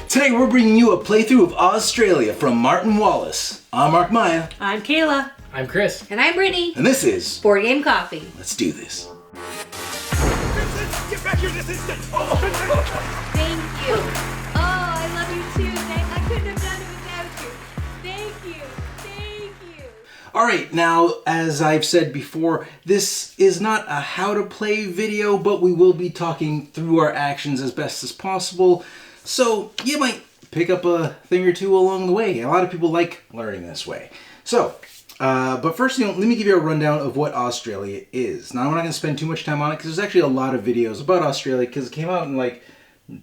Today we're bringing you a playthrough of Auztralia from Martin Wallace. I'm Mark Maya. I'm Kayla. I'm Chris. And I'm Brittany. And this is Board Game Coffee. Let's do this. Get back here this instant! Thank you. Oh, I love you too. I couldn't have done it without you. Thank you. Thank you. Alright, now as I've said before, this is not a how to play video, but we will be talking through our actions as best as possible. So you might pick up a thing or two along the way. A lot of people like learning this way. So, but first, let me give you a rundown of what Auztralia is. Now, we're not going to spend too much time on it because there's actually a lot of videos about Auztralia because it came out in like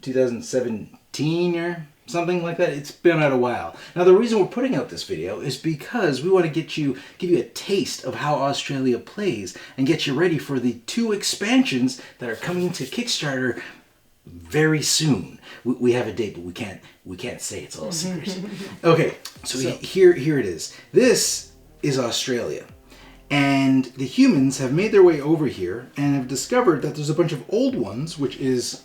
2017 or something like that. It's been out a while. Now, the reason we're putting out this video is because we want to give you a taste of how Auztralia plays and get you ready for the 2 expansions that are coming to Kickstarter very soon. We have a date, but we can't say, it's all secret. Okay, so here it is. This is Auztralia, and the humans have made their way over here and have discovered that there's a bunch of old ones, which is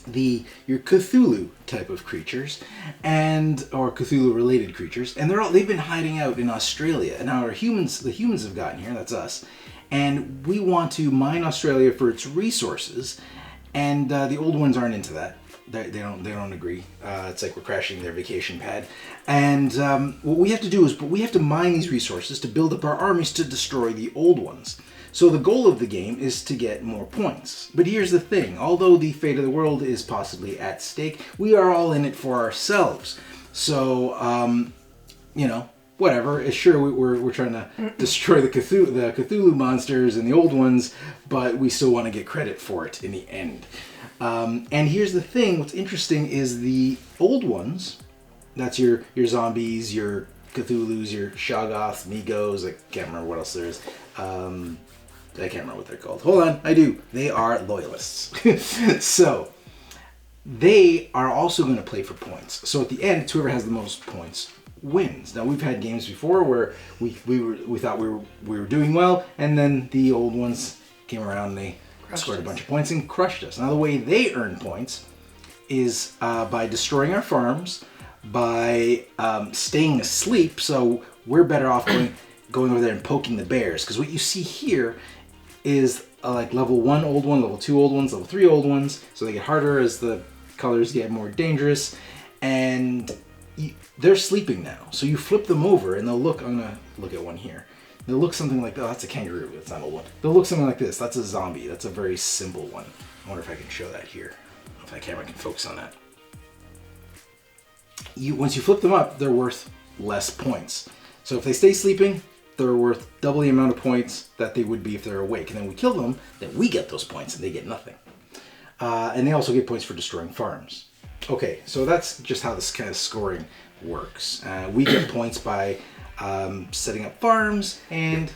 your Cthulhu type of creatures, or Cthulhu related creatures, and they've been hiding out in Australia. And now the humans have gotten here, that's us, and we want to mine Australia for its resources. And the old ones aren't into that. They don't agree. It's like we're crashing their vacation pad. And what we have to do is, we have to mine these resources to build up our armies to destroy the old ones. So the goal of the game is to get more points. But here's the thing: although the fate of the world is possibly at stake, we are all in it for ourselves. So whatever. Sure, we're trying to destroy the Cthulhu monsters and the old ones, but we still want to get credit for it in the end. And here's the thing: what's interesting is the old ones. That's your zombies, your Cthulhus, your Shoggoths, Migos. I can't remember what else there is. I can't remember what they're called. Hold on, I do. They are loyalists. So they are also going to play for points. So at the end, it's whoever has the most points wins. Now, we've had games before where we thought we were doing well, and then the old ones came around and they scored a bunch of points and crushed us. Now, the way they earn points is by destroying our farms, by staying asleep. So we're better off going over there and poking the bears, because what you see here is like level 1 old one, level 2 old ones, level 3 old ones. So they get harder as the colors get more dangerous, and they're sleeping now. So you flip them over and they'll look, I'm going to look at one here. They'll look something like, oh, that's a kangaroo, that's not an old one. They'll look something like this, that's a zombie, that's a very simple one. I wonder if I can show that here, if that camera can focus on that. Once you flip them up, they're worth less points. So if they stay sleeping, they're worth double the amount of points that they would be if they're awake. And then we kill them, then we get those points and they get nothing. And they also get points for destroying farms. Okay, so that's just how this kind of scoring works. We get points by setting up farms and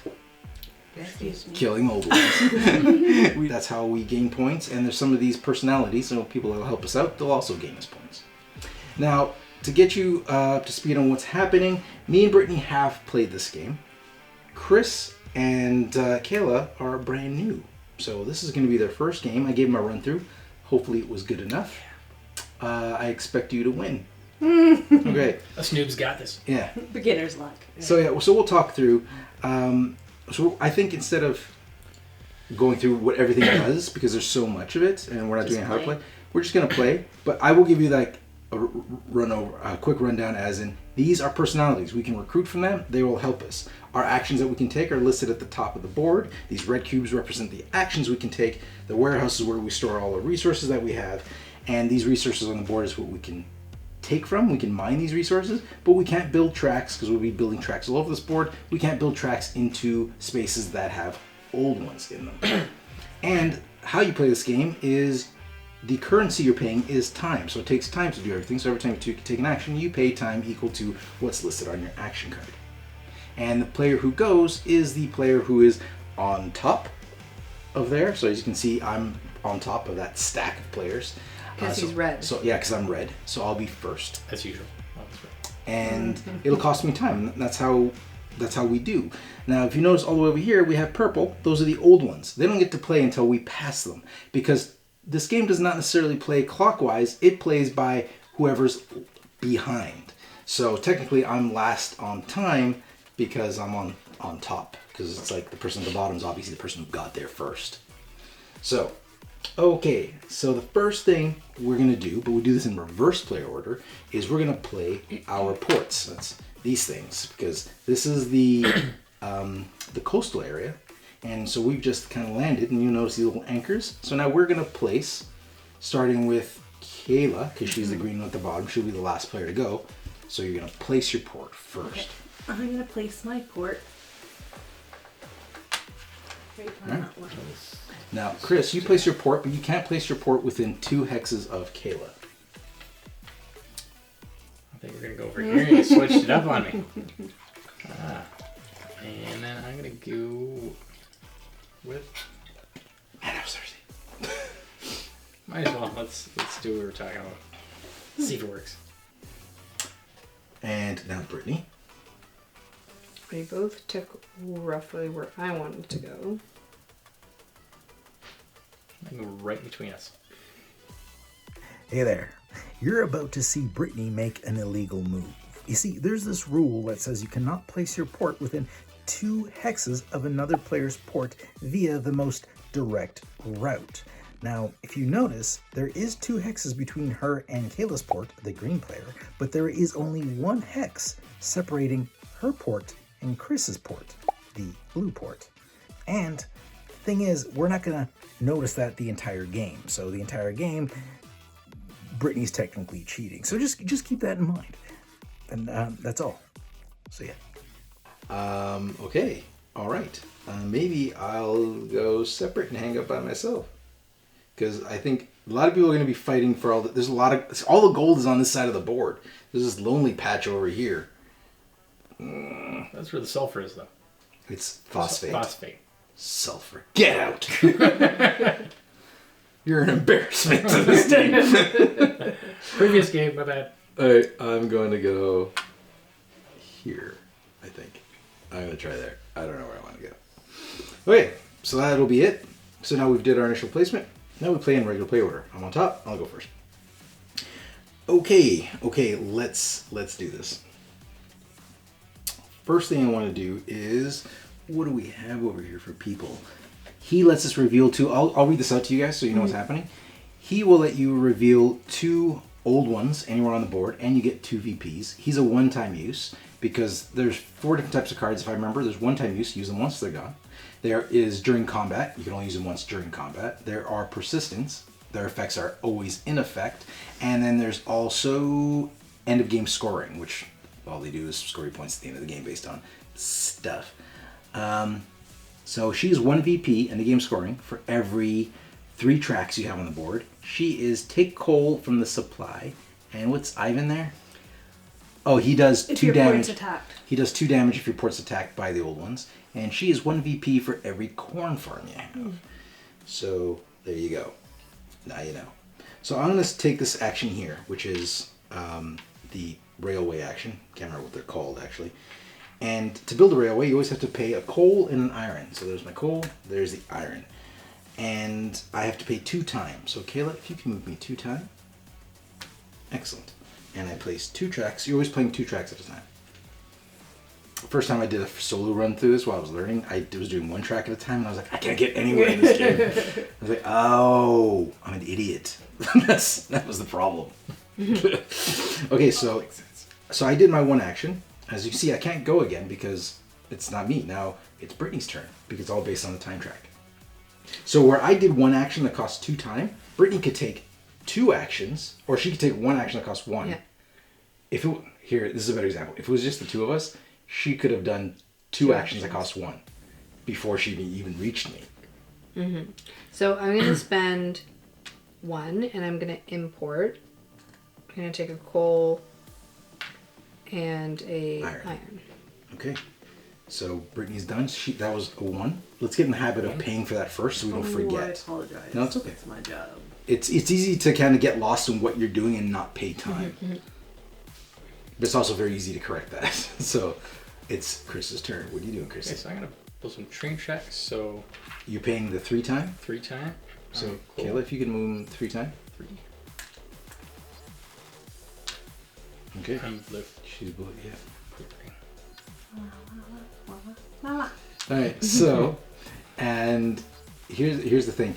killing old ones. That's how we gain points. And there's some of these personalities, so people that will help us out, they'll also gain us points. Now, to get you up to speed on what's happening, me and Brittany have played this game. Chris and Kayla are brand new. So this is going to be their first game. I gave them a run through. Hopefully it was good enough. I expect you to win. Okay. Us noobs got this. Yeah. Beginner's luck. So we'll talk through. So I think instead of going through what everything does, because there's so much of it, and we're not doing how to play, we're just going to play. But I will give you like a quick rundown, as in these are personalities. We can recruit from them. They will help us. Our actions that we can take are listed at the top of the board. These red cubes represent the actions we can take. The warehouse is where we store all the resources that we have, and these resources on the board is what we can take from. We can mine these resources, but we can't build tracks, because we'll be building tracks all over this board. We can't build tracks into spaces that have old ones in them. And how you play this game is the currency you're paying is time. So it takes time to do everything. So every time you take an action, you pay time equal to what's listed on your action card. And the player who goes is the player who is on top of there. So as you can see, I'm on top of that stack of players. Because he's red. So yeah, because I'm red. So I'll be first. As usual. Oh, that's right. And it'll cost me time. That's how that's how we do. Now, if you notice all the way over here, we have purple. Those are the old ones. They don't get to play until we pass them, because this game does not necessarily play clockwise. It plays by whoever's behind. So technically, I'm last on time because I'm on top, because it's like the person at the bottom is obviously the person who got there first. So, okay, so the first thing we're going to do, but we do this in reverse player order, is we're going to play our ports. That's these things, because this is the coastal area, and so we've just kind of landed, and you notice these little anchors. So now we're going to place, starting with Kayla, because she's the green one at the bottom. She'll be the last player to go. So you're going to place your port first. Okay. I'm going to place my port right on that one. Now, Chris, you place your port, but you can't place your port within 2 hexes of Kayla. I think we're going to go over here and you switched it up on me. And then I'm going to go with... Man, I was thirsty. Might as well. Let's do what we were talking about. See if it works. And now Brittany. We both took roughly where I wanted to go. I can go right between us. Hey there. You're about to see Brittany make an illegal move. You see, there's this rule that says you cannot place your port within 2 hexes of another player's port via the most direct route. Now, if you notice, there is 2 hexes between her and Kayla's port, the green player, but there is only 1 hex separating her port and Chris's port, the blue port. And the thing is, we're not going to notice that the entire game. So the entire game, Brittany's technically cheating. So just keep that in mind. And that's all. So yeah. Okay. All right. Maybe I'll go separate and hang up by myself. Because I think a lot of people are going to be fighting for all the... There's a lot of... All the gold is on this side of the board. There's this lonely patch over here. That's where the sulfur is, though. It's phosphate. Phosphate. Sulfur. Get out! You're an embarrassment to this team. Previous game, my bad. Alright, I'm going to go here, I think. I'm going to try there. I don't know where I want to go. Okay, so that'll be it. So now we've did our initial placement. Now we play in regular play order. I'm on top. I'll go first. Okay, let's do this. First thing I want to do is, what do we have over here for people? He lets us reveal 2. I'll read this out to you guys so you know what's happening. He will let you reveal 2 old ones anywhere on the board, and you get 2 VPs. He's a one-time use, because there's 4 different types of cards, if I remember. There's one-time use, use them once, they're gone. There is during combat, you can only use them once during combat. There are persistence, their effects are always in effect. And then there's also end of game scoring, which all they do is score your points at the end of the game based on stuff. So she's 1 VP in the game scoring for every 3 tracks you have on the board. She is take coal from the supply. And what's Ivan there? Oh, he does If 2 your damage. port's attacked. He does 2 damage if your port's attacked by the old ones. And she is 1 VP for every corn farm you have. So there you go. Now you know. So I'm going to take this action here, which is the railway action. Can't remember what they're called, actually. And to build a railway, you always have to pay a coal and an iron. So there's my coal, there's the iron. And I have to pay 2 times. So Kayla, if you can move me 2 times. Excellent. And I place 2 tracks. You're always playing 2 tracks at a time. First time I did a solo run through this while I was learning, I was doing 1 track at a time, and I was like, I can't get anywhere in this game. I was like, oh, I'm an idiot. That was the problem. Okay, so I did my 1 action. As you see, I can't go again because it's not me. Now it's Brittany's turn, because it's all based on the time track. So where I did 1 action that costs 2 time, Brittany could take 2 actions, or she could take 1 action that costs 1. Yeah. Here, this is a better example. If it was just the 2 of us, she could have done 2 actions that cost 1 before she even reached me. Mm-hmm. So I'm going to spend 1, and I'm going to import. I'm going to take a coal and a iron. Okay. So Brittany's done. That was a 1. Let's get in the habit of paying for that first so we don't forget. I apologize. No, it's okay. It's my job. It's easy to kind of get lost in what you're doing and not pay time. But it's also very easy to correct that. So it's Chris's turn. What are you doing, Chris? Okay, so I'm gonna build some train tracks. So You're paying the 3 time? 3 time. So, Cool. Kayla, if you can move them 3 time. 3. Okay. I'm blue. She's blue, yeah. Mama. All right, so, and here's the thing.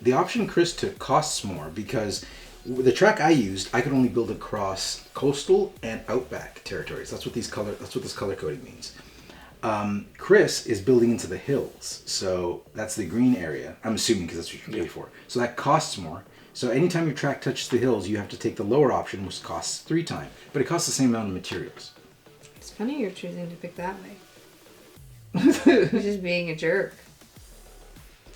The option Chris took costs more because the track I used, I could only build across coastal and outback territories. That's what this color coding means. Chris is building into the hills, so that's the green area. I'm assuming because that's what you can pay for. So that costs more. So anytime your track touches the hills, you have to take the lower option, which costs 3 times, but it costs the same amount of materials. It's funny you're choosing to pick that way. He's just being a jerk.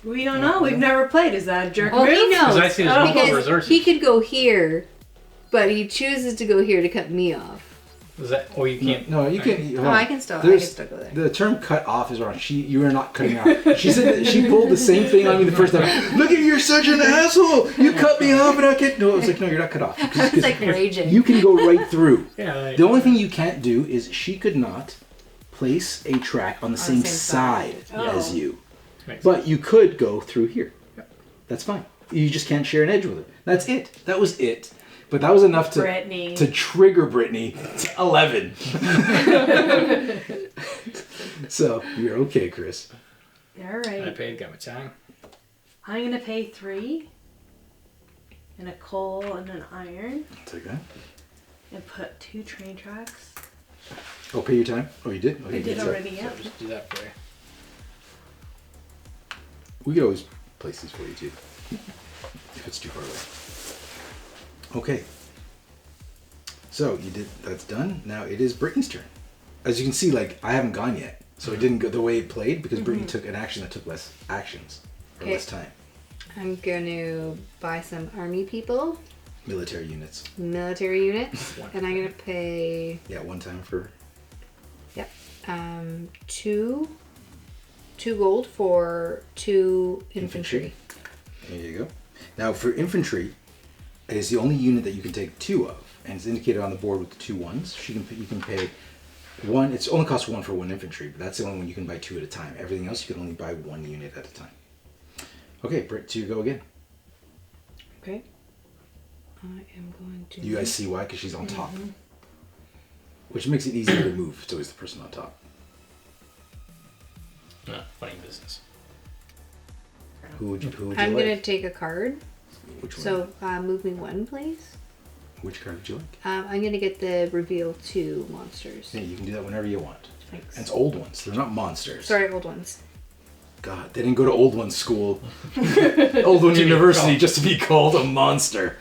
We don't know. We've never played. Is that a jerk Oh, move? he knows. Because I see there's multiple Because resources. he could go here, but he chooses to go here to cut me off. Is that? Oh, you can't. No, you can. Oh, I can still go there. The term "cut off" is wrong. You are not cutting off. She said that she pulled the same thing on me the first time. Look at you're such an asshole. You cut me off and I can't. No, it's like no, you're not cut off. It's like raging. You can go right through. Yeah. The only thing you can't do is she could not place a track on the same side Oh. as you. Makes But you could go through here. Yep. That's fine. You just can't share an edge with her. That's it. That was it. But that was enough Brittany. to trigger Brittany to 11. So you're okay, Chris. All I right. paid, got my time. I'm gonna pay 3 and a coal and an iron I'll take that. and put 2 train tracks. Oh, pay your time? Oh, you did? Okay, I did good. already. So Yeah. just do that for you. We could always place these for you too. If it's too far away. Okay. So you did. That's done. Now it is Brittany's turn. As you can see, like I haven't gone yet, so it didn't go the way it played because Brittany took an action that took less actions or Okay. less time. I'm going to buy some army people, Military units. military units, One. and I'm going to pay Yeah, 1 time for. two gold for 2 infantry. There you go. Now for infantry, it is the only unit that you can take 2 of, and it's indicated on the board with the 2 1s. You can pay 1. It's only costs 1 for 1 infantry, but that's the only one you can buy 2 at a time. Everything else you can only buy 1 unit at a time. Okay, Britt, to go again. Okay. I am going to. You guys see why? Because she's on top, which makes it easier to move. It's always the person on top. No, funny business. Who would you I'm like? going to take a card. Which one? So move me 1, please. Which card would you like? I'm going to get the reveal 2 monsters. Yeah, you can do that whenever you want. Thanks. And it's old ones. They're not monsters. Sorry, old ones. God, they didn't go to Old One School, Old One University, just to be called a monster.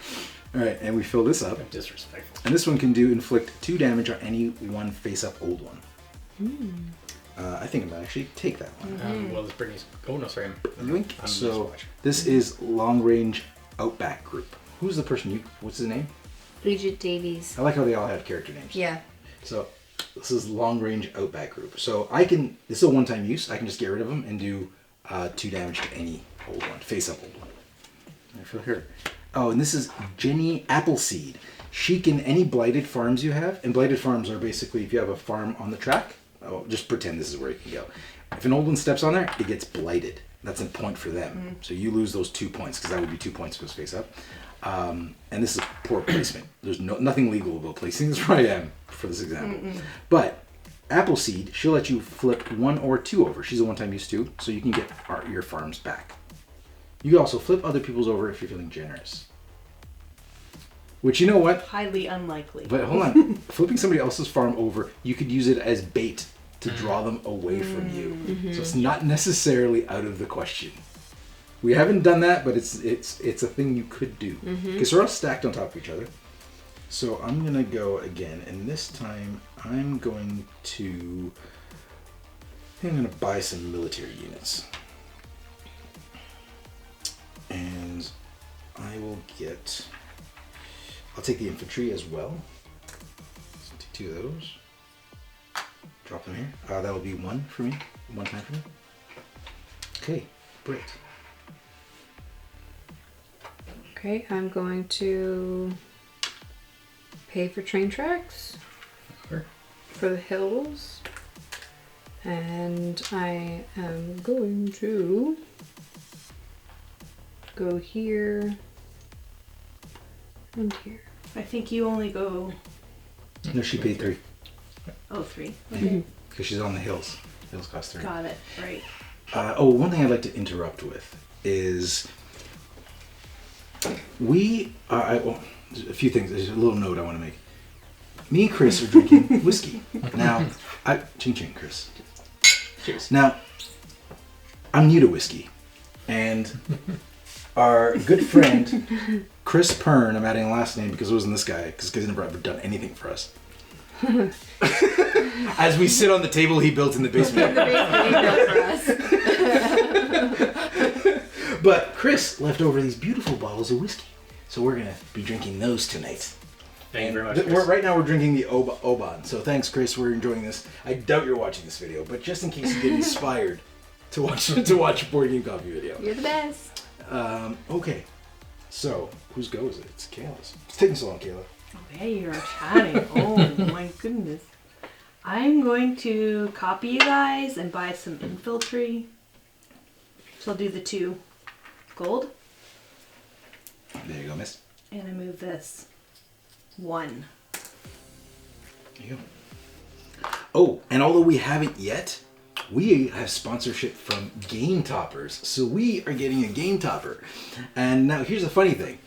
All right, and we fill this up. Disrespectful. And this one can do inflict 2 damage on any one face-up old one. I think I'm gonna actually take that one. Well, this Brittany's. Oh no, sorry. Yoink. I'm So just watching. this is long range outback group. Who's the person you? What's his name? Regent Davies. I like how they all have character names. Yeah. So this is long range outback group. So I can. This is a one-time use. I can just get rid of them and do 2 damage to any old one, face-up old one. I feel here. Oh, and this is Jenny Appleseed. She can any blighted farms you have, and blighted farms are basically if you have a farm on the track. Oh, just pretend this is where you can go. If an old one steps on there, it gets blighted. That's a point for them. So you lose those 2 points because that would be 2 points if it was face up. And this is poor placement. There's nothing legal about placing this where I am for this example. But Appleseed, she'll let you flip 1 or 2 over. She's a one-time use too, so you can get your farms back. You can also flip other people's over if you're feeling generous. Which, you know what? Highly unlikely. But hold on. Flipping somebody else's farm over, you could use it as bait to draw them away from you. So it's not necessarily out of the question. We haven't done that, but it's a thing you could do. Because they're all stacked on top of each other. So I'm going to go again, and this time I'm going to buy some military units. And I will get... I'll take the infantry as well. So take 2 of those. Drop them here. That'll be 1 for me. 1 time for me. Okay, Britt. Okay, I'm going to pay for train tracks Sure. for the hills. And I am going to go here and here. I think you only go. No, she paid 3 Oh, 3. Okay. because she's on the hills. Hills cost 3. Got it. Right. One thing I'd like to interrupt with is well, there's a few things. There's a little note I want to make. Me and Chris are drinking whiskey. Now, ching ching, Chris. Cheers. Now, I'm new to whiskey, and our good friend Chris Pern, I'm adding a last name because it wasn't this guy, because he's never ever done anything for us. As we sit on the table he built in the basement. But Chris left over these beautiful bottles of whiskey, so we're gonna be drinking those tonight. Thank you very much. Right now we're drinking the Oban. So thanks, Chris. We're enjoying this. I doubt you're watching this video, but just in case you get inspired to watch a board game coffee video. You're the best. Okay. So whose go is it? It's Kayla's. It's taking so long, Kayla. Okay, you're chatting. Oh my goodness. I'm going to copy you guys and buy some infiltrate. So I'll do the 2 gold. There you go, miss. And I move this 1. There you go. Oh, and although we haven't yet, we have sponsorship from Game Toppers. So we are getting a Game Topper. And now here's the funny thing.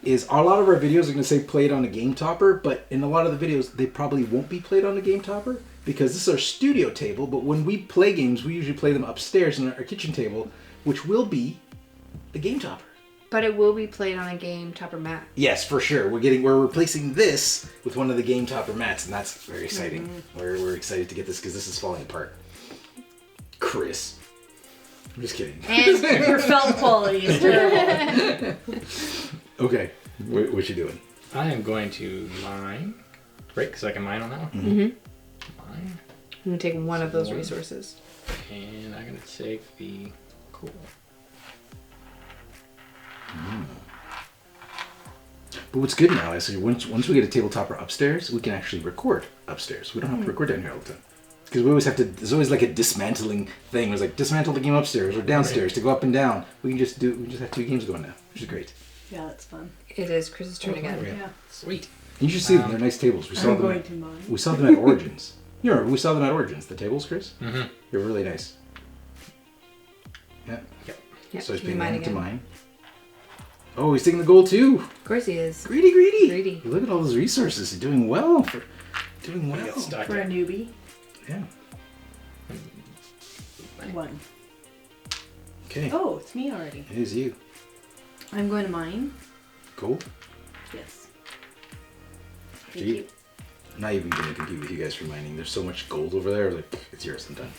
Is a lot of our videos are going to say played on a Game Topper, but in a lot of the videos they probably won't be played on a Game Topper because this is our studio table, but when we play games we usually play them upstairs on our kitchen table, which will be the Game Topper. But it will be played on a Game Topper mat. Yes, for sure. We're replacing this with one of the Game Topper mats, and that's very exciting. Mm-hmm. We're excited to get this because this is falling apart. Chris. I'm just kidding. And your felt quality is terrible. Okay, what you doing? I am going to mine. Right, because I can mine on that one. Mm-hmm. Mine. I'm going to take one of those One. resources. And I'm going to take the coal. But what's good now is once we get a table topper upstairs, we can actually record upstairs. We don't have to record down here all the time. Because we always have to, there's always like a dismantling thing. It's like dismantle the game upstairs or downstairs to go up and down. We just have 2 games going now, which is great. Yeah, that's fun. It is Chris's turn again. Yeah. Sweet. You should see them. They're nice tables. We saw I'm them. going to mine. We saw them at Origins. You remember, we saw them at Origins. The tables, Chris? Mm-hmm. They're really nice. Yeah. Yep, So he's you paying mine mine to again. mine. Oh, he's taking the gold too. Of course he is. Greedy. Greedy. Look at all those resources. He's doing well. Doing well. Get stuck. For a newbie. Yeah. 1. Okay. Oh, it's me already. It is you. I'm going to mine. Gold. Yes. After Thank you. you. I'm not even going to compete with you guys for mining. There's so much gold over there. I was like, it's yours. I'm done.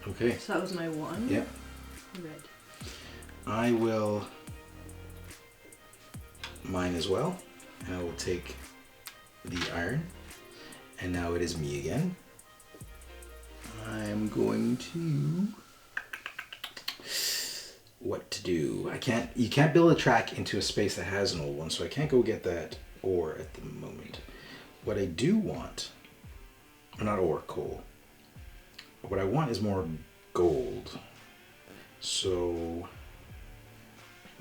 Okay. So that was my 1. Yeah. Red. I will mine as well. And I will take the iron. And now it is me again. I'm going to... What to do? You can't build a track into a space that has an old one, so I can't go get that ore at the moment. What I do want, or not ore, coal. What I want is more gold. So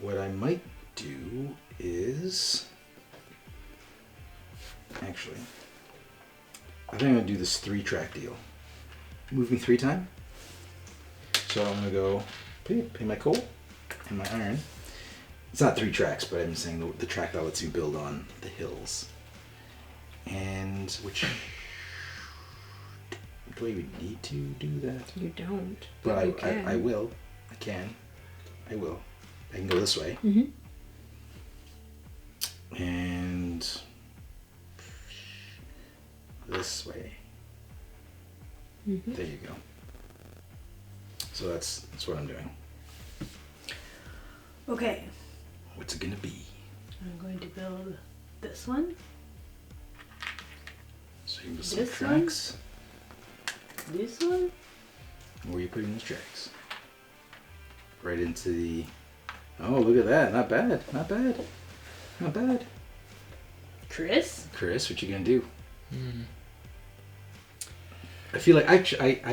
what I might do is, actually, I think I'm gonna do this 3-track deal. Move me 3 time. So I'm gonna go pay my coal and my iron. It's not 3 tracks, but I'm saying the track that lets me build on the hills. And which, do I even need to do that? You don't. But you can. I will. I can. I will. I can go this way. Mm-hmm. And this way. Mm-hmm. There you go. So that's what I'm doing. Okay. What's it gonna be? I'm going to build this one. So you can put some This one? tracks. This one. Where are you putting those tracks? Right into the... Oh, look at that. Not bad. Not bad. Not bad. Chris. Chris, what you gonna do? I feel like I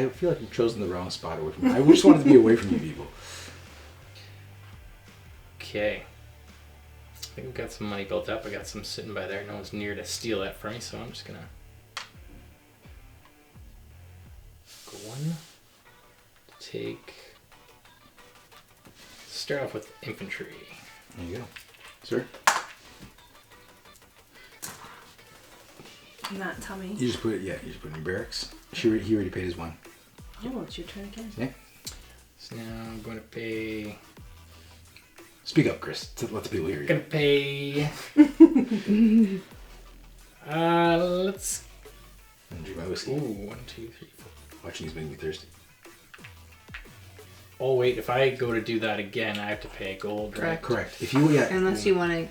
feel like I've chosen the wrong spot away from you. I just wanted to be away from you people. Okay. I think we've got some money built up. I got some sitting by there. No one's near to steal that from me, so I'm just gonna go one. Start off with infantry. There you go, sir. Not tell me. You just put it in barracks. He already paid his one. Oh, it's your turn again. Yeah. So now I'm going to pay. Speak up, Chris. Let the people hear you. Gonna pay. Let's. And drink my whiskey. Ooh, 1, 2, 3, 4. Watching these making me thirsty. Oh wait, if I go to do that again, I have to pay gold, right? Correct. Unless you want to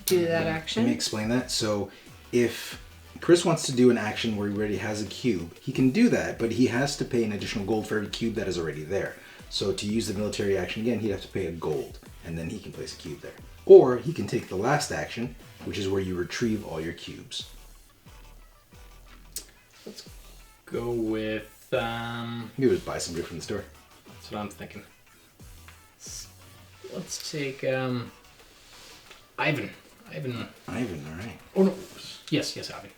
do that Let me action. explain that. So, if Chris wants to do an action where he already has a cube, he can do that, but he has to pay an additional gold for every cube that is already there. So to use the military action again, he'd have to pay a gold, and then he can place a cube there. Or he can take the last action, which is where you retrieve all your cubes. Let's go with. You just buy some beer from the store. That's what I'm thinking. Let's take Ivan. Ivan, all right. Oh no. Yes, Ivan.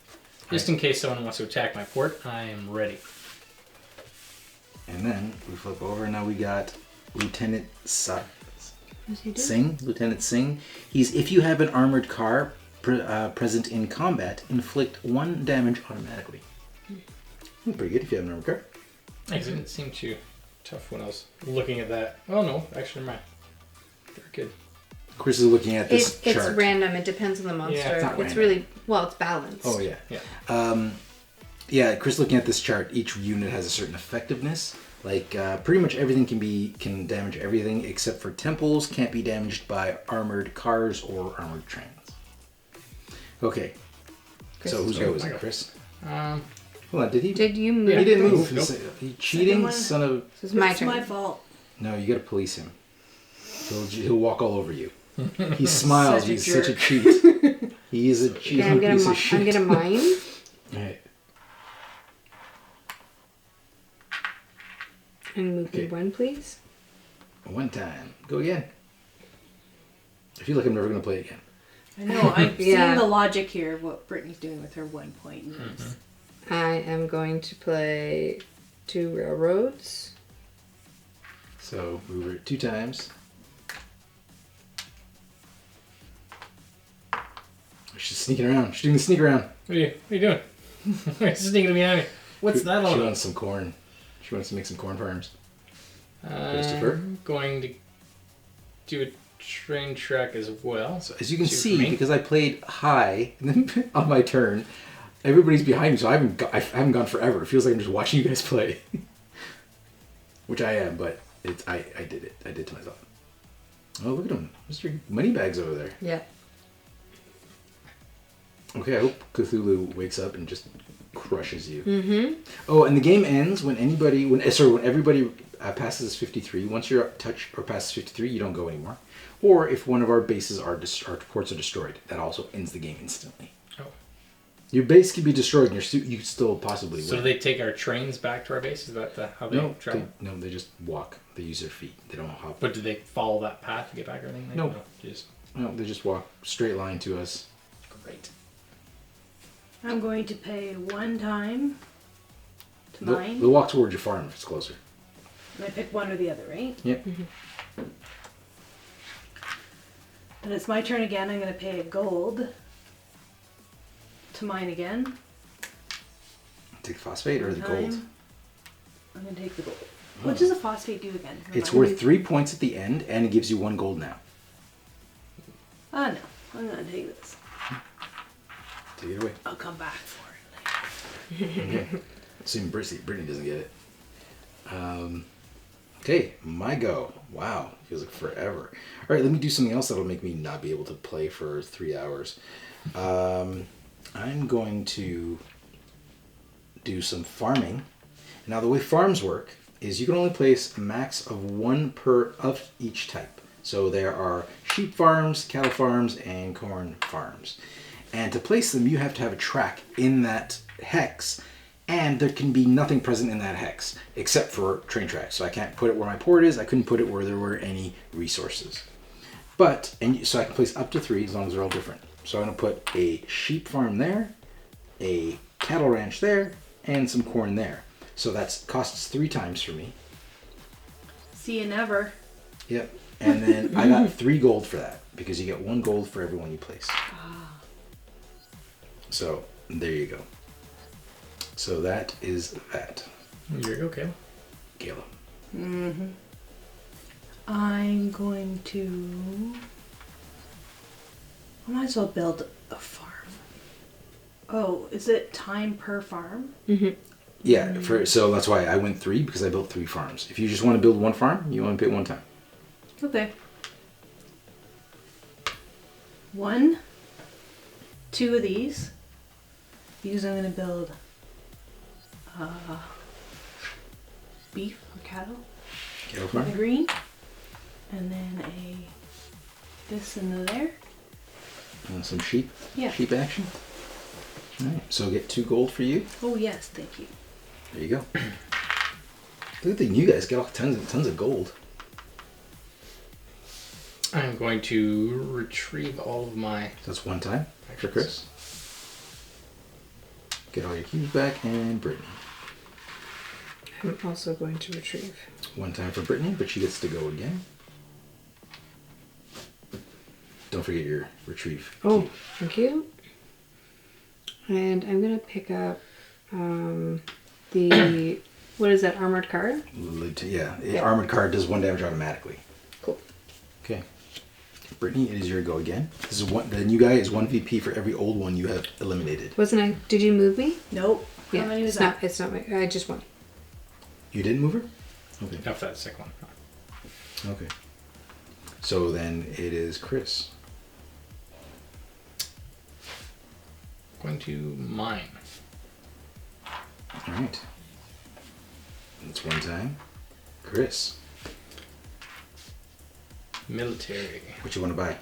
Just in case someone wants to attack my port, I am ready. And then we flip over. Now we got Lieutenant What's he do? Singh. Lieutenant Singh. If you have an armored car present in combat, inflict 1 damage automatically. Pretty good if you have an armored car. It didn't seem too tough when I was looking at that. Oh no, actually, never mind. Very good. Chris is looking at this It's chart. random. It depends on the monster. Yeah, it's not It's random. really it's balanced. Oh yeah. Yeah. Yeah, Chris looking at this chart, each unit has a certain effectiveness. Like pretty much everything can damage everything except for temples can't be damaged by armored cars or armored trains. Okay. Chris. So whose go is it, Chris? Hold on, did he? Did you move? Yeah, He didn't move. Nope. He cheating, one. son of. This is my It's turn. my fault. No, you gotta police him. He'll walk all over you. He smiles. Such a He's such a jerk. cheat. He is a cheating Okay, I'm gonna piece of shit. I'm gonna mine. Alright. And move Okay. you 1, please. One time. Go again. I feel like I'm never gonna play again. I know. I'm Yeah. seeing the logic here of what Brittany's doing with her 1 point moves. I am going to play 2 railroads. So move it 2 times. She's sneaking around. She's doing the sneak around. What are you doing? You're sneaking behind me. What's that all She about? wants some corn. She wants to make some corn farms. Christopher? I'm going to do a train track as well. So as you can Shoot for see, me. because I played high on my turn, everybody's behind me, so I haven't gone forever. It feels like I'm just watching you guys play. Which I am, but I did it. I did it to myself. Oh, look at him. Mr. Moneybags over there. Yeah. Okay, I hope Cthulhu wakes up and just crushes you. Mm-hmm. Oh, and the game ends when everybody passes 53. Once you're touched or passes 53, you don't go anymore. Or if one of our bases our ports are destroyed, that also ends the game instantly. Oh. Your base can be destroyed, and you still possibly win. So do they take our trains back to our base? Is that how they travel? They just walk. They use their feet. They don't hop. But do they follow that path to get back or anything? No. Just They just walk straight line to us. great. I'm going to pay 1 time to They'll mine. walk towards your farm if it's closer. I pick one or the other, right? Yep. And it's my turn again. I'm going to pay a gold to mine again. Take the phosphate or the gold. Time. I'm going to take the gold. What does a phosphate do again? It's Remind me. worth 3 points at the end, and it gives you 1 gold now. Oh no. I'm going to take this. Take it away. I'll come back for it later. Okay. Assuming Brittany doesn't get it. Okay, my go. Wow, feels like forever. All right, let me do something else that'll make me not be able to play for 3 hours. I'm going to do some farming. Now, the way farms work is you can only place a max of 1 per of each type. So there are sheep farms, cattle farms, and corn farms. And to place them, you have to have a track in that hex And there can be nothing present in that hex except for train tracks. So I can't put it where my port is. I couldn't put it where there were any resources. But, and so I can place up to 3 as long as they're all different. So I'm going to put a sheep farm there, a cattle ranch there, and some corn there. So that costs 3 times for me. See you never. Yep. And then I got 3 gold for that because you get 1 gold for every one you place. So there you go. So that is that. Here you go, Caleb. Caleb. Mm-hmm. I'm going to... I might as well build a farm. Oh, is it time per farm? Mm-hmm. Yeah, so that's why I went 3 because I built 3 farms. If you just want to build 1 farm, you want to pay 1 time. Okay. 1, 2 of these. Because I'm going to build beef or cattle. Cattle In the farm? green. And then this and there. And some sheep? Yeah. Sheep action? Alright, so get 2 gold for you. Oh yes, thank you. There you go. Good thing you guys get all tons of gold. Okay. I'm going to retrieve all of my... So that's 1 time for Chris. Get all your cubes back, and Brittany. I'm also going to retrieve. 1 time for Brittany, but she gets to go again. Don't forget your retrieve. Oh, cube. thank you. And I'm going to pick up the... What is that, armored car? Yeah, armored card does 1 damage automatically. Cool. Okay. Brittany, it is your go again. This is the new guy is 1 VP for every old one you have eliminated. Wasn't I... Did you move me? Nope. Yeah, How many was it's that? not. It's not my... I just won. You didn't move her? Okay. Not for that second one. Okay. So then it is Chris. Going to mine. Alright. That's 1 time. Chris, Military. what you want to buy?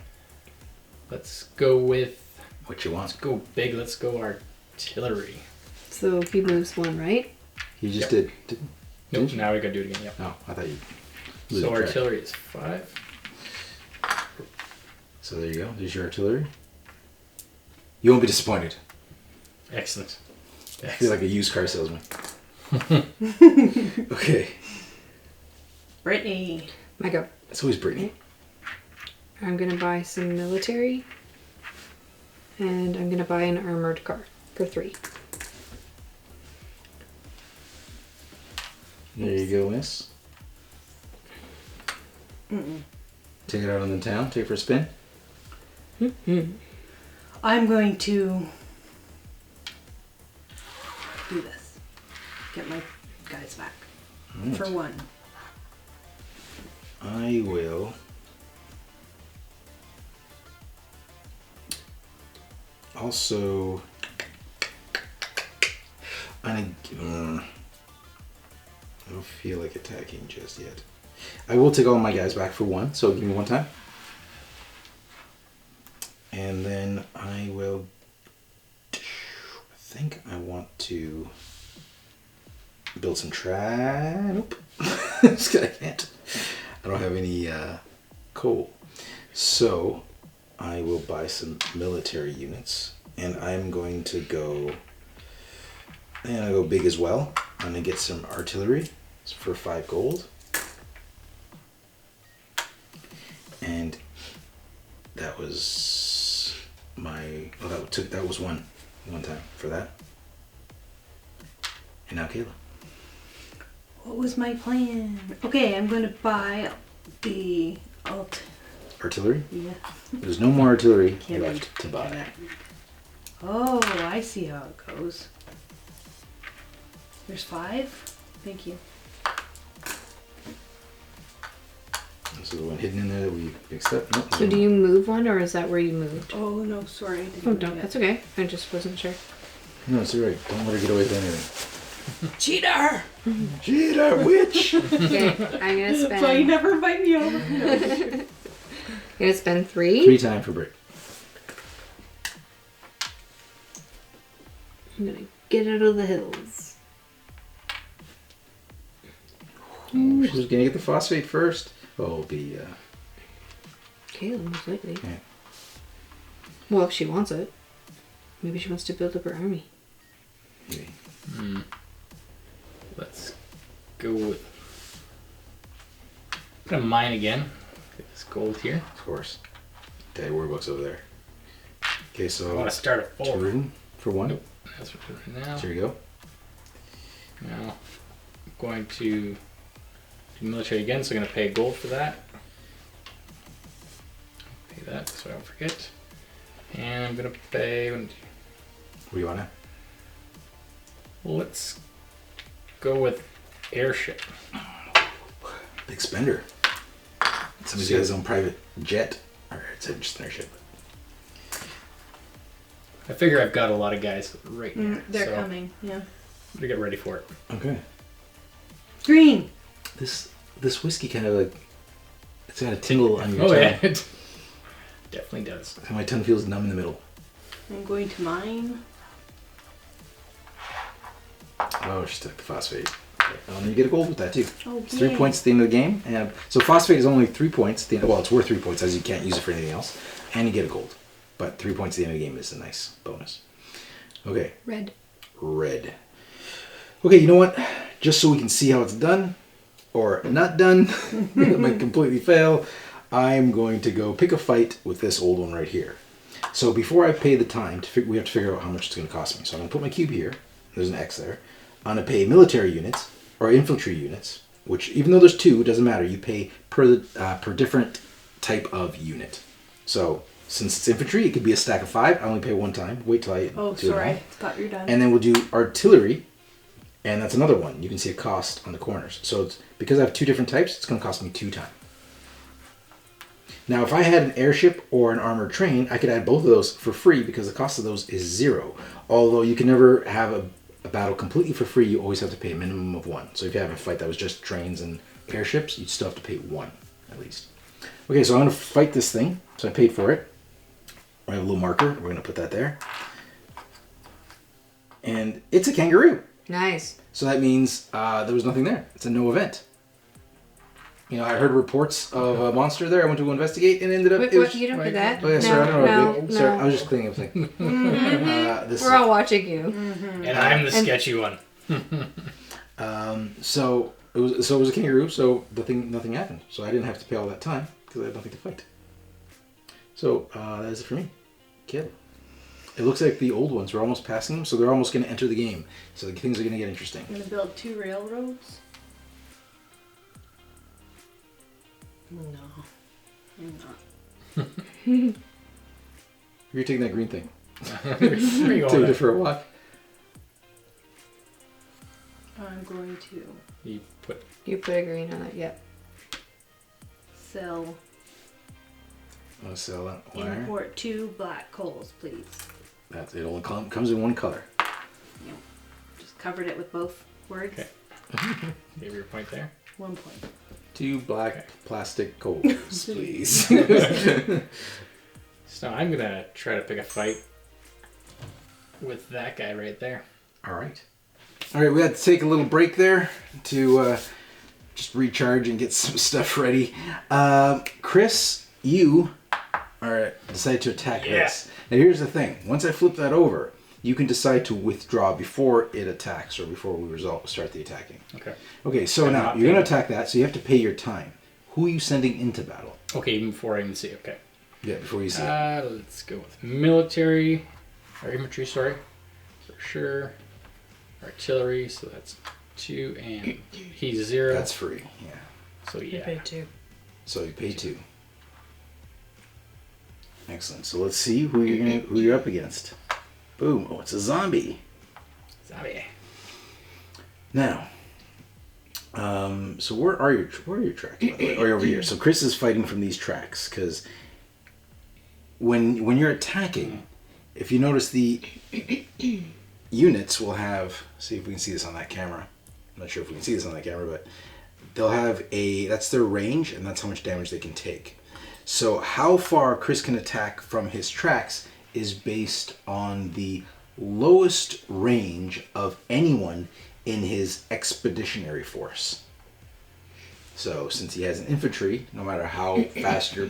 Let's go with... What you want? Let's go big. Let's go artillery. So he moves 1, right? You just Yep. did. Nope, Didn't you? now we gotta do it again. Yep. Oh, I thought you. So lose track. artillery is 5. So there you go. There's your artillery. You won't be disappointed. Excellent. I feel like a used car salesman. Okay. Brittany. My go. It's always Brittany. I'm going to buy some military. And I'm going to buy an armored car for 3. There you go, miss. Take it out on the town. Take it for a spin. I'm going to do this. Get my guys back. Alright. For 1. I will. Also, I don't feel like attacking just yet. I will take all my guys back for 1, so give me 1 time. And then I will. I think I want to build some Nope. I can't. I don't have any coal. So I will buy some military units, and I'm going to go. And I'll go big as well. I'm gonna get some artillery for 5 gold. And that was my. Oh, that was one time for that. And now Kayla. What was my plan? Okay, I'm going to buy the Artillery? Yeah. There's no more artillery Can't left read. to buy. Oh, I see how it goes. There's 5? Thank you. This is the one hidden in there that we accept. Nope, So do you move 1 or is that where you moved? Oh, no, sorry. I didn't Oh, do don't. that. That's okay. I just wasn't sure. No, it's alright. Don't let her get away with anything. Cheater! Cheater, witch! Okay, I'm gonna That's why you spend. never invite me over. I'm gonna spend 3. 3 time for break. I'm gonna get out of the hills. Ooh, she's gonna get the phosphate first. Oh, it'll be. Kayla, most likely. Yeah. Well, if she wants it. Maybe she wants to build up her army. Maybe. Let's go with. I'm gonna mine again. Get this gold here. Of course. Okay, workbook's over there. Okay, so. I want to start at 4. Room for one. Nope. That's what we're doing now. There you go. Now, I'm going to do military again, so I'm going to pay gold for that. Pay that so I don't forget. And I'm going to pay. What do you want to? Let's go with airship. Big spender. Somebody's got his own private jet. Or it's just an airship. I figure I've got a lot of guys right now. They're so coming, yeah. I'm gonna get ready for it. Okay. Green! This whiskey kind of like, it's got a tingle on your Oh tongue. yeah, it definitely does. My tongue feels numb in the middle. I'm going to mine. Oh, she took the phosphate. You get a gold with that too. Oh, It's 3 yay. points at the end of the game. And so phosphate is only 3 points. At the end, well, it's worth 3 points as you can't use it for anything else. And you get a gold. But 3 points at the end of the game is a nice bonus. Okay. Red. Red. Okay, you know what? Just so we can see how it's done, or not done, it might completely fail, I'm going to go pick a fight with this old one right here. So before I pay the time, we have to figure out how much it's going to cost me. So I'm going to put my cube here. There's an X there. I'm going to pay military units, or infantry units, which even though there's 2, it doesn't matter. You pay per different type of unit. So since it's infantry, it could be a stack of 5. I only pay 1 time. Wait till I Oh, do it sorry. all. Thought you're done. And then we'll do artillery, and that's another one. You can see a cost on the corners. So it's, because I have 2 different types, it's going to cost me 2 time. Now, if I had an airship or an armored train, I could add both of those for free because the cost of those is 0. Although you can never have a battle completely for free, you always have to pay a minimum of 1. So if you have a fight that was just trains and airships, you'd still have to pay 1 at least. Okay, so I'm going to fight this thing. So I paid for it. I have a little marker. We're going to put that there. And it's a kangaroo. Nice. So that means there was nothing there. It's a no event. You know, I heard reports of a monster there. I went to investigate and ended up. Wait, it was, what? You don't do that? Oh, yeah, sorry, I don't know. No, Sorry, no. I was just cleaning up things. We're all watching you. And I'm the sketchy one. So it was a kangaroo. So nothing happened. So I didn't have to pay all that time because I had nothing to fight. So that is it for me. Kid. It looks like the old ones. We're almost passing them, so they're almost going to enter the game. So things are going to get interesting. I'm going to build 2 railroads. No. I'm not. You're taking that green thing. Where are you Taking going? it for a walk. I'm going to You put You put a green on it, yep. sell, I'm going to sell that wire. import 2 black coals, please. It only comes in 1 color. Yep. Just covered it with both words. Okay. Gave your point there. 1 point. 2 black plastic coals, please. So I'm gonna try to pick a fight with that guy right there. All right. We had to take a little break there to just recharge and get some stuff ready. Chris, you decided to attack this. Now here's the thing. Once I flip that over, you can decide to withdraw before it attacks or before we start the attacking. Okay, so now you're going to attack that, so you have to pay your time. Who are you sending into battle? Okay, even before I even see. Okay. Yeah, before you see it. Let's go with military or infantry. Sorry, for sure. Artillery. So that's 2, and he's 0. That's free, yeah. So You yeah. paid 2. So you pay 2. Excellent. So let's see who you're up against. Boom. Oh, it's a zombie. Zombie. Now, so where are your tracks, by the way? Or over here. So Chris is fighting from these tracks because when you're attacking, if you notice the units will have. See if we can see this on that camera. I'm not sure if we can see this on that camera, but they'll have that's their range and that's how much damage they can take. So how far Chris can attack from his tracks is based on the lowest range of anyone in his expeditionary force. So since he has an infantry, no matter how fast your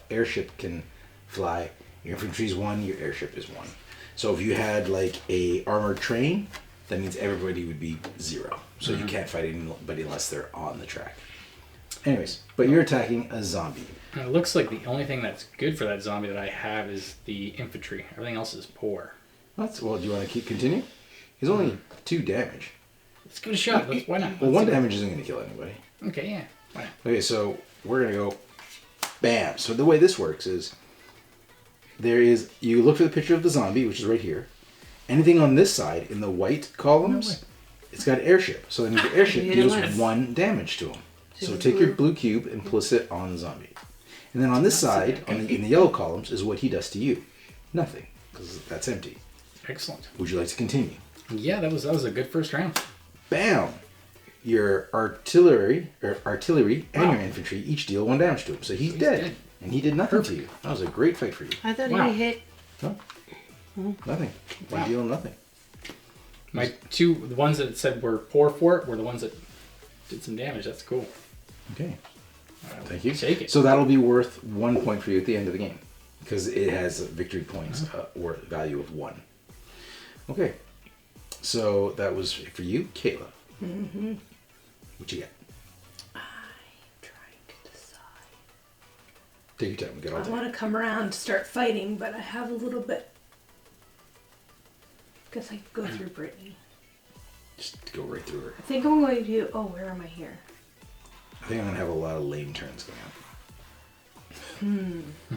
airship can fly, your infantry is 1, your airship is 1. So if you had like a armored train, that means everybody would be 0. So you can't fight anybody unless they're on the track. Anyways, but you're attacking a zombie. And it looks like the only thing that's good for that zombie that I have is the infantry. Everything else is poor. Well, do you want to continue? He's only 2 damage. Let's give it a shot. Why not? Well, 1 damage isn't going to kill anybody. Okay, yeah. Why not? Okay, so we're going to go bam. So the way this works is you look for the picture of the zombie, which is right here. Anything on this side in the white columns, it's got an airship. So then your airship deals 1 damage to him. So take your blue cube and place it on the zombie. And then on this side, in the yellow columns, is what he does to you. Nothing, because that's empty. Excellent. Would you like to continue? Yeah, that was a good first round. Bam! Your artillery and your infantry each deal 1 damage to him. So he's dead. And he did nothing to you. That was a great fight for you. I thought Wow. he hit. No. Nothing. Wow. You deal nothing. The ones that said were poor for it, were the ones that did some damage. That's cool. Okay. Thank you. Take it. So that'll be worth 1 point for you at the end of the game. Because it has victory points worth value of 1. Okay. So that was for you, Kayla. Mm-hmm. What you got? I'm trying to decide. Take your time. We got all I day. want to come around to start fighting, but I have a little bit. Guess I could go through Brittany. Just go right through her. I think I'm going to. Oh, where am I here? I think I'm going to have a lot of lame turns going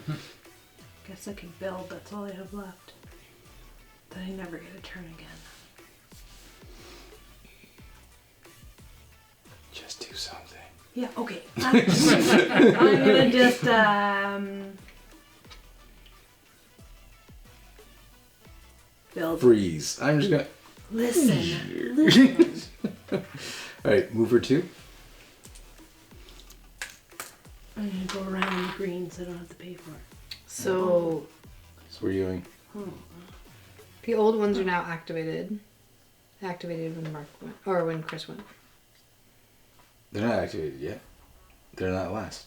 up. Guess I can build. That's all I have left. Then I never get a turn again. Just do something. Yeah. Okay. I'm gonna just build. Freeze. I'm just going to... Listen. Alright, move her 2. I'm gonna go around the green so I don't have to pay for it. So So where are you going? the old ones are now activated. Activated when Mark went, or when Chris went. They're not activated yet. They're not last.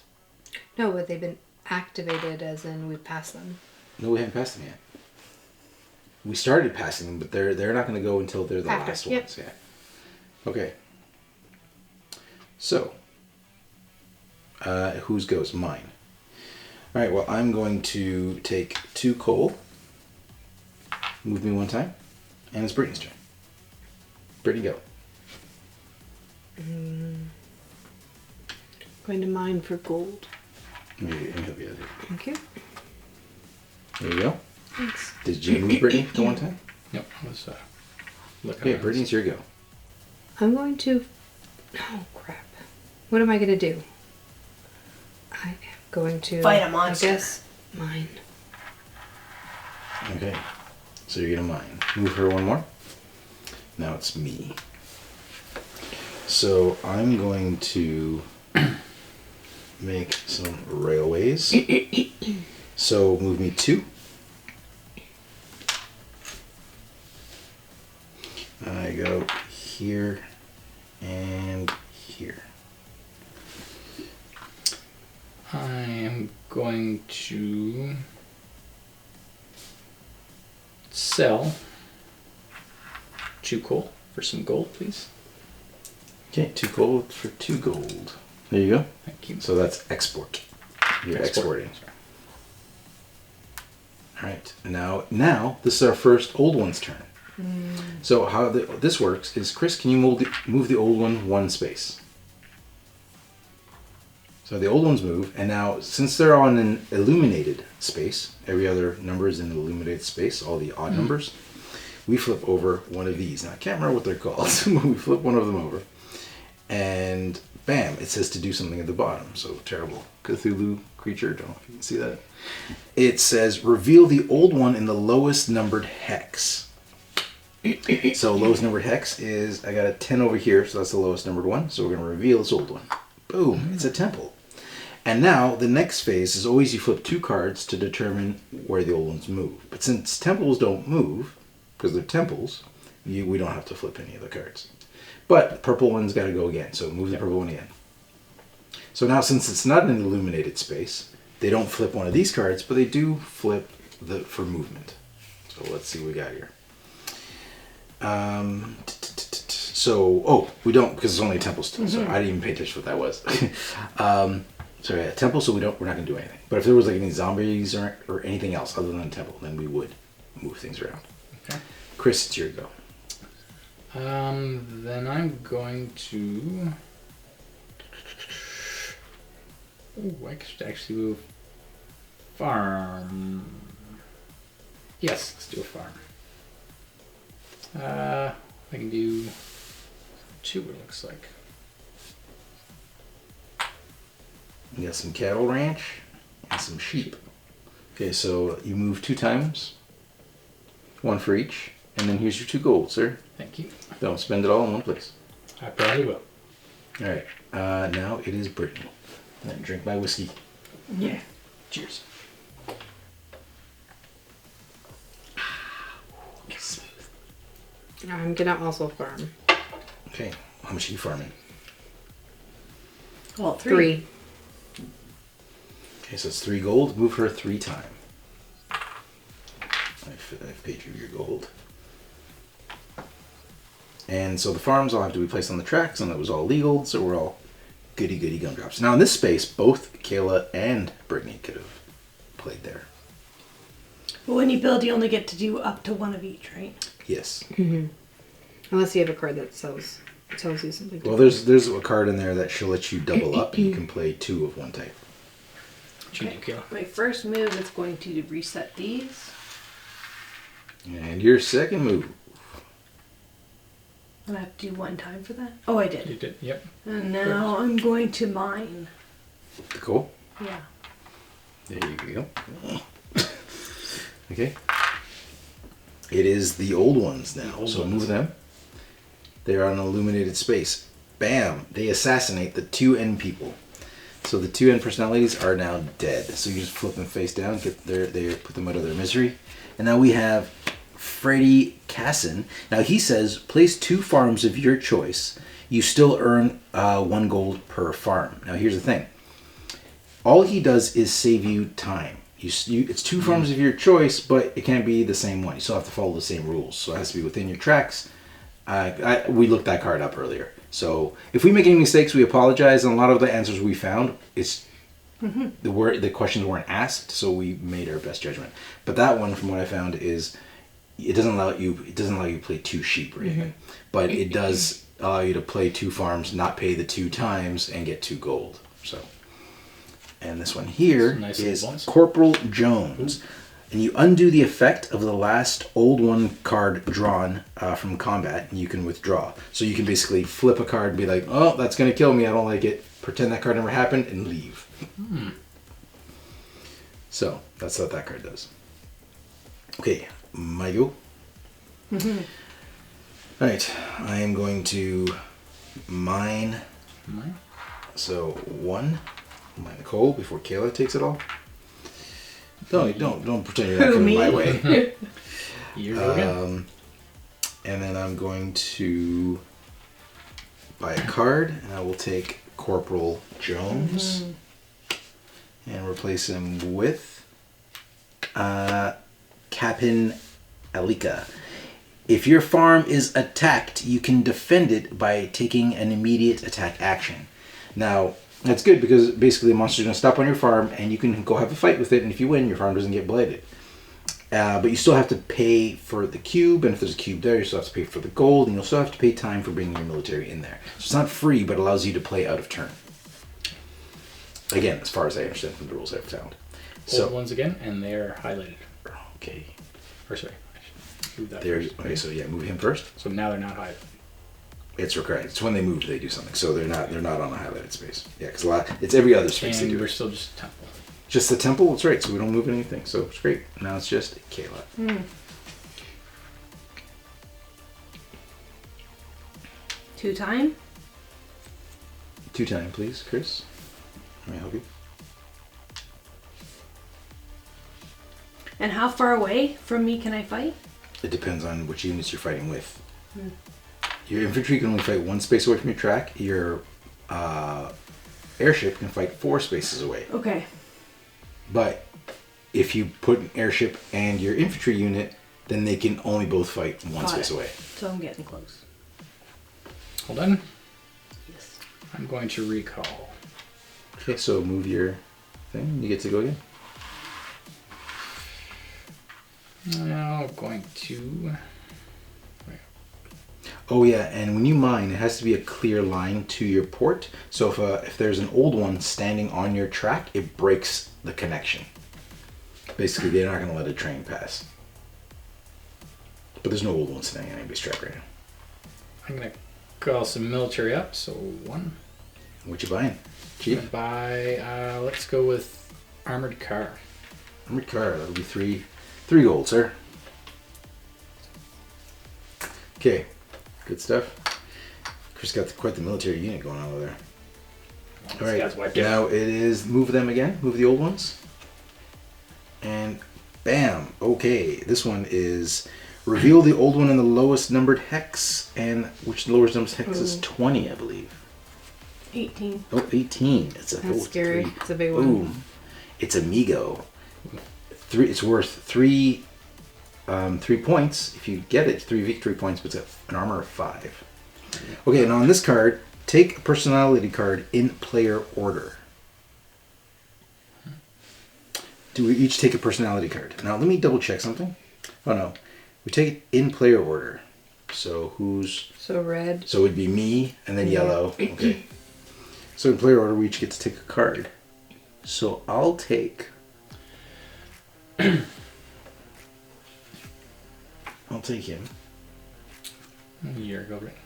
No, but they've been activated as in we passed them. No, we haven't passed them yet. We started passing them, but they're not going to go until they're the After, last yep. ones. Yeah. Okay. So, whose goes? Mine. All right. Well, I'm going to take 2 coal. Move me 1 time, and it's Brittany's turn. Brittany, go. Going to mine for gold. Let me help you out here. Thank you. There you go. Thanks. Did you move Brittany the 1 time? Yep. I was looking Okay, at Brittany's your go. I'm going to. Oh crap! What am I going to do? I am going to Fight a monster. I guess mine. Okay. So you're gonna mine. Move her 1 more. Now it's me. So I'm going to make some railways. So move me 2. I go here and here. I am going to sell 2 coal for some gold, please. Okay, 2 gold for 2 gold. There you go. Thank you. So that's export. You're exporting. All right. Now this is our first old one's turn. So how this works is, Chris, can you move the old one 1 space? So the old ones move, and now since they're on an illuminated space, every other number is in an illuminated space, all the odd numbers, we flip over one of these. Now I can't remember what they're called. We flip one of them over, and bam, it says to do something at the bottom. So terrible Cthulhu creature, don't know if you can see that. It says reveal the old one in the lowest numbered hex. So lowest numbered hex is, I got a 10 over here, so that's the lowest numbered one. So we're going to reveal this old one. Boom, it's a temple. And now the next phase is always you flip 2 cards to determine where the old ones move. But since temples don't move, because they're temples, we don't have to flip any of the cards. But the purple one's got to go again, so move the purple one again. So now, since it's not an illuminated space, they don't flip one of these cards, but they do flip for movement. So let's see what we got here. We don't, because it's only a temple still, so I didn't even pay attention to what that was. Sorry, a temple, so we're not going to do anything. But if there was like any zombies or anything else other than a temple, then we would move things around. Okay. Chris, it's your go. Then I'm going to... Oh, I could actually move farm. Yes, let's do a farm. I can do 2, it looks like. You got some cattle ranch and some sheep. Okay, so you move 2 times, 1 for each, and then here's your 2 gold, sir. Thank you. Don't spend it all in one place. I probably will. All right, now it is Brittany. Then drink my whiskey. Yeah. Cheers. I'm gonna also farm. Okay, how much are you farming? Well, 3. Okay, so it's 3 gold. Move her 3 times. I've paid you your gold. And so the farms all have to be placed on the tracks, and that was all legal, so we're all goody gumdrops. Now in this space, both Kayla and Brittany could have played there. But when you build, you only get to do up to 1 of each, right? Yes. Mm-hmm. Unless you have a card that tells you something. Well, there's a card in there that she'll let you double up, and you can play 2 of one type. Okay. My first move is going to reset these. And your second move. And I have to do 1 time for that? Oh, I did. You did, yep. And now I'm going to mine. Cool. Yeah. There you go. Okay. It is the old ones now. So move them. They are on an illuminated space. Bam! They assassinate the 2 end people. So the 2 end personalities are now dead. So you just flip them face down, they put them out of their misery. And now we have Freddie Casson. Now he says, place 2 farms of your choice. You still earn 1 gold per farm. Now here's the thing. All he does is save you time. It's 2 farms of your choice, but it can't be the same one. You still have to follow the same rules. So it has to be within your tracks. We looked that card up earlier. So if we make any mistakes, we apologize. And a lot of the answers we found, the questions weren't asked, so we made our best judgment. But that one, from what I found, is it doesn't allow you to play 2 sheep or anything, but it does allow you to play 2 farms, not pay the 2 times, and get 2 gold. So, and this one here is Corporal Jones. And you undo the effect of the last old one card drawn from combat, and you can withdraw. So you can basically flip a card and be like, oh, that's going to kill me, I don't like it. Pretend that card never happened, and leave. So, that's what that card does. Okay, my go. Alright, I am going to mine. So, 1. Mine the coal before Kayla takes it all. Don't pretend you're not coming my way. And then I'm going to buy a card, and I will take Corporal Jones and replace him with Captain Alika. If your farm is attacked, you can defend it by taking an immediate attack action. Now, that's good because basically the monster's going to stop on your farm and you can go have a fight with it, and if you win, your farm doesn't get blighted. But you still have to pay for the cube, and if there's a cube there, you still have to pay for the gold, and you'll still have to pay time for bringing your military in there. So it's not free, but allows you to play out of turn. Again, as far as I understand from the rules I've found. Old ones again, and they're highlighted. Okay. Or sorry, I should move that first. Okay, so yeah, move him first. So now they're not highlighted. It's required. It's when they move they do something. So they're not on a highlighted space. Yeah, because it's every other space and they do. we're still just a temple. Just the temple. That's right. So we don't move anything. So it's great. Now it's just Kayla. 2 time. 2 time, please, Chris. Let me help you. And how far away from me can I fight? It depends on which units you're fighting with. Your infantry can only fight 1 space away from your track. Your airship can fight 4 spaces away. Okay. But if you put an airship and your infantry unit, then they can only both fight 1 Got space it. away. So I'm getting close. Hold on. Yes. I'm going to recall. Okay, so move your thing. You get to go again. Now I'm going to... Oh yeah, and when you mine, it has to be a clear line to your port. So if there's an old one standing on your track, it breaks the connection. Basically, they're not going to let a train pass. But there's no old one standing on anybody's track right now. I'm going to call some military up, so 1. What you buying? I'm Cheap? gonna buy, let's go with armored car. Armored car, that'll be 3 gold, sir. Okay, good stuff. Chris got quite the military unit going on over there. All right, guy's wiped out. now it is move them again. Move the old ones. And bam. Okay, this one is reveal the old one in the lowest numbered hex, and which the lowest numbered hex is 20, I believe. 18. Oh, 18. It's a That's scary. 3. It's a big one. Ooh, it's amigo. 3. It's worth 3 points if you get it. 3 victory points, but it's an armor of 5. Okay, and on this card, take a personality card in player order. Do we each take a personality card? Now let me double check something. Oh no, we take it in player order. So who's? So red. So it would be me and then Yeah. yellow. Okay. So in player order, we each get to take a card. So I'll take. I'll take him. You're go right.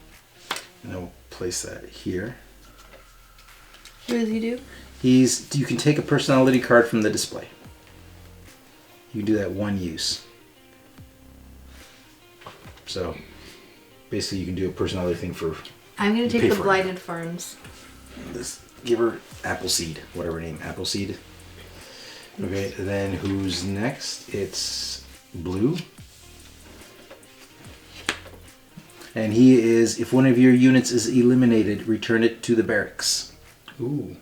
And I'll place that here. What does he do? You can take a personality card from the display. You do that 1 use. So basically you can do a personality thing for I'm going to Pay take the for it. Blighted Farms. this. Give her Appleseed, whatever name, Appleseed. Okay, then who's next? It's Blue. And he is, if one of your units is eliminated, return it to the barracks. Ooh.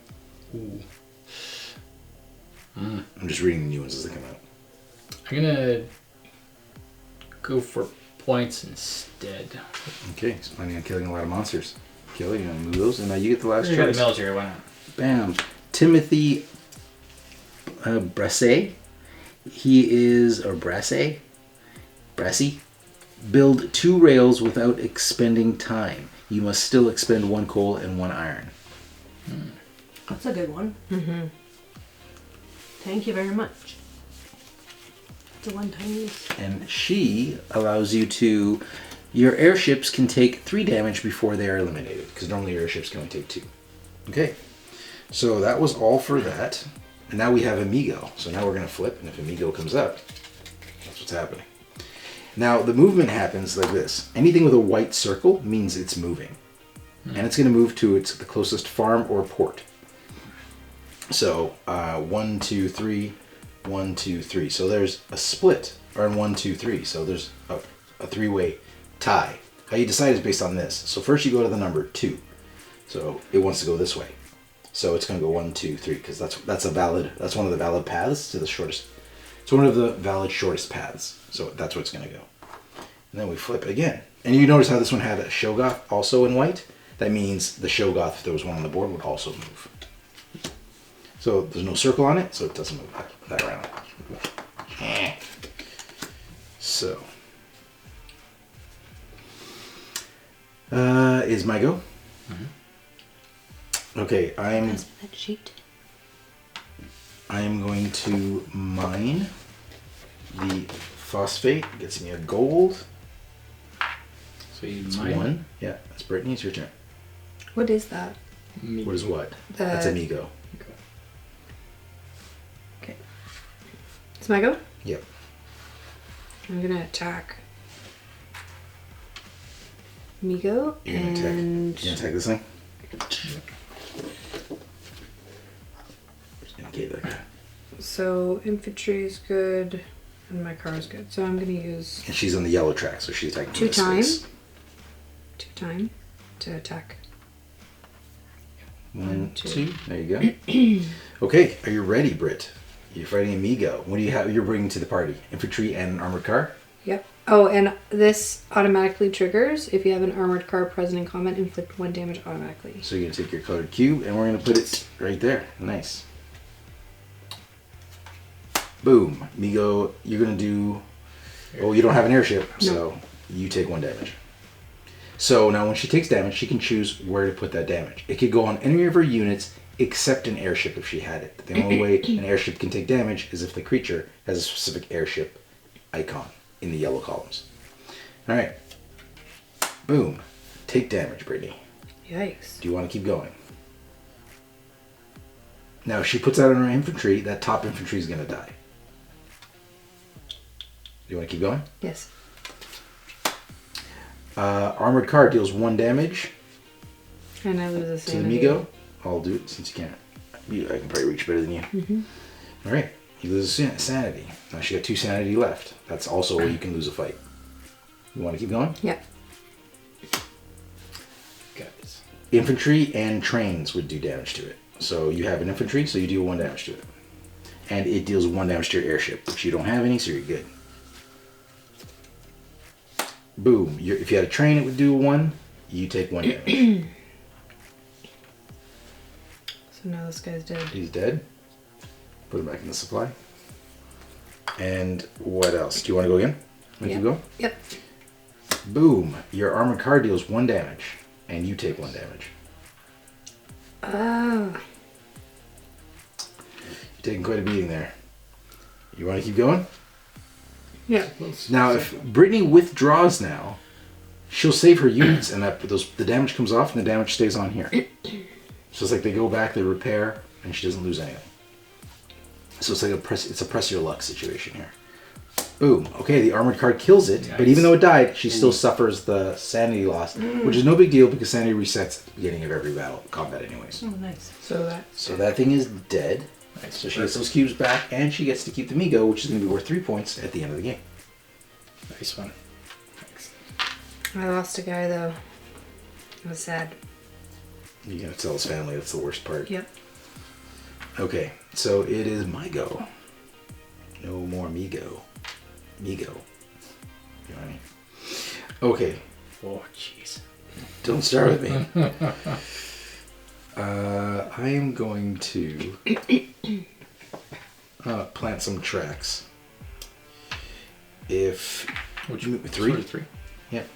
Ooh. I'm just reading the new ones as they come out. I'm gonna go for points instead. Okay, he's planning on killing a lot of monsters. Kill it, you know, move those, and now you get the last We're gonna choice. the military, why not? Bam. Timothy Brassey. He is, or Brassey? Brassey? Build 2 rails without expending time. You must still expend 1 coal and 1 iron. That's a good one. Mm-hmm. Thank you very much. It's a one-time use. And she allows you to... Your airships can take 3 damage before they are eliminated, because normally your airships can only take 2. Okay. So that was all for that. And now we have Amigo. So now we're going to flip, and if Amigo comes up, that's what's happening. Now, the movement happens like this. Anything with a white circle means it's moving. And it's going to move to the closest farm or port. So, 1, 2, 3, 1, 2, 3. So there's a split, or 1, 2, 3. So there's a 3-way tie. How you decide is based on this. So first you go to the number 2. So it wants to go this way. So it's going to go 1, 2, 3, because that's one of the valid paths to the shortest. It's one of the valid shortest paths. So that's where it's going to go. And then we flip it again. And you notice how this one had a Shoggoth also in white? That means the Shoggoth, if there was one on the board, would also move. So there's no circle on it, so it doesn't move that around. So. Is my go? Mm-hmm. Okay, Pass me that sheet. I am going to mine the phosphate. Gets me a gold. So you It's mine 1. Yeah, that's Brittany. It's your turn. What is that? me. What is what? The- That's Amigo. Okay. It's my go? Yep. I'm going to attack Migo You're gonna and... attack. You're gonna attack this thing. Okay, that guy. So infantry is good and my car is good. So I'm going to use And she's on the yellow track, so she's attacking from 2 this times. space. 2 time to attack. 1, 2. There you go. Okay, are you ready, Britt? You're fighting Amigo. What do you have? You're bringing to the party infantry and an armored car. Yep. Oh, and this automatically triggers if you have an armored car present in combat. Inflict 1 damage automatically. So you're gonna take your colored cube, and we're gonna put it right there. Nice. Boom, Amigo. You're gonna do. Oh, you don't have an airship, so you take 1 damage. So now when she takes damage, she can choose where to put that damage. It could go on any of her units except an airship if she had it. The only way an airship can take damage is if the creature has a specific airship icon in the yellow columns. Alright. Boom. Take damage, Brittany. Yikes. Do you want to keep going? Now, if she puts that on her infantry, that top infantry is going to die. Do you want to keep going? Yes. Armored car deals 1 damage And I lose a to the sanity. Migo. I'll do it since you can't. I can probably reach better than you. Mm-hmm. All right. You lose a sanity. Now she got 2 sanity left. That's also where you can lose a fight. You want to keep going? Yeah. Got this. Infantry and trains would do damage to it. So you have an infantry, so you deal 1 damage to it. And it deals 1 damage to your airship, which you don't have any, so you're good. Boom. If you had a train, it would do 1. You take 1 damage. So now this guy's dead. He's dead. Put him back in the supply. And what else? Do you want to go again? Want to keep going? Yep. Boom. Your armored car deals 1 damage. And you take 1 damage. Oh. You're taking quite a beating there. You want to keep going? Yeah. Now, if Brittany withdraws now, she'll save her units, and the damage comes off, and the damage stays on here. So it's like they go back, they repair, and she doesn't lose anything. So it's like a press your luck situation here. Boom. Okay, the armored car kills it, but even though it died, she still suffers the sanity loss, which is no big deal because sanity resets at the beginning of every combat anyways. Oh, nice. So that thing is dead. Nice. So she gets those cubes back, and she gets to keep the Migo, which is going to be worth 3 points at the end of the game. Nice one. Thanks. I lost a guy though. It was sad. You gotta tell his family, that's the worst part. Yep. Okay, so it is my go. No more Migo. Migo. You know what I mean? Okay, Oh, jeez. don't start with me. I am going to plant some tracks. If Would you 3? sort of 3? Yep.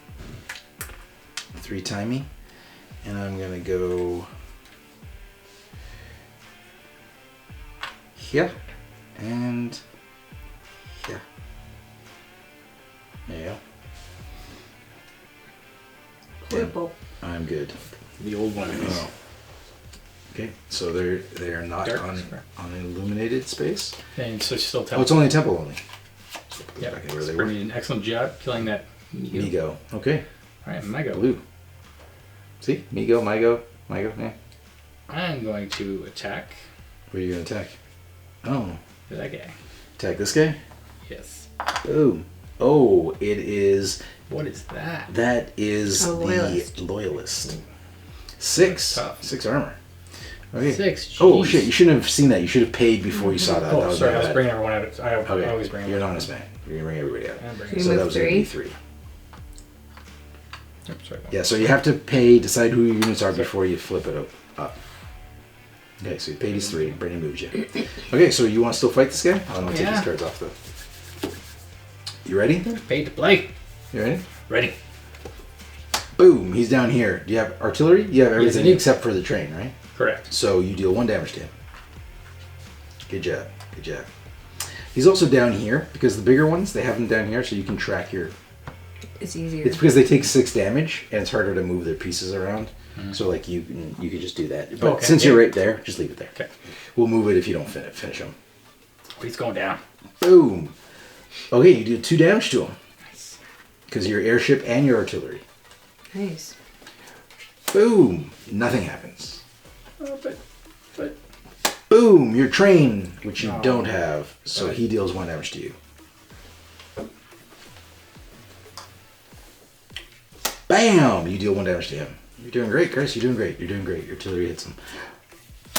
3 timey. And I'm gonna go here and here. There you go. Purple. I'm good. The old one. Oh. Okay, so they are not Dark on square. an illuminated space. And so still Oh, temple. it's only a temple only. So put those Yeah, back in where they it's were. pretty an excellent job killing that Migo. Migo. Okay. Alright, Migo. Blue. See? Migo, Migo, yeah. I'm going to attack What are you gonna attack? Oh. that guy. Attack this guy? Yes. Boom. Oh, it is. What is that? That is A loyalist. the loyalist. 6. Tough. 6 armor. Okay. 6. Oh jeez. shit! You shouldn't have seen that. You should have paid before you saw that. Oh, That was sorry, my I was bad. bringing everyone out. I Okay. always bring You're an everyone honest man. You're gonna bring everybody out. I'm bringing You So that move was gonna be 3? 3. Oops, sorry. Yeah. So you have to pay. Decide who your units are before you flip it up. Okay. So you paid his 3. Brittany moves you. Okay. So you want to still fight this guy? I'm gonna take Yeah. these cards off though. You ready? Paid to play. You ready? Ready. Boom. He's down here. Do you have artillery? You have everything I do. except for the train, right? Correct. So you deal 1 damage to him. Good job. Good job. He's also down here because the bigger ones, they have them down here so you can track your... It's easier. It's because they take 6 damage and it's harder to move their pieces around. So like you could just do that. But Okay, since yeah. you're right there, just leave it there. Okay. We'll move it if you don't finish him. Oh, he's going down. Boom. Okay, you do 2 damage to him Nice. because your airship and your artillery. Nice. Boom. Nothing happens. Oh, but Boom. Your train, which you Oh. don't have, so Right. he deals 1 damage to you. Bam! You deal 1 damage to him. You're doing great, Chris. You're doing great. You're doing great. Your artillery hits him.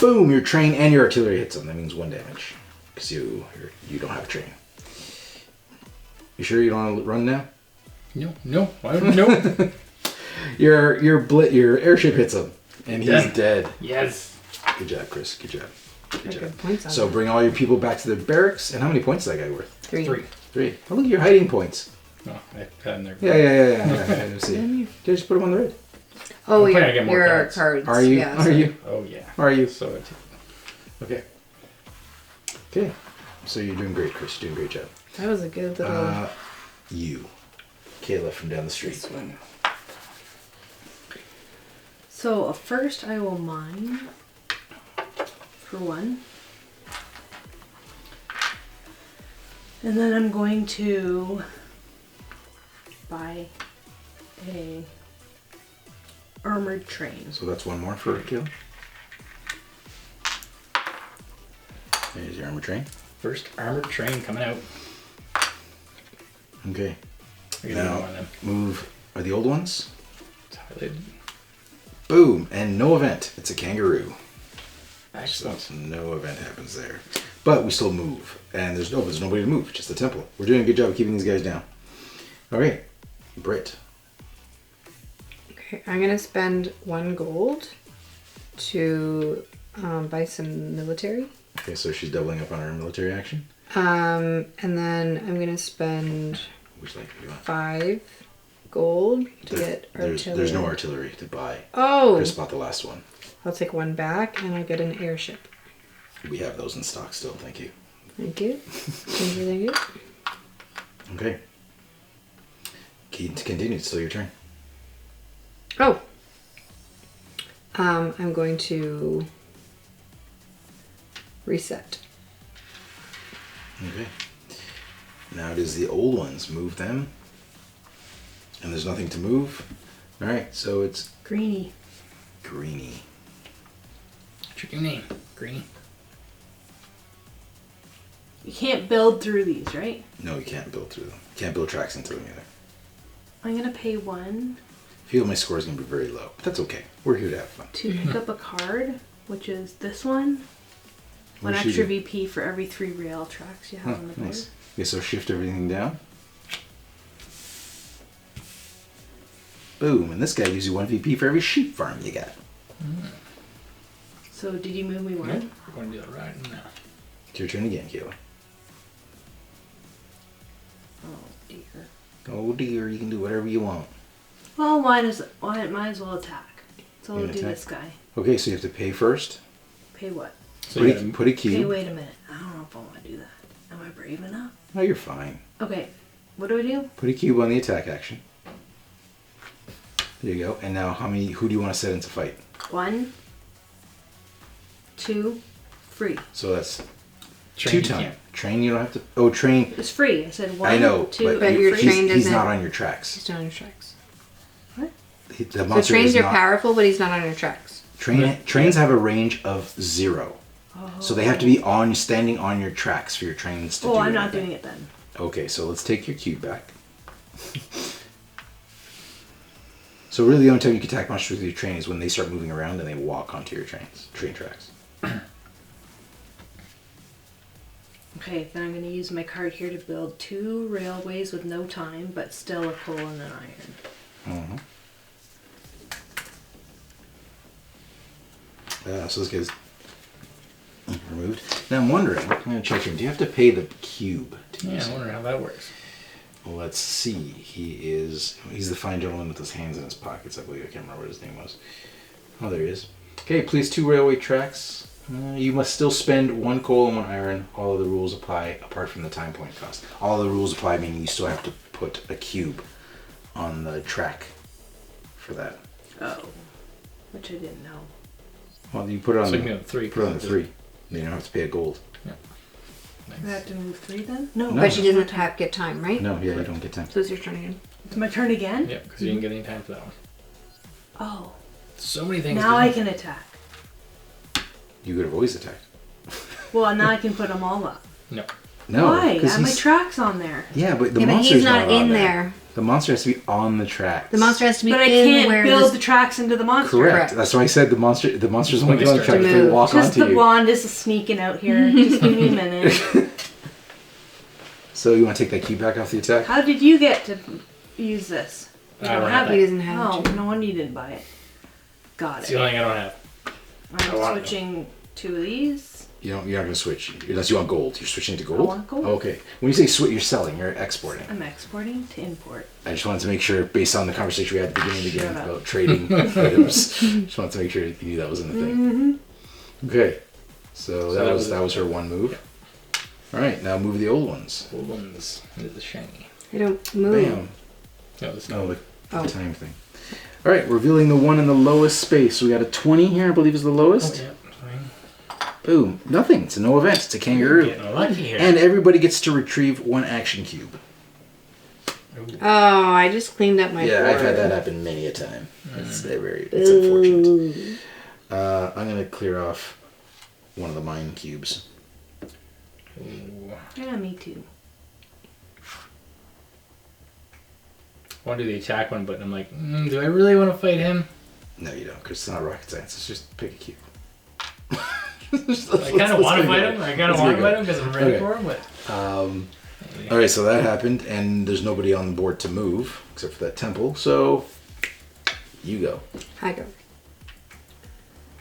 Boom! Your train and your artillery hits him. That means 1 damage. Because you don't have a train. You sure you don't want to run now? No. Why would no? Your airship hits him. And he's dead. Yes. Good job, Chris. Good job. Good job. Good points on So that. bring all your people back to their barracks. And how many points is that guy worth? 3. 3. Oh, look, you're hiding points. Oh, I had in there. Yeah. I see. Just put them on the red. Oh, I'm planning to get more your cards. cards. Are you? Yeah, Are so- you? Oh yeah. Are you? So it. Okay. Okay. So you're doing great, Chris. You're doing a great job. That was a good little. You. Kayla from down the street. This one. So first I will mine for 1. And then I'm going to buy a armored train. So that's 1 more for Kayla. There's your armor train. First armored train coming out. Okay. We're gonna Now, go on them. move. Are the old ones? It's highlighted. Boom. And no event. It's a kangaroo. Excellent. So no event happens there. But we still move. And there's nobody to move. Just the temple. We're doing a good job of keeping these guys down. Okay. Brit. Okay, I'm gonna spend 1 gold to buy some military. Okay, so she's doubling up on her military action. And then I'm gonna spend Which like do you want? 5 gold to get artillery. There's no artillery to buy. Oh, Chris bought the last one. I'll take 1 back and I'll get an airship. We have those in stock still. Thank you. Thank you. Thank you. Okay. Continue. It's still your turn. Oh. I'm going to reset. Okay. Now it is the old ones. Move them. And there's nothing to move. All right. So it's Greenie. Greenie. What's your new name? Greenie. You can't build through these, right? No, you can't build through them. You can't build tracks into them either. I'm gonna pay 1 I feel my score is going to be very low. But that's okay. We're here to have fun. to pick up a card, which is this one. What 1 does she extra do? VP for every 3 rail tracks you have Oh, on the board. nice. Okay, so shift everything down. Boom. And this guy gives you 1 VP for every sheep farm you got. So did you move me 1? Nope. We're going to do that right now. It's your turn again, Kayla. Oh dear. Oh dear, you can do whatever you want. Well, might as well attack. So You I'll gonna do attack? this guy. Okay, so you have to pay first. Pay what? So Put you a, gotta, put a Hey, cube. wait a minute. I don't know if I want to do that. Am I brave enough? No, you're fine. Okay. What do I do? Put a cube on the attack action. There you go. And now who do you want to set into fight? 1, 2, free. So that's train 2 you times. can't. Train, you don't have to. Oh, train. It's free. I said 1, I know, 2, but and your free. train He's doesn't- not on your tracks. He's not on your tracks. The The monster trains is are not. powerful, but he's not on your tracks. Trains have a range of 0. So they have to be standing on your tracks for your trains to do Oh, I'm not anything. doing it then. Okay, so let's take your cube back. So really the only time you can attack monsters with your train is when they start moving around and they walk onto your train tracks. Okay, then I'm going to use my card here to build 2 railways with no time, but still a coal and an iron. So this guy's removed. Now I'm wondering, I'm going to check in. Do you have to pay the cube to Yeah, use I it? wonder how that works. Well, let's see. He's the fine gentleman with his hands in his pockets, I believe. I can't remember what his name was. Oh, there he is. Okay, please 2 railway tracks. You must still spend 1 coal and 1 iron. All of the rules apply apart from the time point cost. All of the rules apply meaning you still have to put a cube on the track for that. Oh. Which I didn't know. Well, you put it on So you the can go 3. put it on the 3. Then you don't have to pay a gold. Yeah. Do I have to move 3 then? No. No. But she doesn't get time, right? No, yeah, you don't get time. So it's your turn again. It's my turn again? Yeah, because you didn't get any time for that one. Oh. So many things. Now to I do. can attack. You could have always attacked. Well, now I can put them all up. No. No, Why? I 'cause have my he's- tracks on there. Yeah, but the Yeah, but monster's he's not on in there. there. The monster has to be on the tracks. The monster has to be But I in can't where build this... the tracks into the monster. Correct. That's why I said the monster's only on the track if they move. walk Just onto the you. blonde is sneaking out here. Just give me a minute. So you want to take that key back off the attack? How did you get to use this? You I don't have He it. doesn't have Oh, it. no wonder you didn't buy it. Got It's it. the only thing I don't have. I want I'm it. switching 2 of these. You're not going to switch unless you want gold. You're switching to gold. I want gold. Okay. When you say switch, you're selling. You're exporting. I'm exporting to import. I just wanted to make sure, based on the conversation we had at the beginning of the game Shut up. about trading items, just wanted to make sure you knew that wasn't a thing. Okay. So that was her one move. All right. Now move the old ones. Old ones into the shiny. I don't move. Bam. No, this Oh, the Oh. time thing. All right. Revealing the one in the lowest space. So we got a 20 here, I believe is the lowest. Oh, yeah. Boom. Nothing. It's a no event. It's a kangaroo. Getting lucky here. And everybody gets to retrieve one action cube. Oh, I just cleaned up my Yeah, board. I've had that happen many a time. It's unfortunate. I'm going to clear off one of the mine cubes. Ooh. Yeah, me too. I want to do the attack one, but I'm like, do I really want to fight him? No, you don't, because it's not rocket science. It's just pick a cube. I kind of want to fight him. I kind of want to fight him because I'm ready Okay. for him, but... All right, so that happened, and there's nobody on the board to move except for that temple. So you go. I go.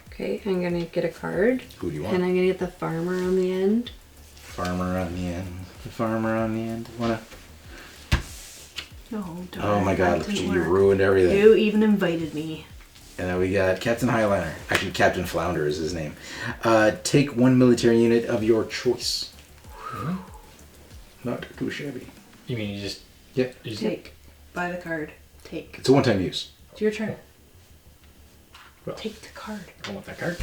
Okay, I'm gonna get a card. Who do you And want? I'm gonna get the farmer on the end. Farmer on the end. The farmer on the end. Wanna? No, darn. Oh my God! That Look, didn't you work. ruined everything. You even invited me. And now we got Captain Highliner. Actually, Captain Flounder is his name. Take one military unit of your choice. Not too shabby. You mean you just... Yeah, You just Take. Buy the card. Take. it's a one-time use. It's your turn. Well. Take the card. I want that card.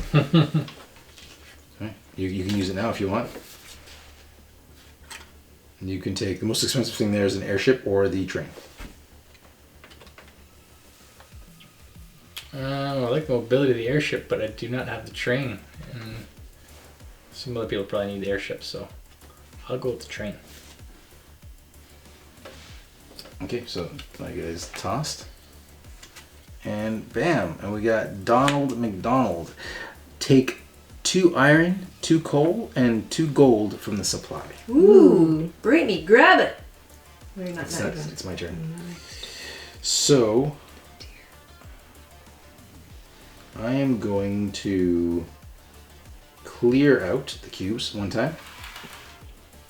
Right. You can use it now if you want. And you can take the most expensive thing there is an airship or the train. I like the mobility of the airship, but I do not have the train. And some other people probably need the airship, so I'll go with the train. Okay, so that is tossed. And bam, and we got Donald McDonald. Take 2 iron, 2 coal, and 2 gold from the supply. Ooh. Brittany, grab it. We're not It's, next. it's my turn. So I am going to clear out the cubes one time.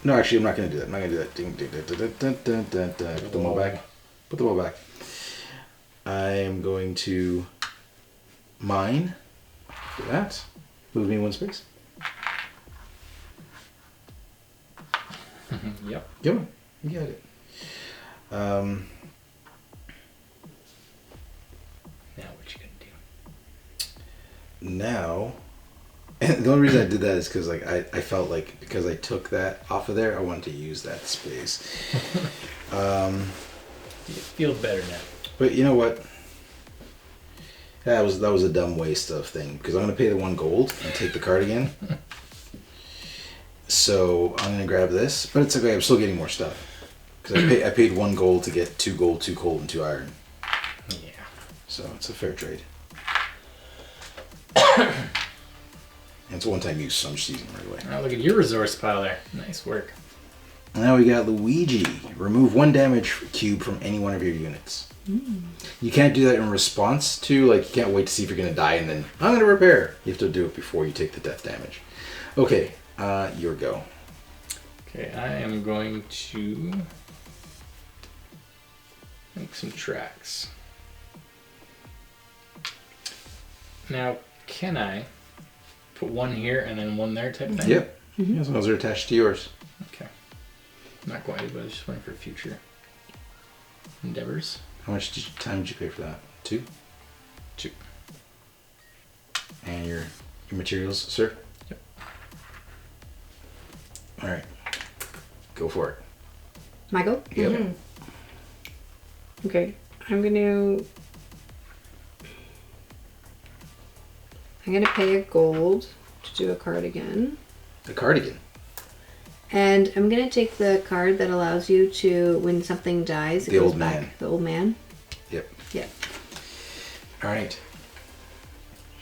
No, actually, I'm not going to do that. I'm not going to do that. Ding, ding, ding, ding, ding, ding, ding, ding. Put them all back. Put them all back. I am going to mine. Do that. Move me 1 space. Yep. Come on. You got it. Now what you gonna do? Now, and the only reason I did that is because like I felt like because I took that off of there, I wanted to use that space. You feel better now. But you know what? That was a dumb waste of thing because I'm gonna pay the 1 gold and take the card again. So I'm gonna grab this, but it's okay. I'm still getting more stuff because I paid 1 gold to get 2 gold, 2 coal, and 2 iron. Yeah. So it's a fair trade. And it's a one-time use, so I'm just using it right away. Oh, look at your resource pile there. Nice work. Now we got Luigi. Remove 1 damage cube from any one of your units. You can't do that in response to, like, you can't wait to see if you're going to die and then, I'm going to repair. You have to do it before you take the death damage. Okay, your go. Okay, I am going to make some tracks. Now, can I put 1 here and then 1 there type thing? Yep. As long as they're attached to yours. Okay. Not quite, but I was just waiting for future endeavors. How much time did you pay for that? 2? 2. And your materials, sir? Yep. Alright. Go for it. Michael? Yep. Mhm. Okay. I'm gonna pay a gold to do a card again. The cardigan. And I'm going to take the card that allows you to, when something dies, it The goes old back. man. The old man? Yep. Yep. All right.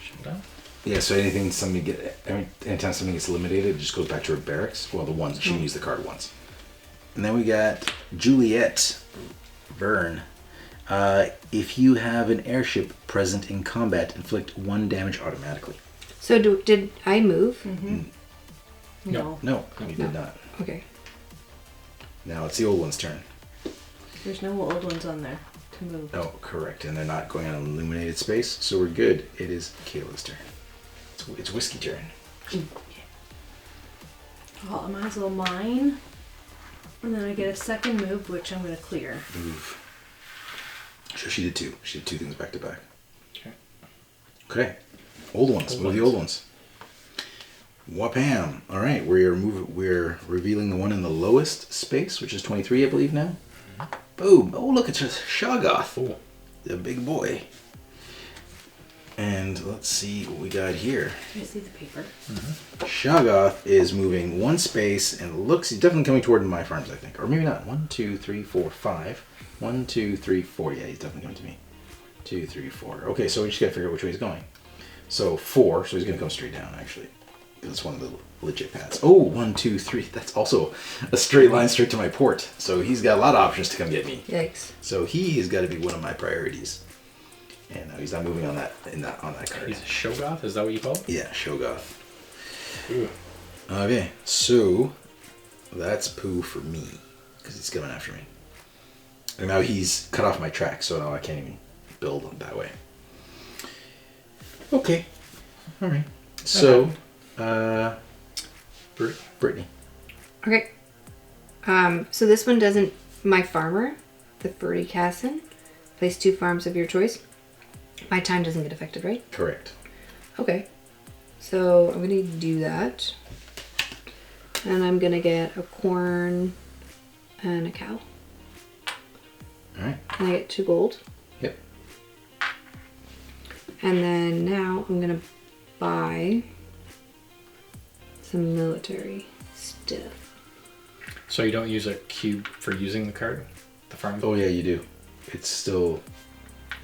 Showdown. Yeah, so anything anytime something gets eliminated, it just goes back to her barracks. Well, the ones she can use the card once. And then we got Juliet Byrne. If you have an airship present in combat, inflict 1 damage automatically. So did I move? No. No, you did not. Okay. Now it's the old one's turn. There's no old ones on there to move. Oh, correct. And they're not going on an illuminated space, so we're good. It is Kayla's turn. It's Whiskey turn. Well, I might as well mine. And then I get a second move, which I'm going to clear. Move. So she did 2. She did 2 things back to back. Okay. Okay. Old ones. Move the old ones. Wapam. All right. We're revealing the one in the lowest space, which is 23, I believe now. Boom. Oh, look, it's just Shoggoth. Oh. The big boy. And let's see what we got here. Can I see the paper? Shoggoth is moving 1 space and he's definitely coming toward my farms, I think. Or maybe not. 1, 2, 3, 4, 5. 1, 2, 3, 4. Yeah, he's definitely coming to me. 2, 3, 4. Okay, so we just gotta figure out which way he's going. So 4, so he's gonna come straight down, actually. That's one of the legit paths. Oh, 1, 2, 3. That's also a straight line straight to my port. So he's got a lot of options to come get me. Yikes. So he has got to be one of my priorities. And he's not moving on that card. He's a Shoggoth? Is that what you call it? Yeah, Shoggoth. Ooh. Okay, so that's poo for me because he's coming after me. And now he's cut off my track, so now I can't even build that way. Okay, all right. So, Brittany. Okay. So this one doesn't... My farmer, the Furry Cassin, place 2 farms of your choice. My time doesn't get affected, right? Correct. Okay. So I'm going to do that. And I'm going to get a corn and a cow. All right. And I get 2 gold. Yep. And then now I'm going to buy some military stuff. So you don't use a cube for using the card? The farm? Oh yeah, you do. It's still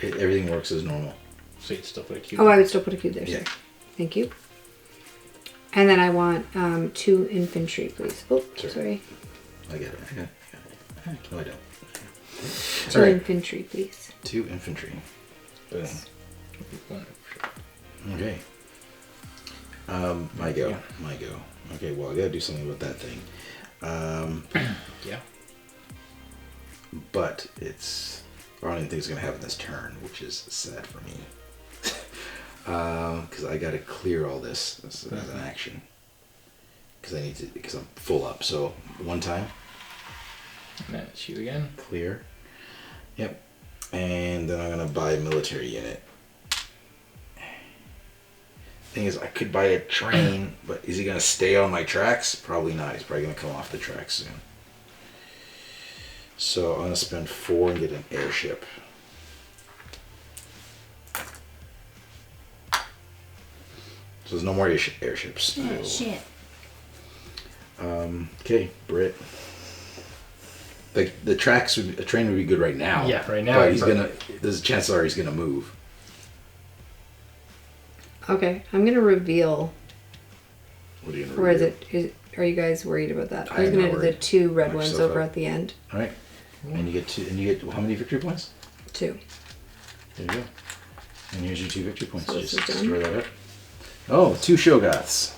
everything works as normal. So you'd still put a cube? Oh, I would still put a cube there, Yeah. sorry. Thank you. And then I want 2 infantry, please. Oh, Sure. sorry. I get it. No, I don't. 2 All right. infantry, please. 2 infantry. Boom. Okay. My go. Okay, well, I gotta do something about that thing. Yeah. But I don't even think it's gonna happen this turn, which is sad for me. Because I gotta clear all this as an action. Because I'm full up. So, 1 time. And then it's you again. Clear. Yep. And then I'm gonna buy a military unit. Thing is, I could buy a train, but is he gonna stay on my tracks? Probably not. He's probably gonna come off the tracks soon. So I'm gonna spend 4 and get an airship. So there's no more airships. Oh, shit. Okay, Britt. The tracks a train would be good right now. Yeah, right now. But there's a chance he's gonna move. Okay, I'm going to reveal. What are you gonna Or is reveal? it? Are you guys worried about that? I I'm was going not to do the worried. 2 red Knock ones yourself over out. at the end. All right. And you get how many victory points? 2. There you go. And here's your 2 victory points. So this Just is done. destroy that up. Oh, 2 Shoggoths.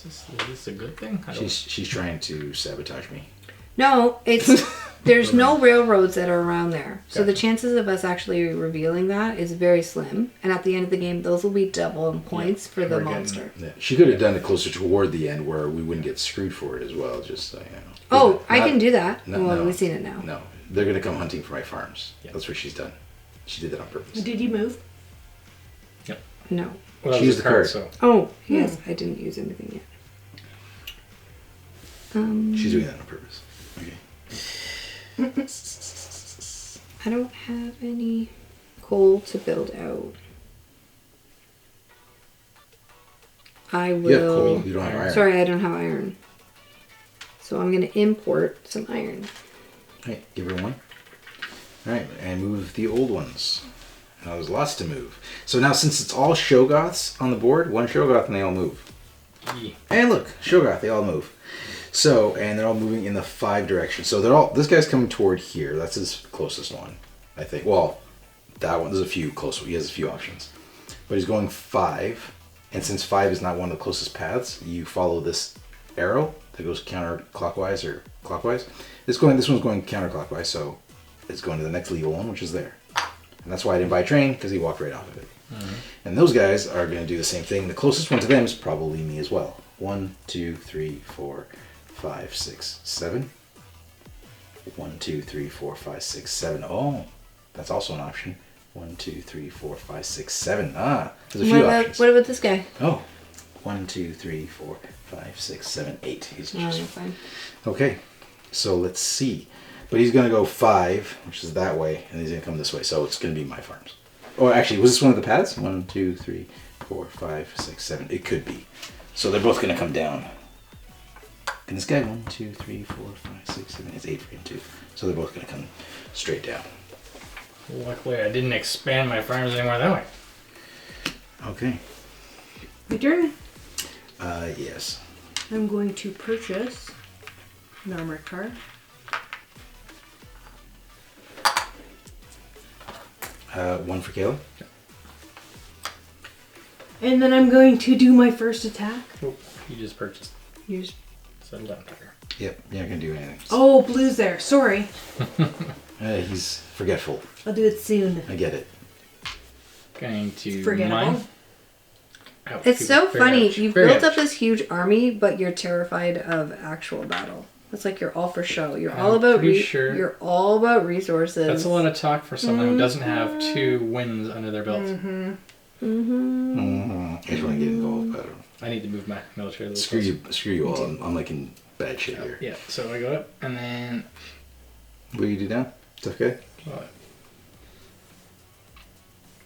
Is this a good thing? She's trying to sabotage me. No, it's there's no railroads that are around there. So Gotcha. the chances of us actually revealing that is very slim. And at the end of the game, those will be double in points for the we're getting- monster. Yeah. She could have done it closer toward the end where we wouldn't get screwed for it as well. Just so you know. Oh, I Not- can do that. no, Well, no. we've seen it now. No, they're gonna come hunting for my farms. Yeah. That's what she's done. She did that on purpose. Did you move? No. Well, that She was used a the card. So Oh, yes, I didn't use anything yet. She's doing that on purpose. Okay. I don't have any coal to build out. I will. You have coal. You don't have iron. Sorry, I don't have iron. So I'm going to import some iron. Alright, give her one. Alright, and move the old ones. Now there's lots to move. So now since it's all Shoggoths on the board, one Shoggoth and they all move. Yeah. And look, Shoggoth, they all move. So, and they're all moving in the 5 directions. So they're all, this guy's coming toward here. That's his closest one, I think. Well, that one, there's a few close, he has a few options. But he's going 5. And since 5 is not one of the closest paths, you follow this arrow that goes counterclockwise or clockwise. This one's going counterclockwise, so it's going to the next legal one, which is there. And that's why I didn't buy a train, because he walked right off of it. Mm-hmm. And those guys are going to do the same thing. The closest one to them is probably me as well. 1, 2, 3, 4, 5, 6, 7. 1, 2, 3, 4, 5, 6, 7. Oh, that's also an option. 1, 2, 3, 4, 5, 6, 7. Ah, there's a few options. What about this guy? Oh, 1, 2, 3, 4, 5, 6, 7, 8. He's just... fine. Okay, so let's see. But he's going to go 5, which is that way, and he's going to come this way. So it's going to be my farms. Oh, actually, was this one of the paths? 1, 2, 3, 4, 5, 6, 7. It could be. So they're both going to come down. And this guy, 1, 2, 3, 4, 5, 6, 7. It's 8 for him too. So they're both going to come straight down. Luckily, I didn't expand my farms anymore that way. Okay. My turn. Yes. I'm going to purchase an armored car. One for Kayla. And then I'm going to do my first attack. Oh, you just purchased. You just... Settle down, Tucker. Yep, you're not going to do anything. Oh, Blue's there. Sorry. He's forgetful. I'll do it soon. I get it. Going to Forgettable. mine. Ouch, It's so very funny. ouch, You've very built ouch. up this huge army, but you're terrified of actual battle. It's like you're all for show. You're I'm all about pretty sure you're all about resources. That's a lot of talk for someone who doesn't have 2 wins under their belt. Mm-hmm. I just want to get involved, but I need to move my military a little screw you all. I'm like in bad shape here. Yeah, so I go up and then What do you do now? It's okay.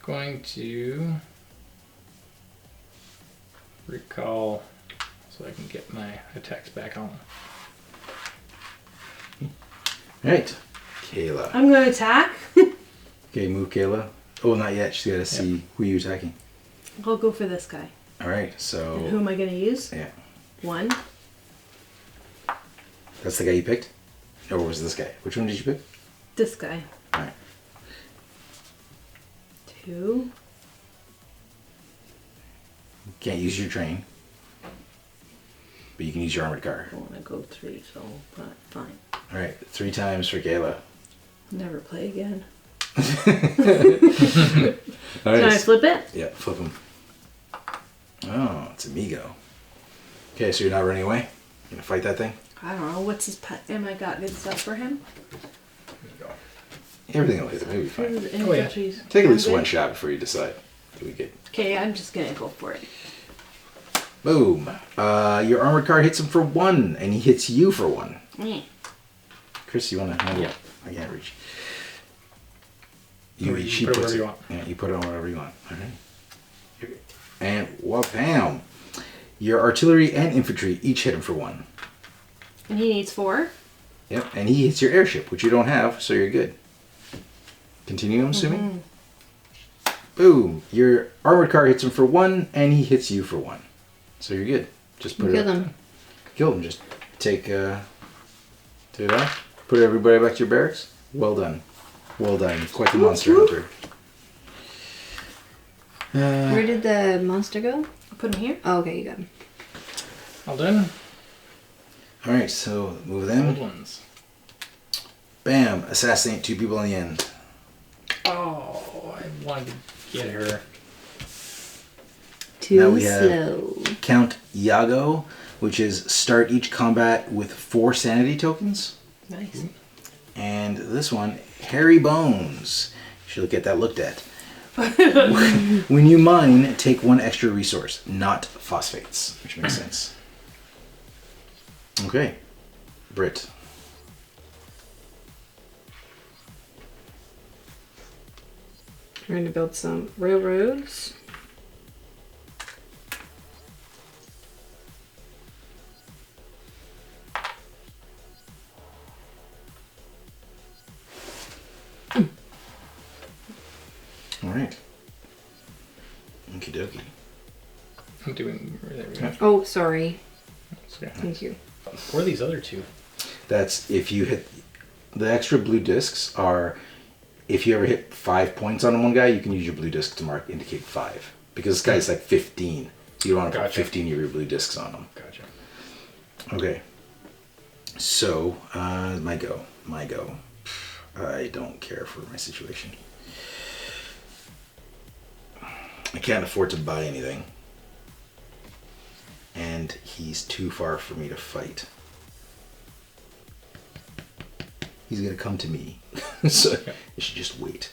Going to recall so I can get my attacks back on. Alright. Kayla. I'm going to attack. Okay, move Kayla. Oh, not yet. She's got to see who you're attacking. I'll go for this guy. Alright, And who so... am I going to use? Yeah. 1. That's the guy you picked? Or was it this guy? Which one did you pick? This guy. Alright. 2. Can't use your train. But you can use your armored car. I want to go 3, so but fine. Alright, 3 times for Kayla. Never play again. Alright. Can I flip it? Yeah, flip him. Oh, it's Amigo. Okay, so you're not running away? You gonna fight that thing? I don't know. What's his pet? Am I got good stuff for him? Everything will hit him. He'll be fine. Oh, yeah. Take at least one shot before you decide. Do we get... Okay, I'm just going to go for it. Boom. Your armored car hits him for 1, and he hits you for 1. Mm. Chris, you want to handle Yeah. it? I can't reach. You put it wherever you want. Yeah, you put it on whatever you want. All right. And wha-bam. Your artillery and infantry each hit him for 1. And he needs 4. Yep, and he hits your airship, which you don't have, so you're good. Continue, I'm assuming? Boom. Your armored car hits him for 1, and he hits you for 1. So you're good. Just put Kill it them. Kill them. Just take it off. Put everybody back to your barracks. Well done. Well done. Quite the monster hunter. Where did the monster go? I'll put him here. Oh, okay, you got him. All done. Alright, so move Old them. ones. Bam. Assassinate 2 people in the end. Oh, I wanted to get her. Too Now we have- slow. Count Iago, which is start each combat with 4 sanity tokens. Nice. And this one, Hairy Bones. You should get that looked at. When you mine, take 1 extra resource, not phosphates, which makes sense. Okay. Brit. Trying to build some railroads. Oh, sorry. Okay. Thank you. What are these other two? That's if you hit the extra blue discs are if you ever hit 5 points on one guy, you can use your blue disc to indicate 5 because this guy's like 15, so you don't want to put 15 of your blue discs on him. Gotcha. Okay. So my go. I don't care for my situation. I can't afford to buy anything. And he's too far for me to fight. He's going to come to me. So you should just wait.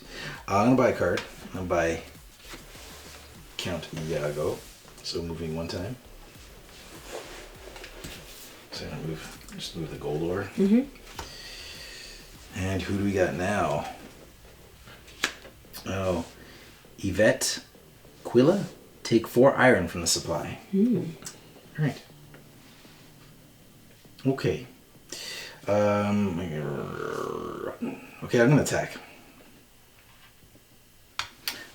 I'm going to buy a card. I'm going to buy Count Iago. So moving one time. So I'm going to just move the gold ore. Mm-hmm. And who do we got now? Oh, Yvette Quilla. Take 4 iron from the supply. Mm. All right. Okay. Okay, I'm going to attack.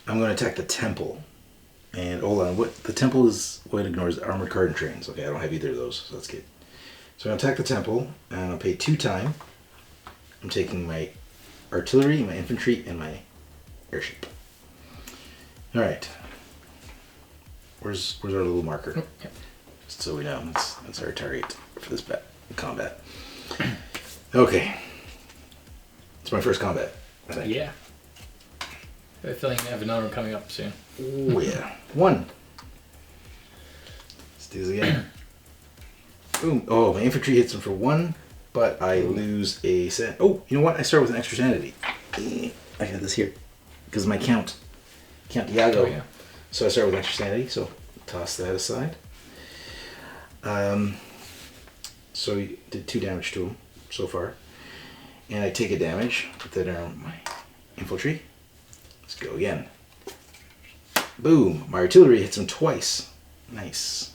I'm going to attack the temple. And hold on, what the temple is, what it ignores armored card and trains. Okay, I don't have either of those, so that's good. So I'm going to attack the temple, and I'll pay 2 time. I'm taking my artillery, my infantry, and my airship. All right. Where's our little marker? Oh, yep. Just so we know, that's our target for this combat. Okay. It's my first combat, I think. Yeah. I have a feeling I have another one coming up soon. Oh yeah. 1. Let's do this again. Boom. Oh, my infantry hits him for 1, but I lose a set. Oh, you know what? I start with an extra sanity. I got this here. Because my Count Iago. Oh, yeah. So I start with extra sanity, so toss that aside. So you did 2 damage to him so far. And I take a damage with that my infantry. Let's go again. Boom! My artillery hits him twice. Nice.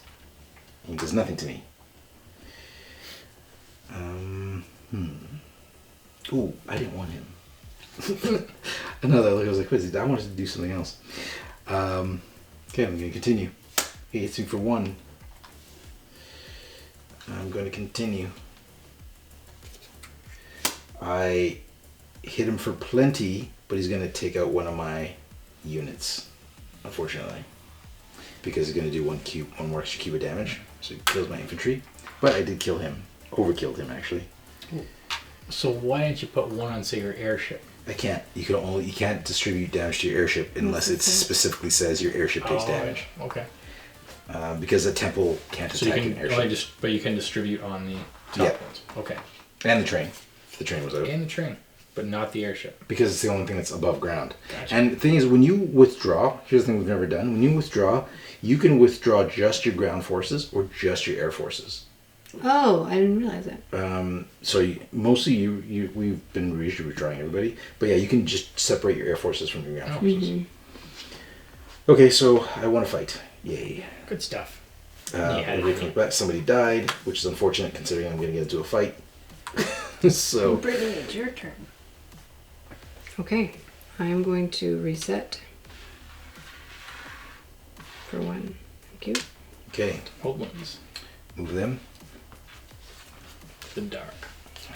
He does nothing to me. Ooh, I didn't want him. Another look, I was like, what is he? I wanted to do something else. Okay, I'm going to continue. He hits me for 1. I'm going to continue. I hit him for plenty, but he's going to take out one of my units, unfortunately. Because he's going to do 1 more extra cube of damage. So he kills my infantry. But I did kill him. Overkilled him, actually. So why didn't you put 1 on, say, your airship? I can't. You can't distribute damage to your airship unless it specifically says your airship takes damage. Okay. Because a temple can't So you attack can an airship. but you can distribute on the top ones. Okay. And the train. If the train was out. And the train, but not the airship. Because it's the only thing that's above ground. Gotcha. And the thing is, when you withdraw, here's the thing we've never done. When you withdraw, you can withdraw just your ground forces or just your air forces. Oh, I didn't realize that. So mostly we've been usually withdrawing everybody. But yeah, you can just separate your air forces from your ground forces. Mm-hmm. Okay, so I want to fight. Yay. Good stuff. But somebody died, which is unfortunate considering I'm going to get into a fight. So Brittany, it's your turn. Okay, I'm going to reset for 1. Thank you. okay, Old ones. move them. The dark.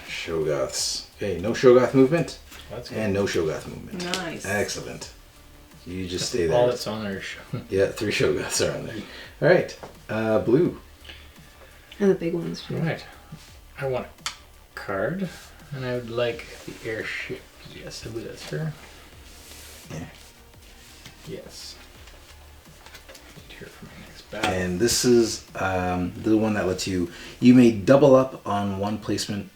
Shogoths. Okay, no Shogoth movement That's good. and no Shogoth movement. Nice. Excellent. You just stay All there. that's on there. Yeah, 3 Shogoths are on there. All right, blue. And the big ones. All right. I want a card, and I would like the airship. Yes, I believe that's fair. Yeah. Yes. Here for my next battle. And this is the one that lets you may double up on one placement,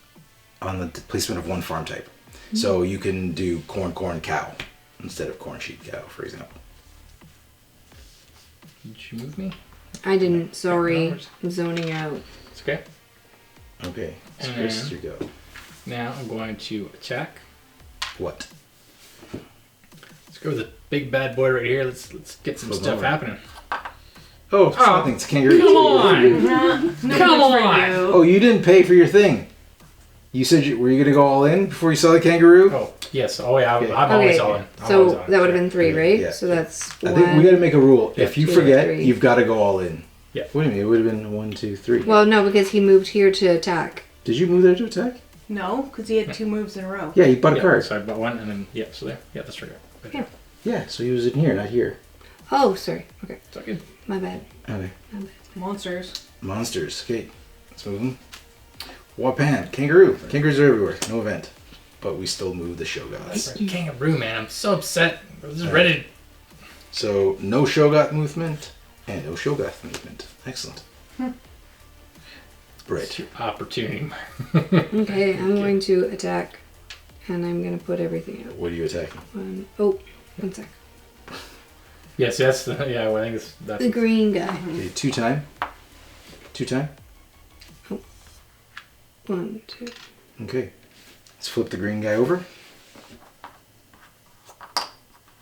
on the placement of one farm type. Mm-hmm. So you can do corn, cow instead of corn, sheep, cow, for example. Did you move me? I didn't. Sorry. Numbers. I'm zoning out. It's okay. Okay, so And Chris, you go. Now I'm going to attack. What? Let's go with the big bad boy right here. Let's get some Flip stuff over. happening. Oh, it's nothing. It's a kangaroo. Come on! No Come good for on! you. Oh, you didn't pay for your thing. You said were you going to go all in before you saw the kangaroo? Oh, yes. Oh, yeah. Okay. I'm always on. I'm always So on. that would have been 3, right? Yeah. So that's I think we got to make a rule. Yeah, If you 2 or forget, 3. you've got to go all in. Yeah. Wait a minute, it would have been 1, 2, 3. Well, no, because he moved here to attack. Did you move there to attack? No, because he had 2 moves in a row. Yeah, he bought a card. So I bought one and then, so there. Yeah, that's right. Yeah. Yeah, so he was in here, not here. Oh, sorry. Okay. It's all good. My bad. Okay. Monsters. Monsters. Okay, let's move them. Wapan. Kangaroo. Kangaroos are everywhere. No event. But we still move the Shogoths. Kangaroo, man. I'm so upset. I was just ready. So, no Shogoth movement and no Shogoth movement. Excellent. Right. Opportunity. Okay, I'm going to attack, and I'm going to put everything out. What are you attacking? One sec. Yes, that's the. Yeah, well, I think that's. The green guy. Okay, 2 time. 2 time. 1, 2. Okay. Let's flip the green guy over.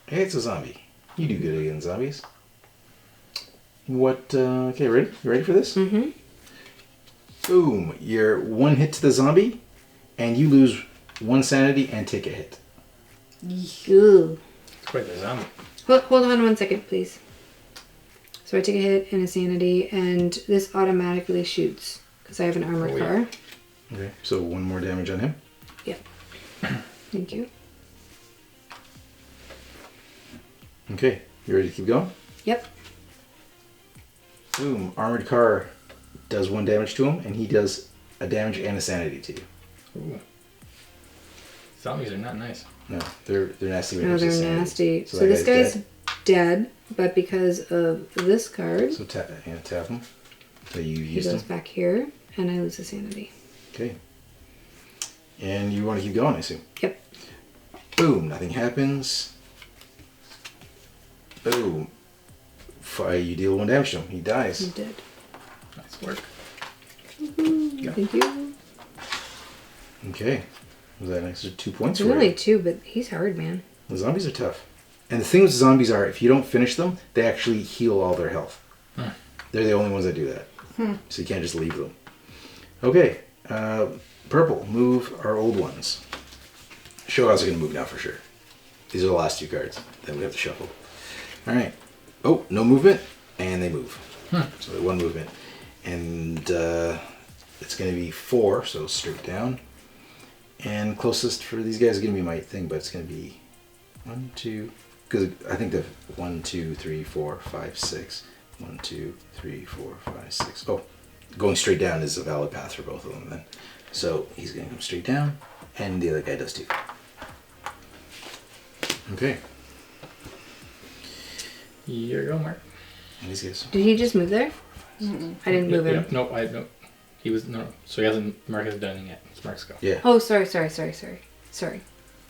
Hey, it's a zombie. You do good against zombies. What, okay, ready? You ready for this? Mm-hmm. Boom. You're 1 hit to the zombie, and you lose 1 sanity and take a hit. Ooh. It's quite the zombie. Hold on 1 second, please. So I take a hit and a sanity, and this automatically shoots, because I have an armored car. Okay, so 1 more damage on him. Yep. Thank you. Okay, you ready to keep going? Yep. Boom. Armored car does 1 damage to him, and he does a damage and a sanity to you. Ooh. Zombies are not nice. No, they're nasty. when it No, comes to they're sanity. nasty. So that this guy's dead. dead, but because of this card, So tap him. So you he used goes him. back here, and I lose a sanity. Okay. And you want to keep going, I assume. Yep. Boom. Nothing happens. Boom. You deal 1 damage to him. He He dies. did. Nice work. Thank you. Okay. Was that an extra 2 points It's for only you? 2, but he's hard, man. The zombies are tough. And the thing with zombies are, if you don't finish them, they actually heal all their health. They're the only ones that do that. So you can't just leave them. Okay. Purple. Move our old ones. Shogoths are going to move now for sure. These are the last 2 cards. Then we have to shuffle. All right. Oh, no movement. And they move. So 1 movement. And it's going to be 4, so straight down. And closest for these guys is going to be my thing, but it's going to be 1, 2, because I think the 1, 2, 3, 4, 5, 6. 1, 2, 3, 4, 5, 6. Oh, going straight down is a valid path for both of them then. So he's going to come straight down, and the other guy does too. Okay. Here you go, Mark. And these guys. Did he just move there? I didn't move him. Yep. No. He was no. So he hasn't. Mark hasn't done it yet. It's Mark's go. Yeah. Oh, sorry. Sorry. What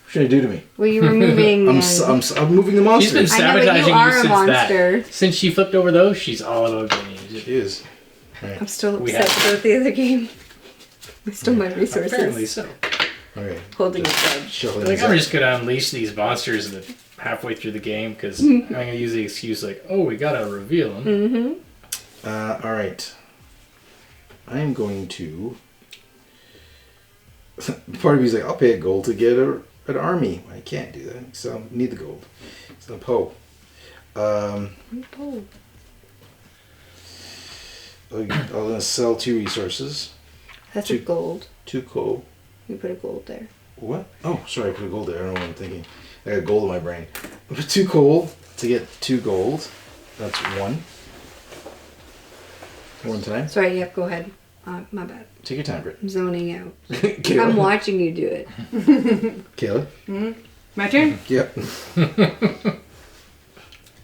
should I do to me? Well, you were moving. I'm moving the She's been monsters. I know, but sabotaging you are a since monster. that. Since she flipped over those, she's all about getting It is. I'm still We upset have- about the other game. I stole my resources. Apparently so. All right. Holding a grudge. Shuffling Like these I'm up. just gonna unleash these monsters halfway through the game because I'm gonna use the excuse like, oh, we gotta reveal them. All right. I'm going to. Part of me's like, I'll pay a gold to get an army. I can't do that, so I need the gold. So Poe. I'm gonna sell 2 resources. That's Two- a gold. 2 coal. You put a gold there. What? Oh, sorry, I put a gold there. I don't know what I'm thinking. I got gold in my brain. I put 2 coal to get 2 gold. That's 1. 1 time. Sorry, yep, go ahead. My bad. Take your time, Britt. I'm zoning out. Kayla. I'm watching you do it. Kayla. My turn. Yep.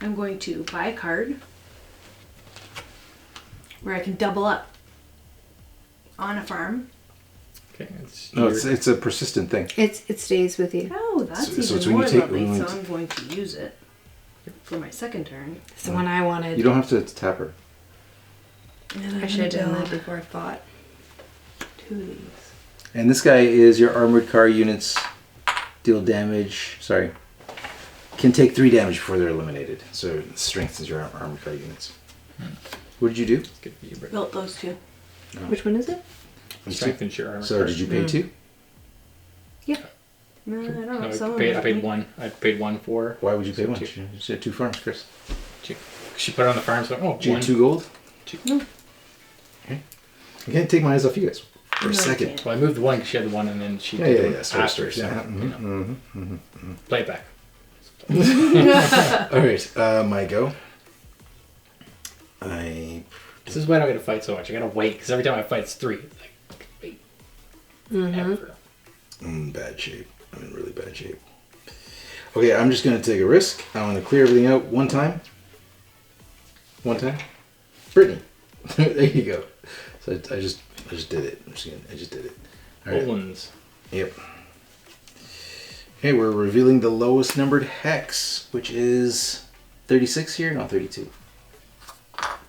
I'm going to buy a card where I can double up on a farm. Okay. No, it's a persistent thing. It stays with you. Oh, that's So even it's when you more take- lovely. when you So I'm going to use it for my second turn. It's the one I wanted. You don't have to tap her. And I should have done that build before I fought. 2 of these. And this guy is your armored car units. Deal damage. Sorry. Can take 3 damage before they're eliminated. So it strengthens your armored car units. What did you do? It's good for you, Britt. Built those 2. Which one is it? Strengthens your armor. So did you pay 2? No, I don't know. No, Some I of paid them- 1. I paid 1 for. Why would you pay So 1? two. She had 2 farms, Chris. She put it on the farm, so Did you one. get 2 gold? 2. Okay. I can't take my eyes off you guys for No, a you second. can't. Well, I moved the one because she had the one, and then she Yeah, did yeah, the yeah. one Sorry, after. sorry. So, Yeah. you know, play it back. All right, my go. This is why I don't get to fight so much. I gotta wait because every time I fight, it's 3. It's like, wait. Ever. I'm in bad shape. I'm in really bad shape. Okay, I'm just going to take a risk. I'm going to clear everything out one time. One time. Brittany. There you go. So I just did it. I just did it. All right. Poland's. Yep. Okay, we're revealing the lowest numbered hex, which is 36 here? No, 32.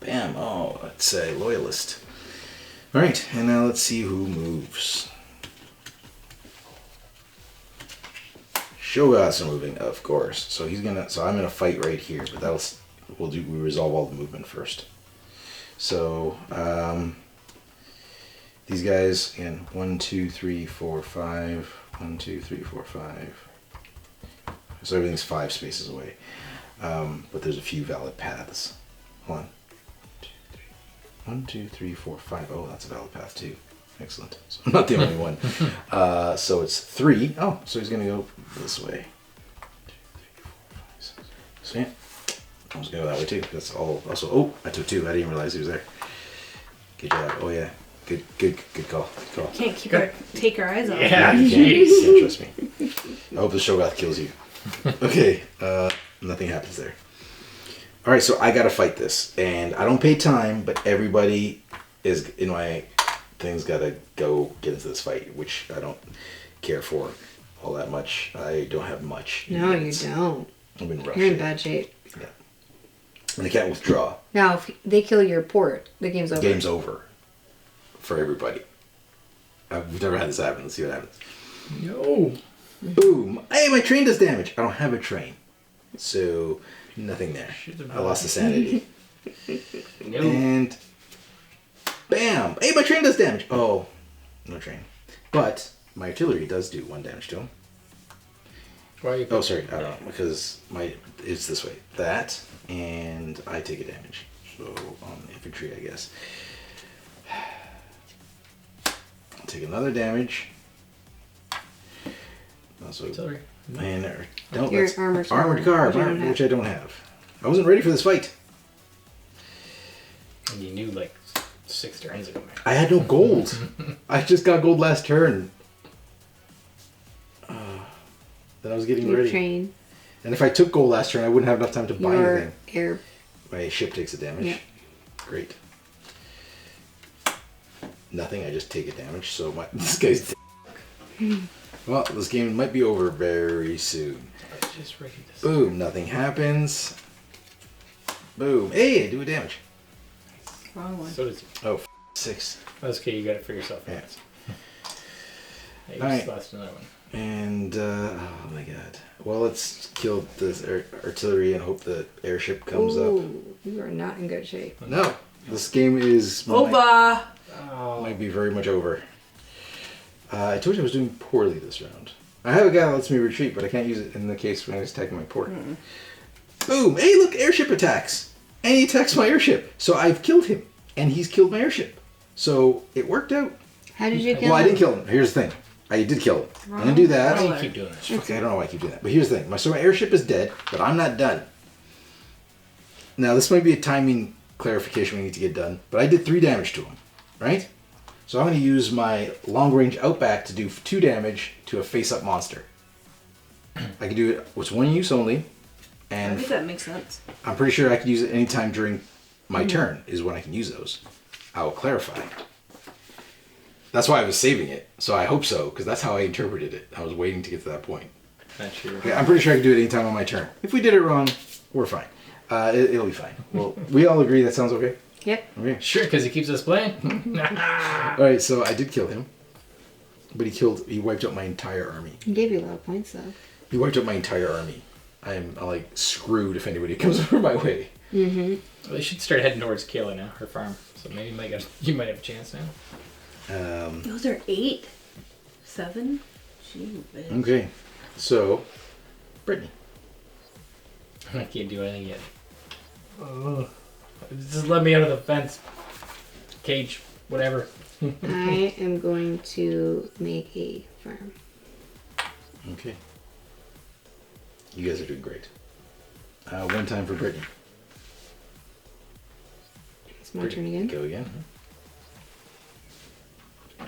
Bam. Oh, let's say loyalist. All right, and now let's see who moves. Shogas are moving, of course. So I'm gonna fight right here, but we resolve all the movement first. So these guys again, 1, 2, 3, 4, 5. 1, 2, 3, 4, 5. So everything's 5 spaces away. But there's a few valid paths. 1, 2, 3. 1, 2, 3, 4, 5. Oh, that's a valid path too. Excellent. So I'm not the only one. So it's 3. Oh, so he's going to go this way. 2, 3, 4, 5, 6. So yeah, I was going to go that way too. That's all. Also, oh, I took 2. I didn't even realize he was there. Good job. Oh yeah. Good call. Good call. Can't take our eyes off. Yeah, You jeez. can't trust me. I hope the Shogoth kills you. Okay, nothing happens there. All right, so I gotta fight this, and I don't pay time, but everybody is in my things. Gotta go get into this fight, which I don't care for all that much. I don't have much. No, you units. don't. I'm in rush. You're in bad shape. Yeah, and I can't withdraw. Now, if they kill your port, the game's over. Game's over for everybody. We've never had this happen. Let's see what happens. No. Boom! Hey, my train does damage. I don't have a train, so nothing there. I lost the sanity. No. And bam! Hey, my train does damage. Oh, no train. But my artillery does do 1 damage to him. Why are you? Oh, sorry. I don't know because it's this way. That and I take a damage. So on infantry, I guess. I'll take another damage. Also, Artillery. and no, Your that's armored armored car, car, which you don't which I don't have. I wasn't ready for this fight. And you knew like 6 turns ago, man. I had no gold. I just got gold last turn. Then I was getting Your ready. train, And if I took gold last turn, I wouldn't have enough time to buy your anything. air. My ship takes a damage. Yeah. Great. Nothing. I just take a damage. So this guy's. Well, this game might be over very soon. I was just ready to. Boom. Nothing happens. Boom. Hey, I do a damage. Wrong one. So did you. Oh, 6. That's okay. You got it for yourself. Yeah. Hey, you Alright. just lost another one. And, oh my god. Well, let's kill this artillery and hope the airship comes up. Ooh, you are not in good shape. No, this game is Over. might be very much over. I told you I was doing poorly this round. I have a guy that lets me retreat, but I can't use it in the case when I was attacking my port. Boom! Hey, look, airship attacks! And he attacks my airship. So I've killed him, and he's killed my airship. So it worked out. How did you kill Well, I him? didn't kill him. Here's the thing. I did kill him. I'm gonna do that. Why do you keep doing this? Okay, I don't know why I keep doing that. But here's the thing. So my airship is dead, but I'm not done. Now, this might be a timing clarification we need to get done, but I did 3 damage to him, right? So I'm going to use my long-range outback to do 2 damage to a face-up monster. I can do it with 1 use only, I and think that makes sense. I'm pretty sure I can use it anytime during my turn is when I can use those. I will clarify. That's why I was saving it, so I hope so, because that's how I interpreted it. I was waiting to get to that point. Not sure. Okay, I'm pretty sure I can do it anytime on my turn. If we did it wrong, we're fine. It'll be fine. Well, we all agree that sounds okay? Yep. Okay. Sure, because he keeps us playing. Alright, so I did kill him. But he wiped out my entire army. He gave you a lot of points though. He wiped out my entire army. I'm like screwed if anybody comes over my way. Mm-hmm. Well, they should start heading towards Kayla now, her farm. So maybe you might have a chance now. Those are 8. 7. Gee whiz. Okay. So, Brittany. I can't do anything yet. Just let me out of the fence. Cage, whatever. I am going to make a farm. Okay. You guys are doing great. One time for Brittany. It's my turn again. Go again.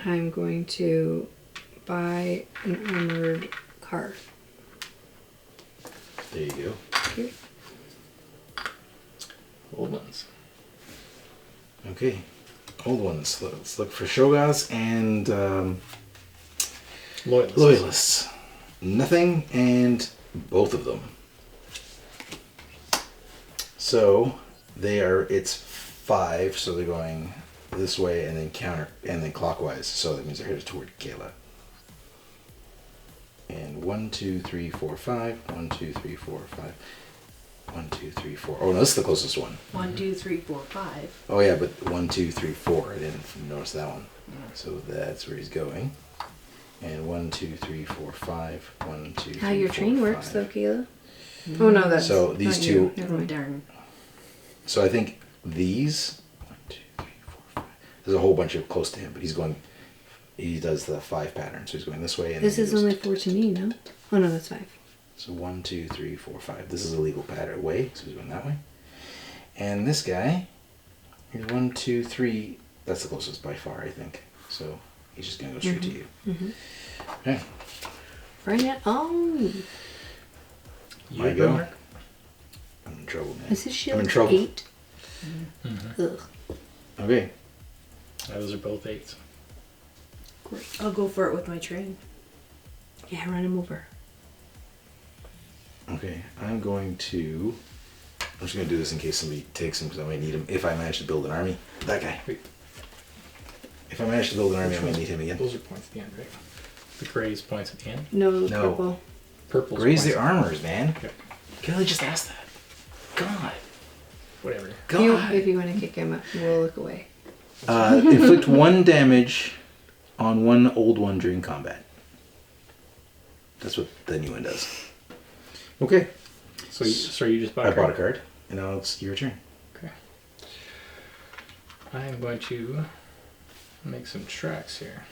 I'm going to buy an armored car. There you go. Here. Old ones. Okay. Old ones. Let's look for Shogas and Loyalists. Loyalists. Nothing and both of them. So it's 5, so they're going this way and then counter and then clockwise. So that means they're headed toward Kayla. And 1, 2, 3, 4, 5. 1, 2, 3, 4, 5. 1, 2, 3, 4. Oh no, this is the closest one. 1, 2, 3, 4, 5. Oh yeah, but 1, 2, 3, 4. I didn't notice that one. So that's where he's going. And 1, 2, 3, 4, 5. 1, 2, 3, How your 4, train 5. works, though, Kayla? Oh no, that's So these not two. you. Never Oh, mind. darn. So I think these. 1, 2, 3, 4, 5. There's a whole bunch of close to him, but he's going. He does the 5 pattern, so he's going this way. And This then he is goes only 4 to me, no? Oh no, that's 5. So 1, 2, 3, 4, 5. This is a legal pattern way, so he's going that way. And this guy, here's 1, 2, 3. That's the closest by far, I think. So he's just gonna go straight to you. Okay. Bring it on. You My go, go. Mark? I'm in trouble, man. Is his I'm shield in trouble. 8? Ugh. Okay. Those are both 8s. Great. I'll go for it with my train. Yeah, run him over. Okay. I'm just gonna do this in case somebody takes him because I might need him if I manage to build an army. That guy. Wait. If I manage to build an army, I might need him again. Those are points at the end, right? The grays points at the end. No, No. purple. Purple's Raise points the at- armors, man. Okay. Kelly just asked that. God. Whatever. If you want to kick him up, we'll look away. Inflict 1 damage on 1 old one during combat. That's what the new one does. Okay. So you just bought I a bought a card? card, and now it's your turn. Okay. I'm going to make some tracks here.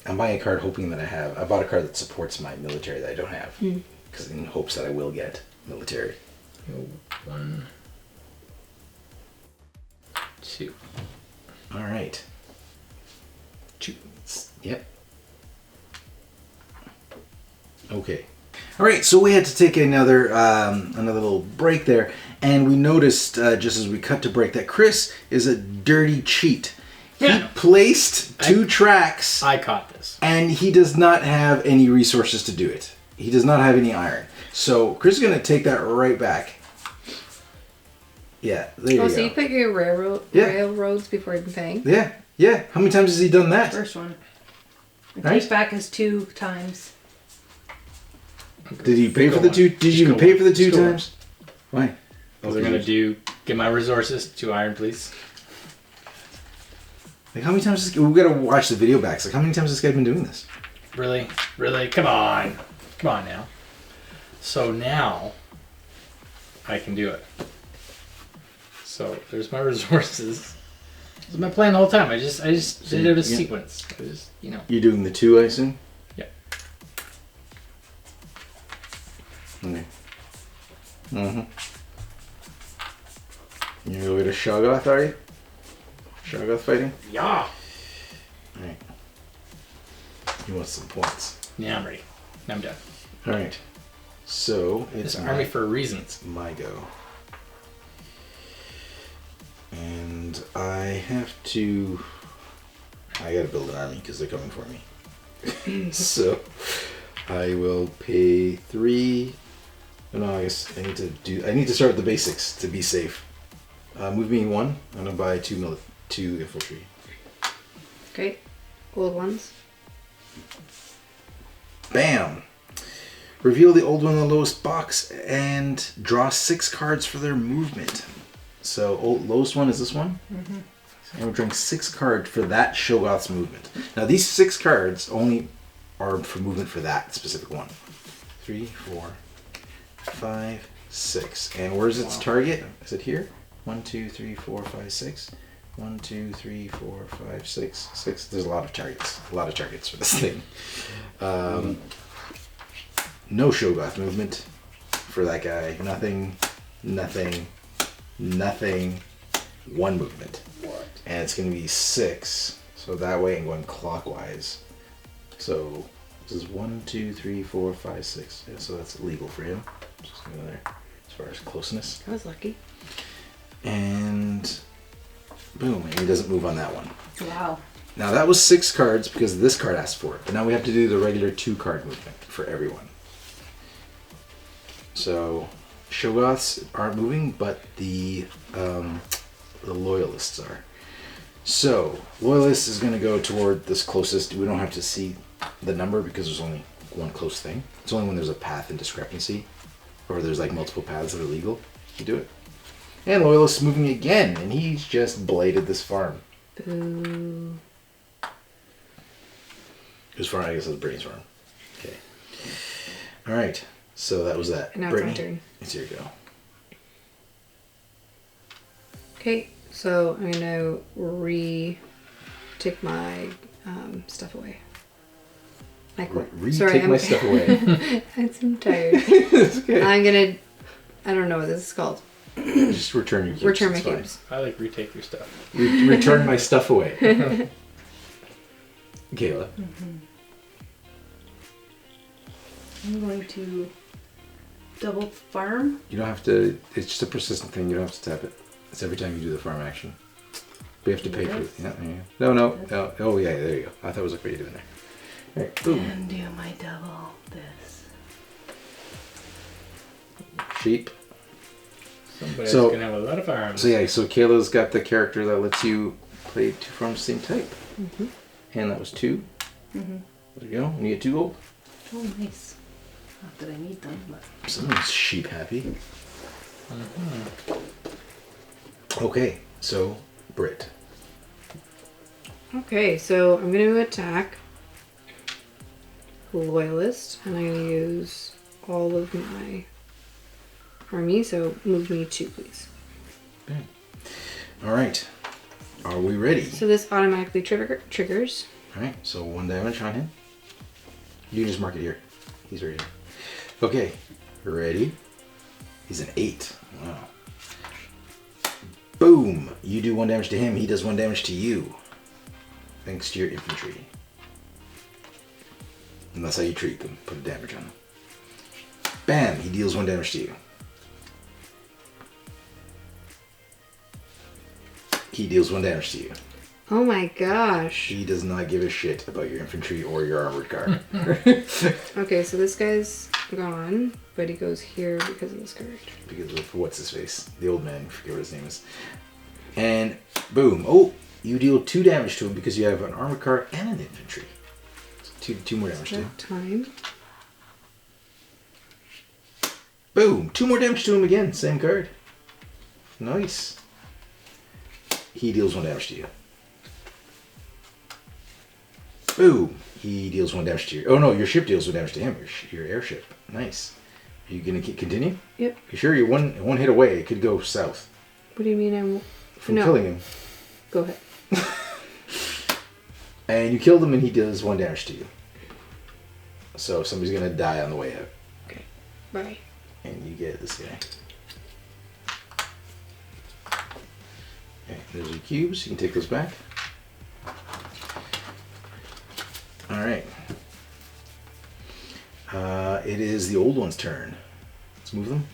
I'm buying a card hoping that I bought a card that supports my military that I don't have. Because in hopes that I will get military. 1, 2. Alright. 2. Yep. Okay. Alright, so we had to take another little break there, and we noticed, just as we cut to break, that Chris is a dirty cheat. Yeah. He placed 2 tracks, I caught this. and he does not have any resources to do it. He does not have any iron. So Chris is going to take that right back. Yeah, there you go. So you put your railroads before even paying? Yeah, yeah. How many times has he done that? First one. And Right. take back his 2 times. Did he pay for the Go 2? on. Did Just you even go pay on. for the 2 Just go on. times? Why? They're going to get my resources, 2 iron, please. Like how many times? We've got to watch the video backs. Like how many times has this guy been doing this? Really? Really? Come on. Come on now. So now I can do it. So there's my resources. This is my plan the whole time. I just did it out of Yeah. sequence. I just, You're doing the 2, I assume. Yeah. Okay. You gonna go to Shoggoth, are you? Shoggoth fighting? Yeah. Alright. He wants some points. Yeah, I'm ready. Now I'm done. Alright. So, it's It's an army for reasons. my go. And I gotta build an army because they're coming for me. So, I will pay 3. No, I guess I need to start with the basics to be safe. Move me 1. I'm gonna buy 2 infantry. Great. Old ones. Bam! Reveal the old one in the lowest box and draw 6 cards for their movement. So, lowest one is this one? Mm-hmm. And we're drawing 6 cards for that Shoggoth's movement. Now, these 6 cards only are for movement for that specific one. 3, 4, 5, 6. And where's its target? Is it here? 1, 2, 3, 4, 5, 6. 1, 2, 3, 4, 5, 6. 6. There's a lot of targets. A lot of targets for this thing. No Shogoth movement for that guy. Nothing. Nothing. Nothing. 1 movement. What? And it's going to be 6. So that way I'm going clockwise. So this is 1, 2, 3, 4, 5, 6. Yeah, so that's legal for him. Just go there as far as closeness. I was lucky. And boom, and he doesn't move on that one. Wow. Now that was 6 cards because this card asked for it. But now we have to do the regular 2 card movement for everyone. So Shogoths aren't moving, but the Loyalists are. So Loyalist is going to go toward this closest. We don't have to see the number because there's only one close thing. It's only when there's a path and discrepancy, or there's like multiple paths that are legal, you do it. And Loyalist is moving again, and he's just bladed this farm. Boo. Whose farm? I guess it's Brittany's farm. Okay. All right. So that was that. And now Brittany, it's my turn. it's your go. Okay, so I'm gonna take my stuff away. My core. Take my stuff away. I'm tired. It's okay. I'm gonna. I don't know what this is called. Just return your cubes. Return my it's fine. cubes. I like retake your stuff. Return my stuff away. Kayla. I'm going to double farm. You don't have to. It's just a persistent thing. You don't have to tap it. It's every time you do the farm action. We have to pay for it. Yeah, yeah. No. Oh, yeah, there you go. I thought it was like what you're doing there. All right, boom. And do my double this. Sheep. Somebody's So- gonna have a lot of farms. So yeah, so Kayla's got the character that lets you play 2 farms same type. And that was 2. There you go. And you get 2 gold. Oh, nice. Not that I need them, but. Someone's sheep happy. Okay, so Brit. Okay, so I'm gonna attack Loyalist, and I'm gonna use all of my army. So move me 2, please. Okay. All right. Are we ready? So this automatically triggers. All right. So 1 damage on him. You can just mark it here. He's right here. Okay. Ready? He's an 8. Wow. Boom! You do 1 damage to him. He does 1 damage to you. Thanks to your infantry. And that's how you treat them. Put a damage on them. Bam! He deals 1 damage to you. He deals 1 damage to you. Oh my gosh. He does not give a shit about your infantry or your armored car. Okay, so this guy's gone, but he goes here because of this card. Because of what's his face? The old man, I forget what his name is. And boom. Oh, you deal 2 damage to him because you have an armored car and an infantry. Two more damage to him. That time. Boom! 2 more damage to him again. Same card. Nice. He deals 1 damage to you. Boom! He deals 1 damage to you. Oh no, your ship deals 1 damage to him. Your airship. Nice. Are you gonna continue? Yep. You sure? You're one hit away. It could go south. What do you mean I'm... From No. killing him. Go ahead. And you killed him and he does 1 damage to you. So somebody's gonna die on the way out. Okay. Bye. And you get this guy. Okay, there's your cubes. You can take those back. Alright. It is the old one's turn. Let's move them.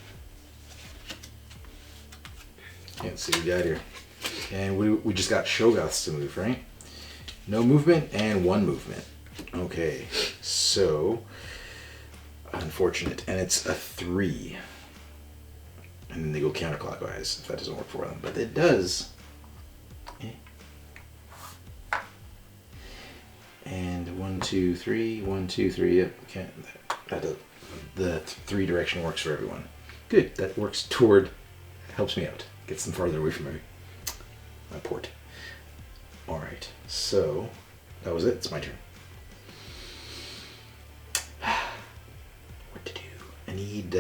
Okay, let's see what we got here. And we just got Shogoths to move, right? No movement and 1 movement. Okay, so unfortunate. And it's a 3. And then they go counterclockwise if that doesn't work for them. But it does. And 1, 2, 3, 1, 2, 3. Yep, okay. That does, the 3 direction works for everyone. Good. That works toward, helps me out. Gets them farther away from my port. All right. So that was it. It's my turn. What to do? I need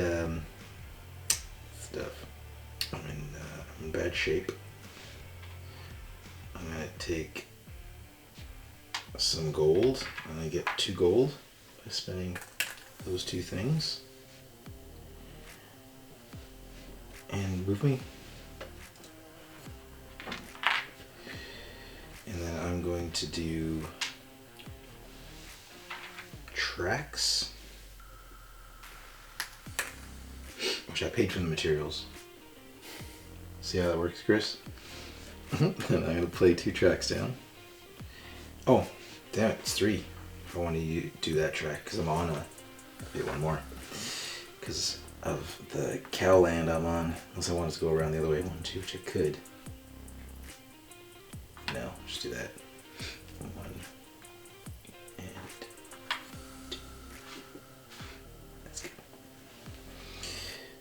stuff. I'm in in bad shape. I'm going to take some gold, and I get 2 gold by spending those 2 things. And move me. And then I'm going to do tracks, which I paid from the materials. See how that works, Chris? And I'm going to play 2 tracks down. Oh, damn it, it's 3. If I want to do that track, because I'm on a... Get one more. Because of the cow land I'm on. Unless I wanted to go around the other way. 1, 2, which I could. No, just do that. 1 and 2. That's good.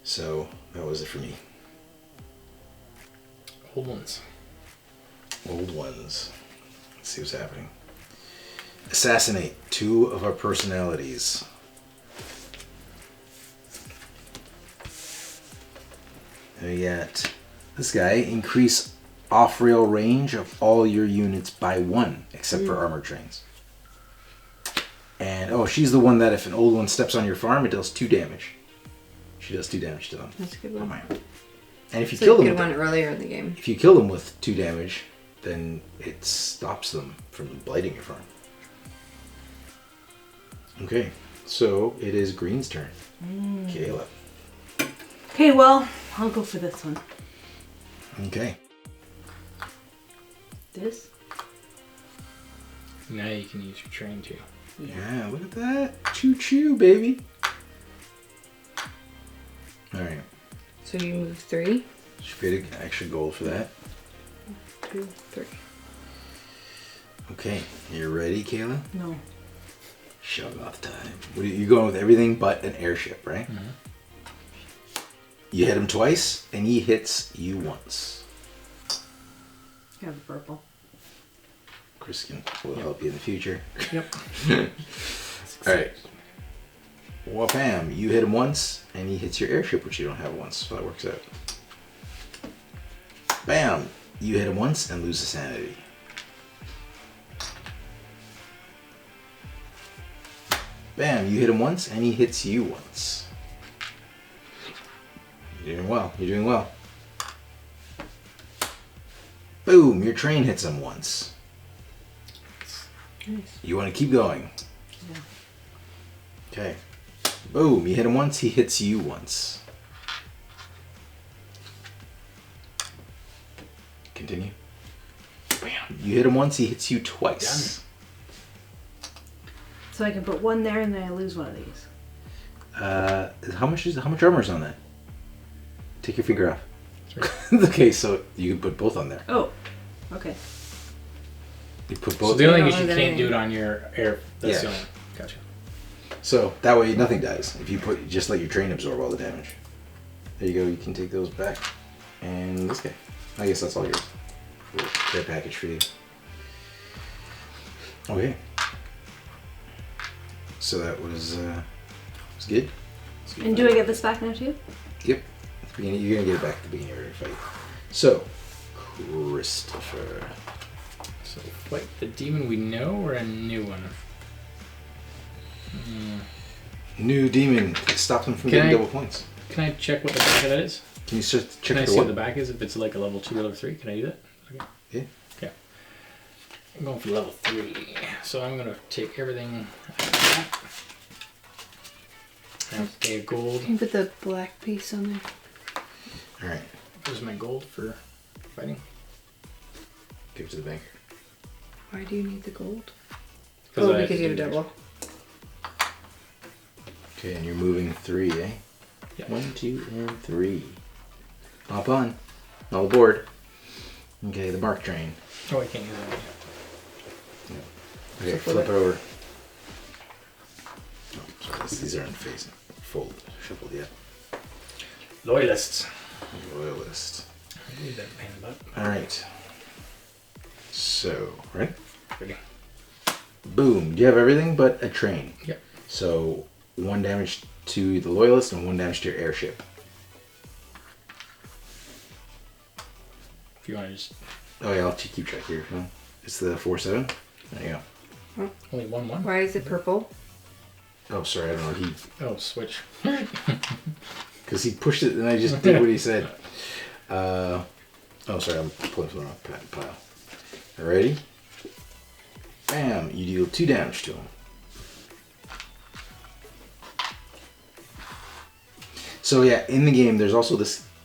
So, that was it for me. Old ones. Old ones. Let's see what's happening. Assassinate 2 of our personalities. And we got this guy. Increase off-rail range of all your units by 1, except for armor trains. And, oh, she's the one that if an old one steps on your farm, it does 2 damage. She does 2 damage to them. That's a good one. And if you It's kill a them, good one earlier in the game. if you kill them with 2 damage, then it stops them from blighting your farm. Okay, so it is Green's turn. Kayla. Okay, well, I'll go for this one. Okay. This? Now you can use your train too. Yeah, look at that. Choo choo, baby. Alright. So you move 3, Should get an extra gold for that. 2, 3. Okay, you ready, Kayla? No. Shove off time. What are you going with everything but an airship, right? You hit him twice, and he hits you once. You have a purple. Chris will help you in the future. Yep. Alright. Wha-bam. You hit him once, and he hits your airship, which you don't have once, so that works out. Bam. You hit him once and lose a sanity. Bam. You hit him once, and he hits you once. You're doing well. You're doing well. Boom. Your train hits him once. Nice. You want to keep going. Yeah. Okay. Boom. You hit him once, he hits you once. Continue. Bam. You hit him once, he hits you twice. So I can put 1 there and then I lose one of these. How much armor is on that? Take your finger off. Okay, so you can put both on there. Oh, okay. You put So both. the only You thing is don't you have can't any- do it on your air. That's Yeah. the only one. Gotcha. So that way nothing dies. If you just let your train absorb all the damage. There you go. You can take those back. And this guy. I guess that's all yours. Little care package for you. Okay. So that was good. It's good. And do I get this back now too? Yep. You're gonna get it back at the beginning of your fight. So, Christopher. So fight the demon we know or a new one? New demon. Stop them from Can getting I- double points. Can I check what the back of that is? Can you just check Can I the see what what? the back is if it's like a level 2 or level 3? Can I do that? Okay. Yeah. Okay. I'm going for level 3. So I'm going to take everything out of that. And pay a gold. Can you put the black piece on there? Alright. Here's my gold for fighting. Give it to the banker. Why do you need the gold? I have Because to you have do double. Okay, and you're moving 3, eh? Yeah. 1, 2, and 3. Hop on. All aboard. Okay, the bark train. Oh, I can't use that one. Okay, So flip flip it over. Oh, sorry, these aren't facing. Fold, shuffled yet. Loyalists. Loyalist. I need that pain in the butt. Alright. So, right? Ready. Boom. You have everything but a train. Yep. So, 1 damage to the Loyalist and 1 damage to your airship. you want to just... Oh yeah, I'll keep track here. Huh? It's the 4-7. There you go. Only 1-1? Why is it purple? Oh, sorry, I don't know. Oh, switch. Because he pushed it and I just did what he said. Oh, sorry, I'm pulling from the wrong pile. Ready? Bam! You deal 2 damage to him. So yeah, in the game, there's also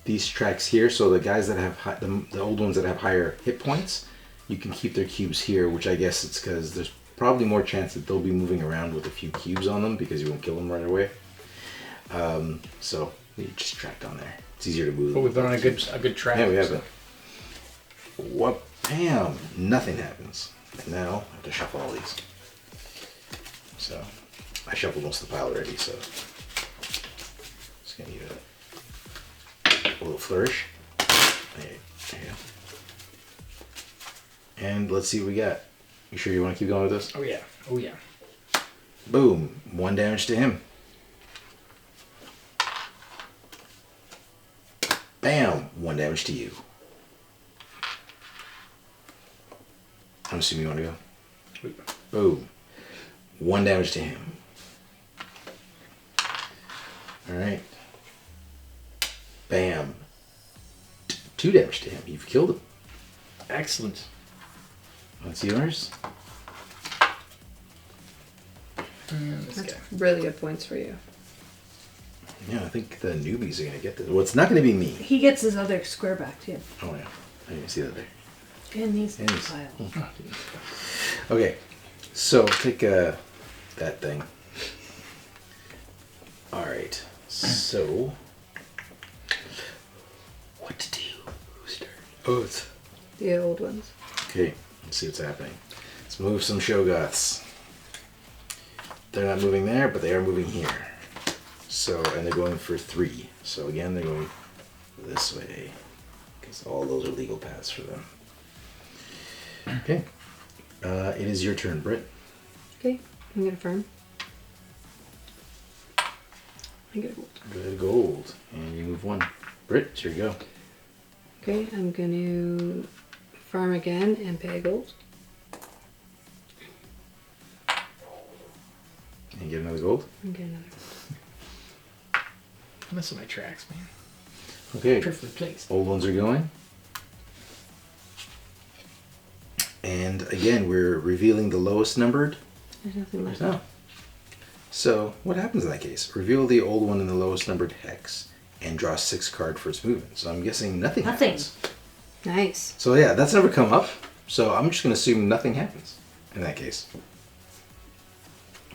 these tracks here. So the guys that have the old ones that have higher hit points, you can keep their cubes here, which I guess it's because there's probably more chance that they'll be moving around with a few cubes on them because you won't kill them right away. So you just track on there. It's easier to move. But we've been on a good track. Yeah, we have it. What? Bam! Nothing happens. And now I have to shuffle all these. So I shuffled most of the pile already, so just gonna need a little flourish. There you go. And let's see what we got. You sure you want to keep going with this? Oh yeah. Oh yeah. Boom! 1 damage to him. Bam! 1 damage to you. I'm assuming you want to go. Boom. 1 damage to him. Alright. Bam. 2 damage to him. You've killed him. Excellent. What's yours? This That's guy. really good points for you. Yeah, I think the newbies are going to get this. Well, it's not going to be me. He gets his other square back too. Oh, yeah. I didn't see that there. In these In these. piles. Okay. So, take that thing. Alright. So, what to do? Who's turn? Oh, it's... The old ones. Okay, let's see what's happening. Let's move some Shogoths. They're not moving there, but they are moving here. So, and they're going for 3. So again, they're going this way. Because all those are legal paths for them. Okay. It is your turn, Britt. Okay, I'm gonna farm. I get a gold. Good gold. And you move 1. Britt, here you go. Okay, I'm gonna farm again and pay a gold. And you get another gold. And get another. I'm messing my tracks, man. Okay. Perfectly placed. Old ones are going. And again, we're revealing the lowest numbered. There's nothing left. Oh. So, what happens in that case? Reveal the old one in the lowest numbered hex and draw 6 cards for its movement. So I'm guessing nothing happens. Nice. So yeah, that's never come up. So I'm just going to assume nothing happens in that case.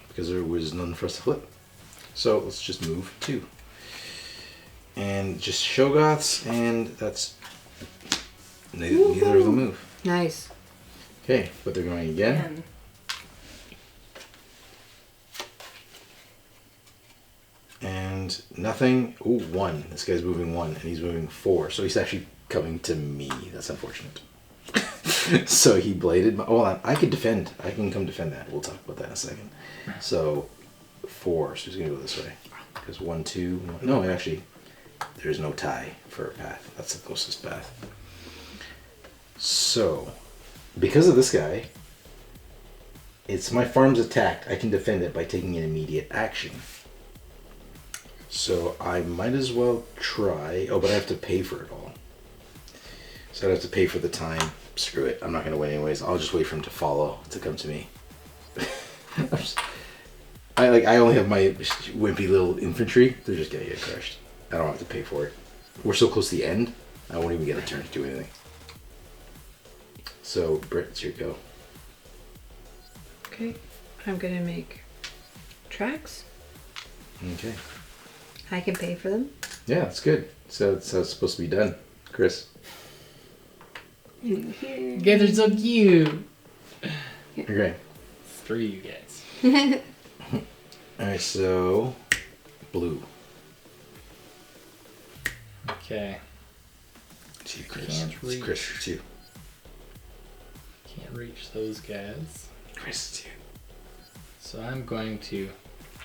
Because there was none for us to flip. So let's just move 2. And just Shogoths, and that's... Neither of them move. Nice. Okay, but they're going again. And And nothing. Ooh, 1. This guy's moving 1, and he's moving 4. So he's actually coming to me. That's unfortunate. So he bladed. Hold on. I could defend. I can come defend that. We'll talk about that in a second. So 4. So he's going to go this way. Because 1, 2. 1. No, actually, there's no tie for a path. That's the closest path. So, because of this guy, it's my farm's attacked. I can defend it by taking an immediate action. So I might as well try. Oh, but I have to pay for it all. So I'd have to pay for the time. Screw it. I'm not going to win anyways. I'll just wait for him to follow, to come to me. I only have my wimpy little infantry. They're just going to get crushed. I don't have to pay for it. We're so close to the end, I won't even get a turn to do anything. So, Britt, it's your go. Okay, I'm gonna make tracks. Okay. I can pay for them. Yeah, that's good. So that's how it's supposed to be done. Chris. You guys are so cute. Okay. 3 you guys. Alright, so blue. Okay. Gee, Chris. Can't It's reach. Chris, it's you. Can't reach those guys. Chris, it's you. So I'm going to...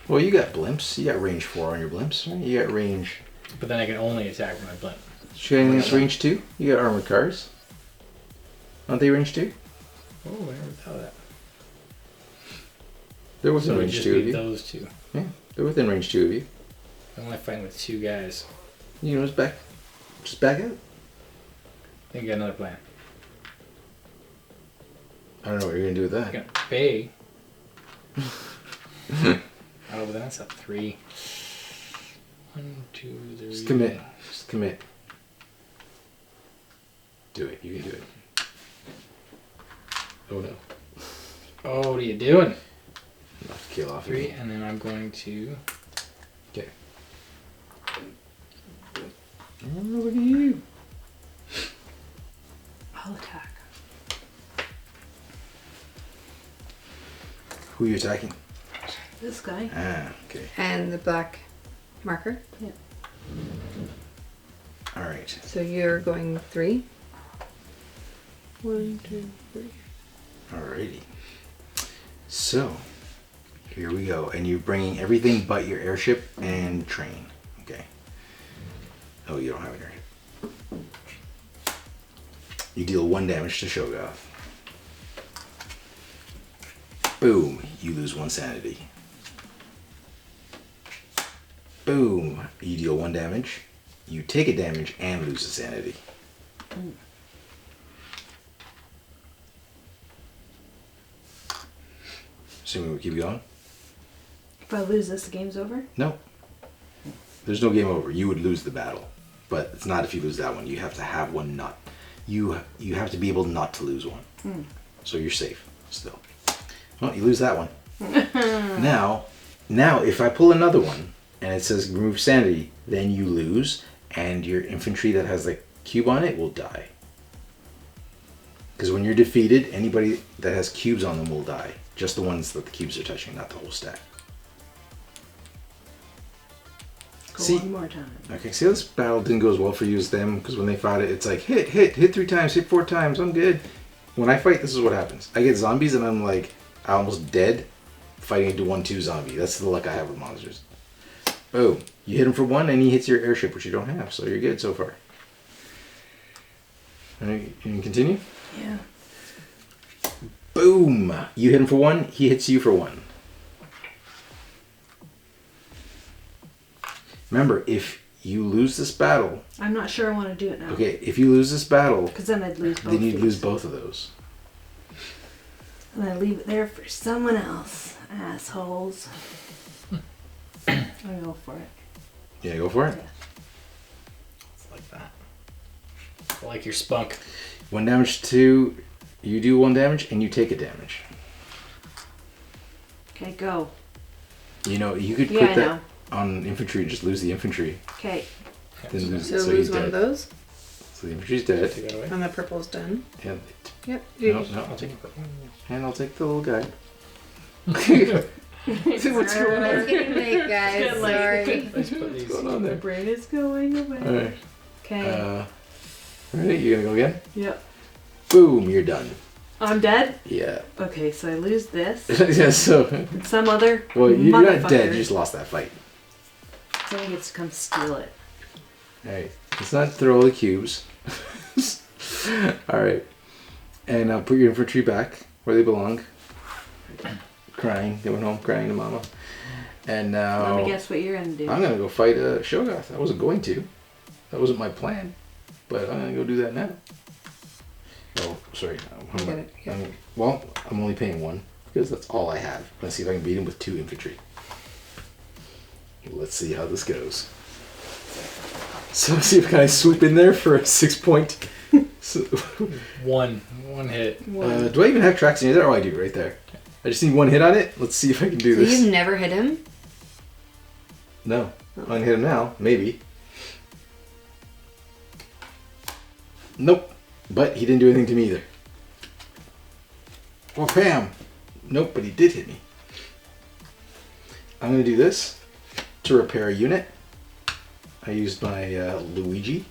Well, you got blimps. You got range 4 on your blimps. Right? You got range... But then I can only attack with my blimp. You got anything that's range 2? You got armored cars. Aren't they range 2? Oh, I never thought of that. They're within So it range just 2 of be you. those two. Yeah, they're within range 2 of you. I'm only fighting with 2 guys. You know, just back out. I think I got another plan. I don't know what you're gonna do with that. I'm gonna pay. Oh, but that's a 3. 1, 2, 3. Just commit. Just commit. Do it. You can do it. Oh no. Oh, what are you doing? Enough to kill off 3, you. and then I'm going to. Okay. Oh, look at you. I'll attack. Who are you attacking? This guy. Ah, okay. And the black marker. Yeah. All right. So you're going 3. 1, 2, 3. Alrighty. So, here we go. And you're bringing everything but your airship and train. Okay. Oh, you don't have an airship. You deal 1 damage to Shogoth. Boom. You lose 1 sanity. Boom. You deal 1 damage. You take a damage and lose a sanity. Assuming we keep going? If I lose this, the game's over? No. There's no game over. You would lose the battle. But it's not if you lose that one. You have to have one not. You have to be able not to lose one. So you're safe still. Well, you lose that one. Now, if I pull another one and it says remove sanity, then you lose and your infantry that has the cube on it will die. Because when you're defeated, anybody that has cubes on them will die. Just the ones that the cubes are touching, not the whole stack. Go See- 1 more time. Okay, see how this battle didn't go as well for you as them? Because when they fought it, it's like, hit 3 times, hit 4 times, I'm good. When I fight, this is what happens. I get zombies and I'm like, almost dead, fighting into 1-2 zombie. That's the luck I have with monsters. Boom. You hit him for 1 and he hits your airship, which you don't have, so you're good so far. Alright, you can continue? Yeah. Boom! You hit him for 1, he hits you for 1. Remember, if you lose this battle, I'm not sure I want to do it now. okay, if you lose this battle, Because then I'd lose both then you'd these. lose both of those. And I leave it there for someone else. Assholes. I'll go for it. Yeah, go for it. It's like that. I like your spunk. 1 damage to, you do 1 damage and you take a damage. Okay, go. You know, you could Yeah, put I that know. on infantry and just lose the infantry. Okay. Then lose So it, so lose he's one of dead. those. So the infantry's dead. Take that away. And the purple's done. Yeah. Yep. No, I'll take it. And I'll take the little guy. See what's going on. It's getting late, guys. It's getting late. Sorry. Let's put these. What's going on My there? brain is going away. Alright. Okay. Ready? You gonna go again? Yep. Boom, you're done. I'm dead? Yeah. Okay, so I lose this. Yeah, so, And some other well, you're not dead, motherfucker. you just lost that fight. Someone gets to come steal it. Alright. Let's not throw all the cubes. Alright. And put your infantry back where they belong. Crying. They went home crying to mama. And now Let me guess what you're gonna do. I'm gonna go fight Shogoth. I wasn't going to. That wasn't my plan. But I'm gonna go do that now. Oh, sorry. I get it. Yeah. Well, I'm only paying 1 because that's all I have. Let's see if I can beat him with 2 infantry. Let's see how this goes. So let's see if I swoop in there for a 6 point. One hit. Do I even have tracks near there? Oh, I do, right there. I just need 1 hit on it. Let's see if I can do So this. you've never hit him? No. I can hit him now. Maybe. Nope. But he didn't do anything to me either. Well, Pam. Nope, but he did hit me. I'm going to do this to repair a unit. I used my Luigi.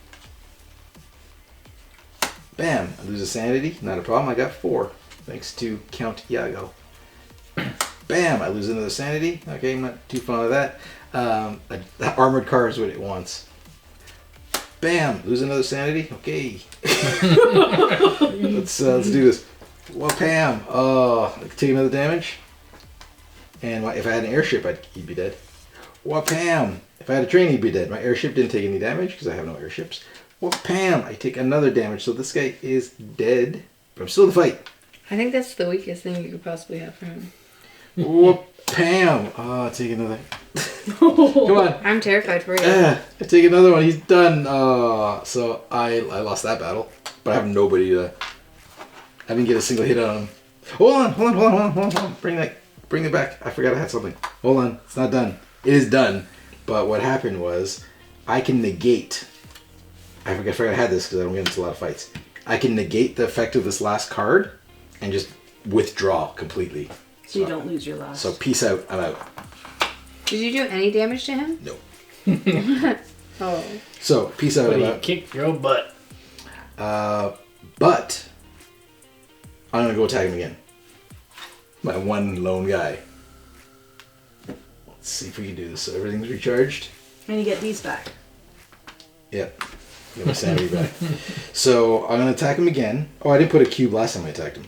Bam. I lose a sanity. Not a problem. I got 4. Thanks to Count Iago. Bam. I lose another sanity. Okay, I'm not too fond of that. Armored car is what it wants. Bam! Lose another sanity. Okay. Let's do this. Wha-pam! Take another damage. And if I had an airship, he'd be dead. Wha-pam! If I had a train, he'd be dead. My airship didn't take any damage because I have no airships. Wha-pam! I take another damage, so this guy is dead. But I'm still in the fight. I think that's the weakest thing you could possibly have for him. Wha-pam! Take another. Come on. I'm terrified for you. I take another one. He's done. So I lost that battle, but I have nobody to. I didn't get a single hit on him. Hold on. Bring it back. I forgot I had something. Hold on. It's not done. It is done. But what happened was, I can negate. I forgot I had this because I don't get into a lot of fights. I can negate the effect of this last card, and just withdraw completely. So you don't lose your last. So peace out. I'm out. Did you do any damage to him? No. Oh. So peace out. But I'm he out. kicked your butt. But I'm gonna go attack him again. My one lone guy. Let's see if we can do this. So everything's recharged. And you get these back. Yep. Get my sanity back. So I'm gonna attack him again. Oh, I didn't put a cube last time I attacked him.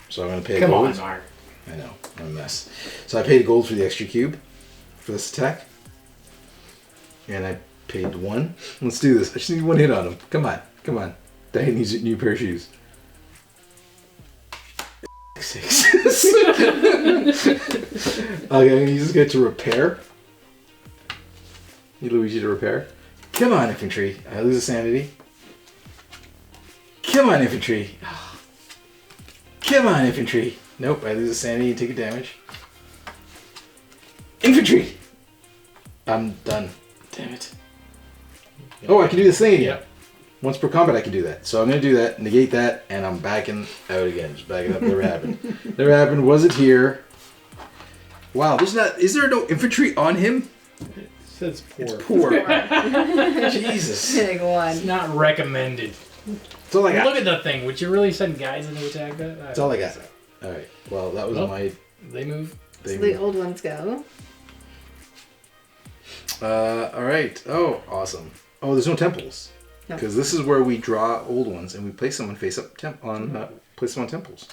So I'm gonna pay a Come gold. on, Mark. I know. I'm a mess. So I paid gold for the extra cube for this attack. And I paid 1. Let's do this. I just need 1 hit on him. Come on. Diane needs a new pair of shoes. 6. Okay, I'm gonna use this guy to repair. Need Luigi to repair. Come on, infantry. I lose a sanity. Come on, infantry. Come on, infantry. Nope, I lose a sanity and take a damage. Infantry! I'm done. Damn it. Oh, I can do this thing again. Yep. Once per combat, I can do that. So I'm going to do that, negate that, and I'm backing out again. Just backing up. Never happened. Never happened. Was it here? Wow, is there no infantry on him? It says poor. Poor. Jesus. Big one. It's not recommended. That's all I got. Look at that thing. Would you really send guys in to attack that? That's all I got. All right. Well, that was my They move. So thing. the old ones go. All right. Oh, awesome. Oh, there's no temples. No. Because this is where we draw old ones and we place them on face up place them on temples.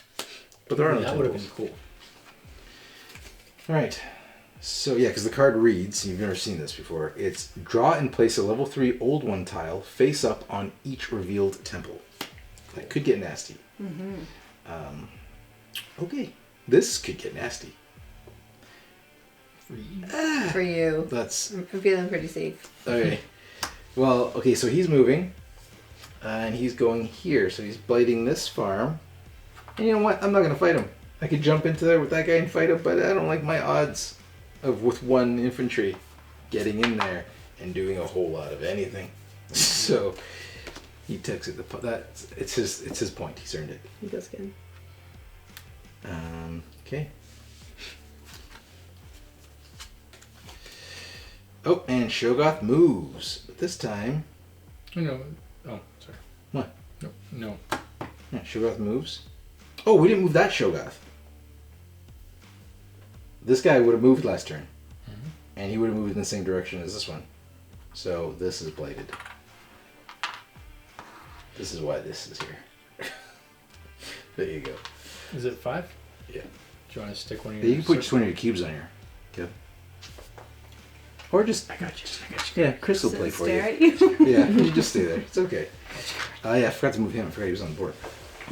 But there are no That would have temples. been cool. All right. So yeah, because the card reads, you've never seen this before. It's draw and place a level 3 old one tile face up on each revealed temple. That could get nasty. Okay, this could get nasty. For you. That's I'm feeling pretty safe. okay. Well, okay, so he's moving, and he's going here. So he's blighting this farm. And you know what? I'm not gonna fight him. I could jump into there with that guy and fight him, but I don't like my odds of with 1 infantry getting in there and doing a whole lot of anything. So he takes it. It's his point. He's earned it. He goes again. Okay. Oh, and Shogoth moves. But this time... No. Oh, sorry. What? No. Yeah, Shogoth moves. Oh, we didn't move that Shogoth. This guy would have moved last turn. Mm-hmm. And he would have moved in the same direction as this one. So this is blighted. This is why this is here. There you go. Is it 5? Yeah. Do you want to stick one of Yeah, your... you can put just one of your cubes on here. Okay. Or just... I got you. Yeah, Chris will play for Stare you. at you. Yeah, you just stay there. It's okay. Yeah, I forgot to move him. I forgot he was on the board.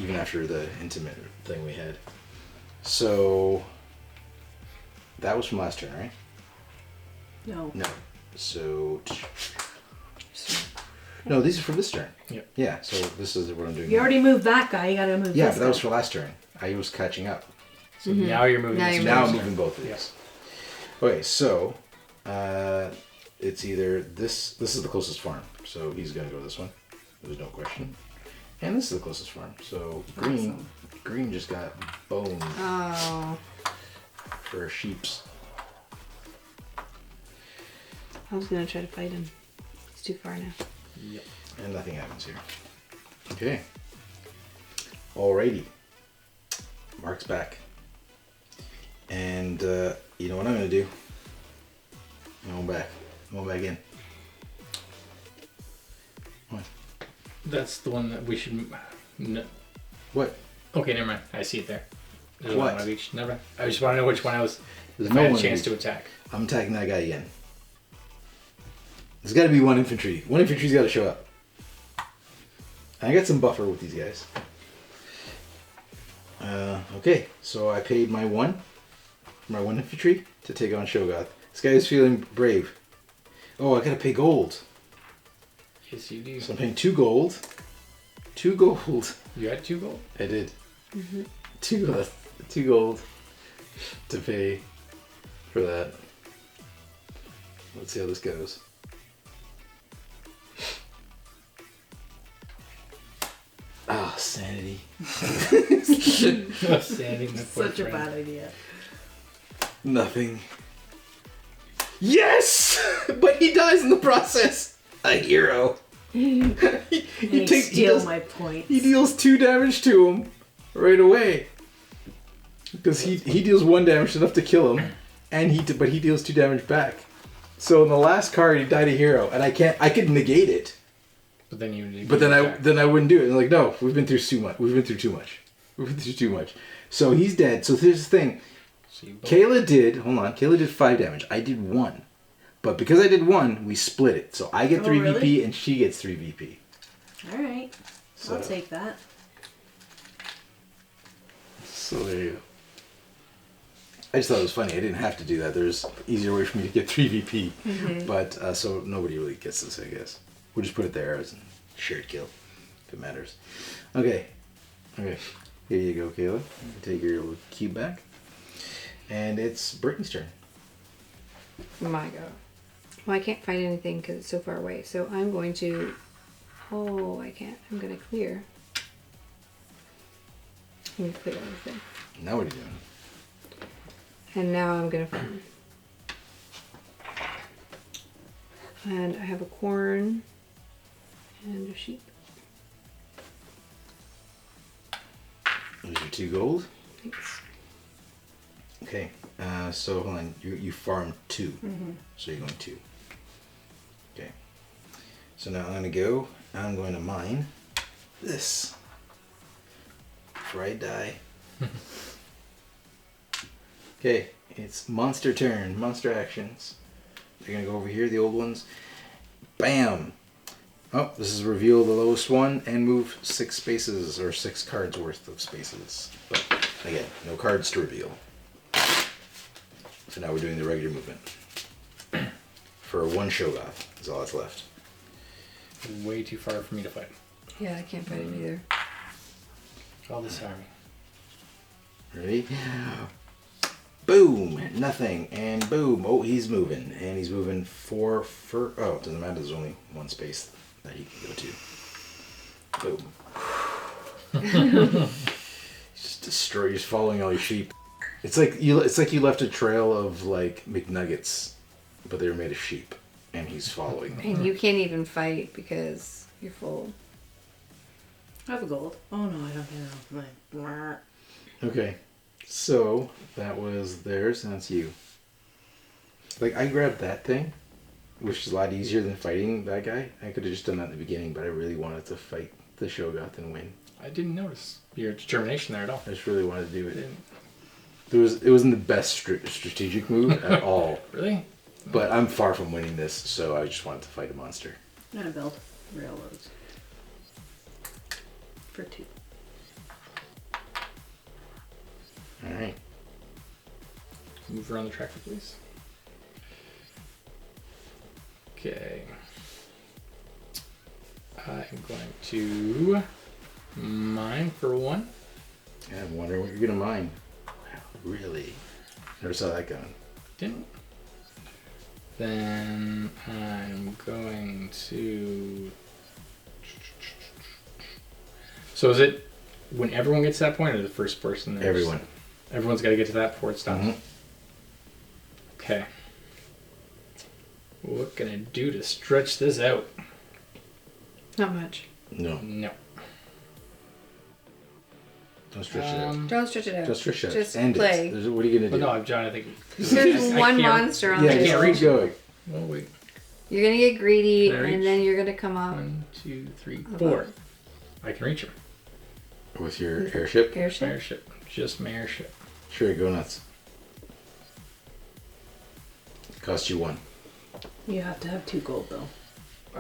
Even after the intimate thing we had. So... That was from last turn, right? No. No. So... No, these are from this turn. Yep. Yeah, so this is what I'm doing You now. already moved that guy. You gotta move Yeah, this but that was guy. for last turn. I was catching up. So now you're moving. Now this you're Now I'm first. moving both of these. Yes. Okay, so it's either this. This is the closest farm, so he's gonna go this one. There's no question. And this is the closest farm, so green. Green just got boned Oh. for sheeps. I was gonna try to fight him. He's too far now. Yep. And nothing happens here. Okay. Alrighty. Mark's back. And you know what I'm gonna do? I'm going back. I'm going back in. That's the one that we should. No. What? Okay, never mind. I see it there. There's What? one of each. Never mind. I just want to know which one I was. There's If no I had one a chance of to each. attack. I'm attacking that guy again. There's got to be one infantry. One infantry's got to show up. I got some buffer with these guys. Okay, so I paid my one infantry to take on Shogoth. This guy is feeling brave. Oh, I gotta pay gold. Yes, you do. So I'm paying 2 gold. 2 gold. You had 2 gold? I did. 2 gold to pay for that. Let's see how this goes. Ah, sanity. Standing the Such a bad idea. Nothing. Yes! But he dies in the process. A hero. he Steal does- my points. He deals 2 damage to him right away. Because he deals 1 damage enough to kill him, and but he deals 2 damage back. So in the last card, he died a hero, and I could negate it. But then you. But then I wouldn't do it. And like, no, we've been through too much. We've been through too much. So he's dead. So here's the thing. Kayla did 5 damage. I did 1. But because I did 1, we split it. So I get 3 really? VP and she gets 3 VP. Alright. So, I'll take that. so there you go. I just thought it was funny. I didn't have to do that. There's easier way for me to get 3 VP. But so nobody really gets this, I guess. We'll just put it there as a shared kill, if it matters. Okay. Here you go, Kayla. Take your little cube back. And it's Brittany's turn. My go. Well, I can't find anything because it's so far away. So I'm going to... Oh, I can't. I'm going to clear. I'm going to clear everything. Now what are you doing? And now I'm going to farm. And I have a corn and a sheep. There's your 2 gold. Thanks. Okay. So hold on. You farmed 2. So you're going 2. Okay. So now I'm going to mine this. Before I die. Okay. It's monster turn. Monster actions. They're going to go over here, the old ones. Bam! Oh, this is reveal the lowest one and move 6 spaces or 6 cards worth of spaces. But again, no cards to reveal. So now we're doing the regular movement. For 1 Shogoth is all that's left. Way too far for me to fight. Yeah, I can't find it either. All this army. Ready? Boom! Nothing. And boom. Oh, he's moving. And he's moving 4 for... Oh, it doesn't matter. There's only 1 space that he can go to. Boom. Just following all your sheep. It's like you left a trail of like McNuggets, but they were made of sheep, and he's following them. And you can't even fight because you're full. I have a gold. Oh no, I don't get it. Okay, so that was theirs, and that's you. Like I grabbed that thing, which is a lot easier than fighting that guy. I could have just done that in the beginning, but I really wanted to fight the Shogoth and win. I didn't notice your determination there at all. I just really wanted to do it. It wasn't the best strategic move at all. Really? But I'm far from winning this, so I just wanted to fight a monster. I'm gonna build railroads. For 2. Alright. Move around the tractor, please. Okay. I'm going to mine for 1. Yeah, I'm wondering what you're going to mine. Wow, really? Never saw that going. Didn't. Then I'm going to... So is it when everyone gets to that point or the first person? Everyone. Everyone's got to get to that before it stops? Mhm. Okay. What can I do to stretch this out? Not much. No. No. Don't stretch it out. Don't stretch it out. Don't stretch it out. Just End play. it. What are you going to But do? no, John, I think... There's I one can't- monster on Yeah, the just can't keep reach going. Oh, wait. You're gonna get greedy, Can I and reach? then you're gonna come up 1, 2, 3, above. 4. I can reach him. With your airship? Airship. Airship. Just my airship. Sure, go nuts. Cost you 1. You have to have 2 gold though.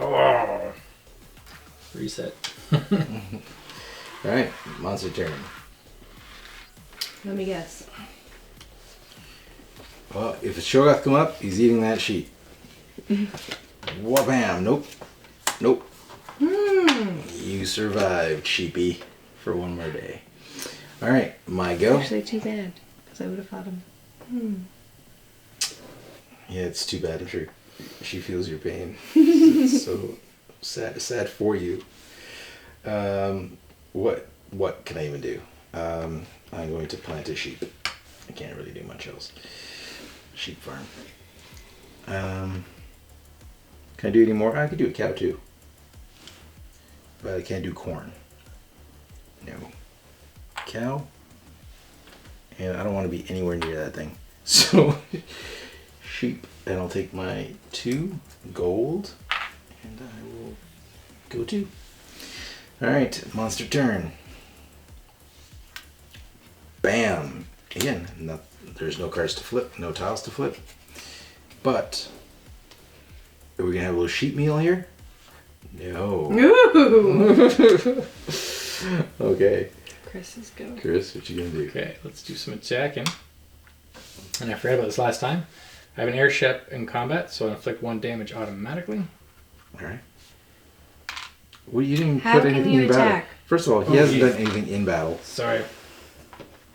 Oh! Reset. Alright, monster turn. Let me guess. Well, if a Shogoth come up, he's eating that sheep. Wha-bam! Nope. Nope. You survived, sheepy, for 1 more day. Alright, my go. Actually, too bad, because I would have fought him. Yeah, it's too bad. I'm sure she feels your pain. It's so sad for you. What can I even do? I'm going to plant a sheep. I can't really do much else. Sheep farm. Can I do any more? I could do a cow too. But I can't do corn. No. Cow. And I don't want to be anywhere near that thing. So, sheep. And I'll take my 2 gold. And I will go 2. Alright, monster turn. Bam! Again, there's no cards to flip, no tiles to flip. But, are we going to have a little sheep meal here? No. Ooh! Okay. Chris's go. Chris, what you going to do? Okay, let's do some attacking. And I forgot about this last time. I have an airship in combat, so I inflict 1 damage automatically. Alright. Well, you didn't How put can anything you in battle. attack? First of all, he hasn't done anything in battle. Sorry.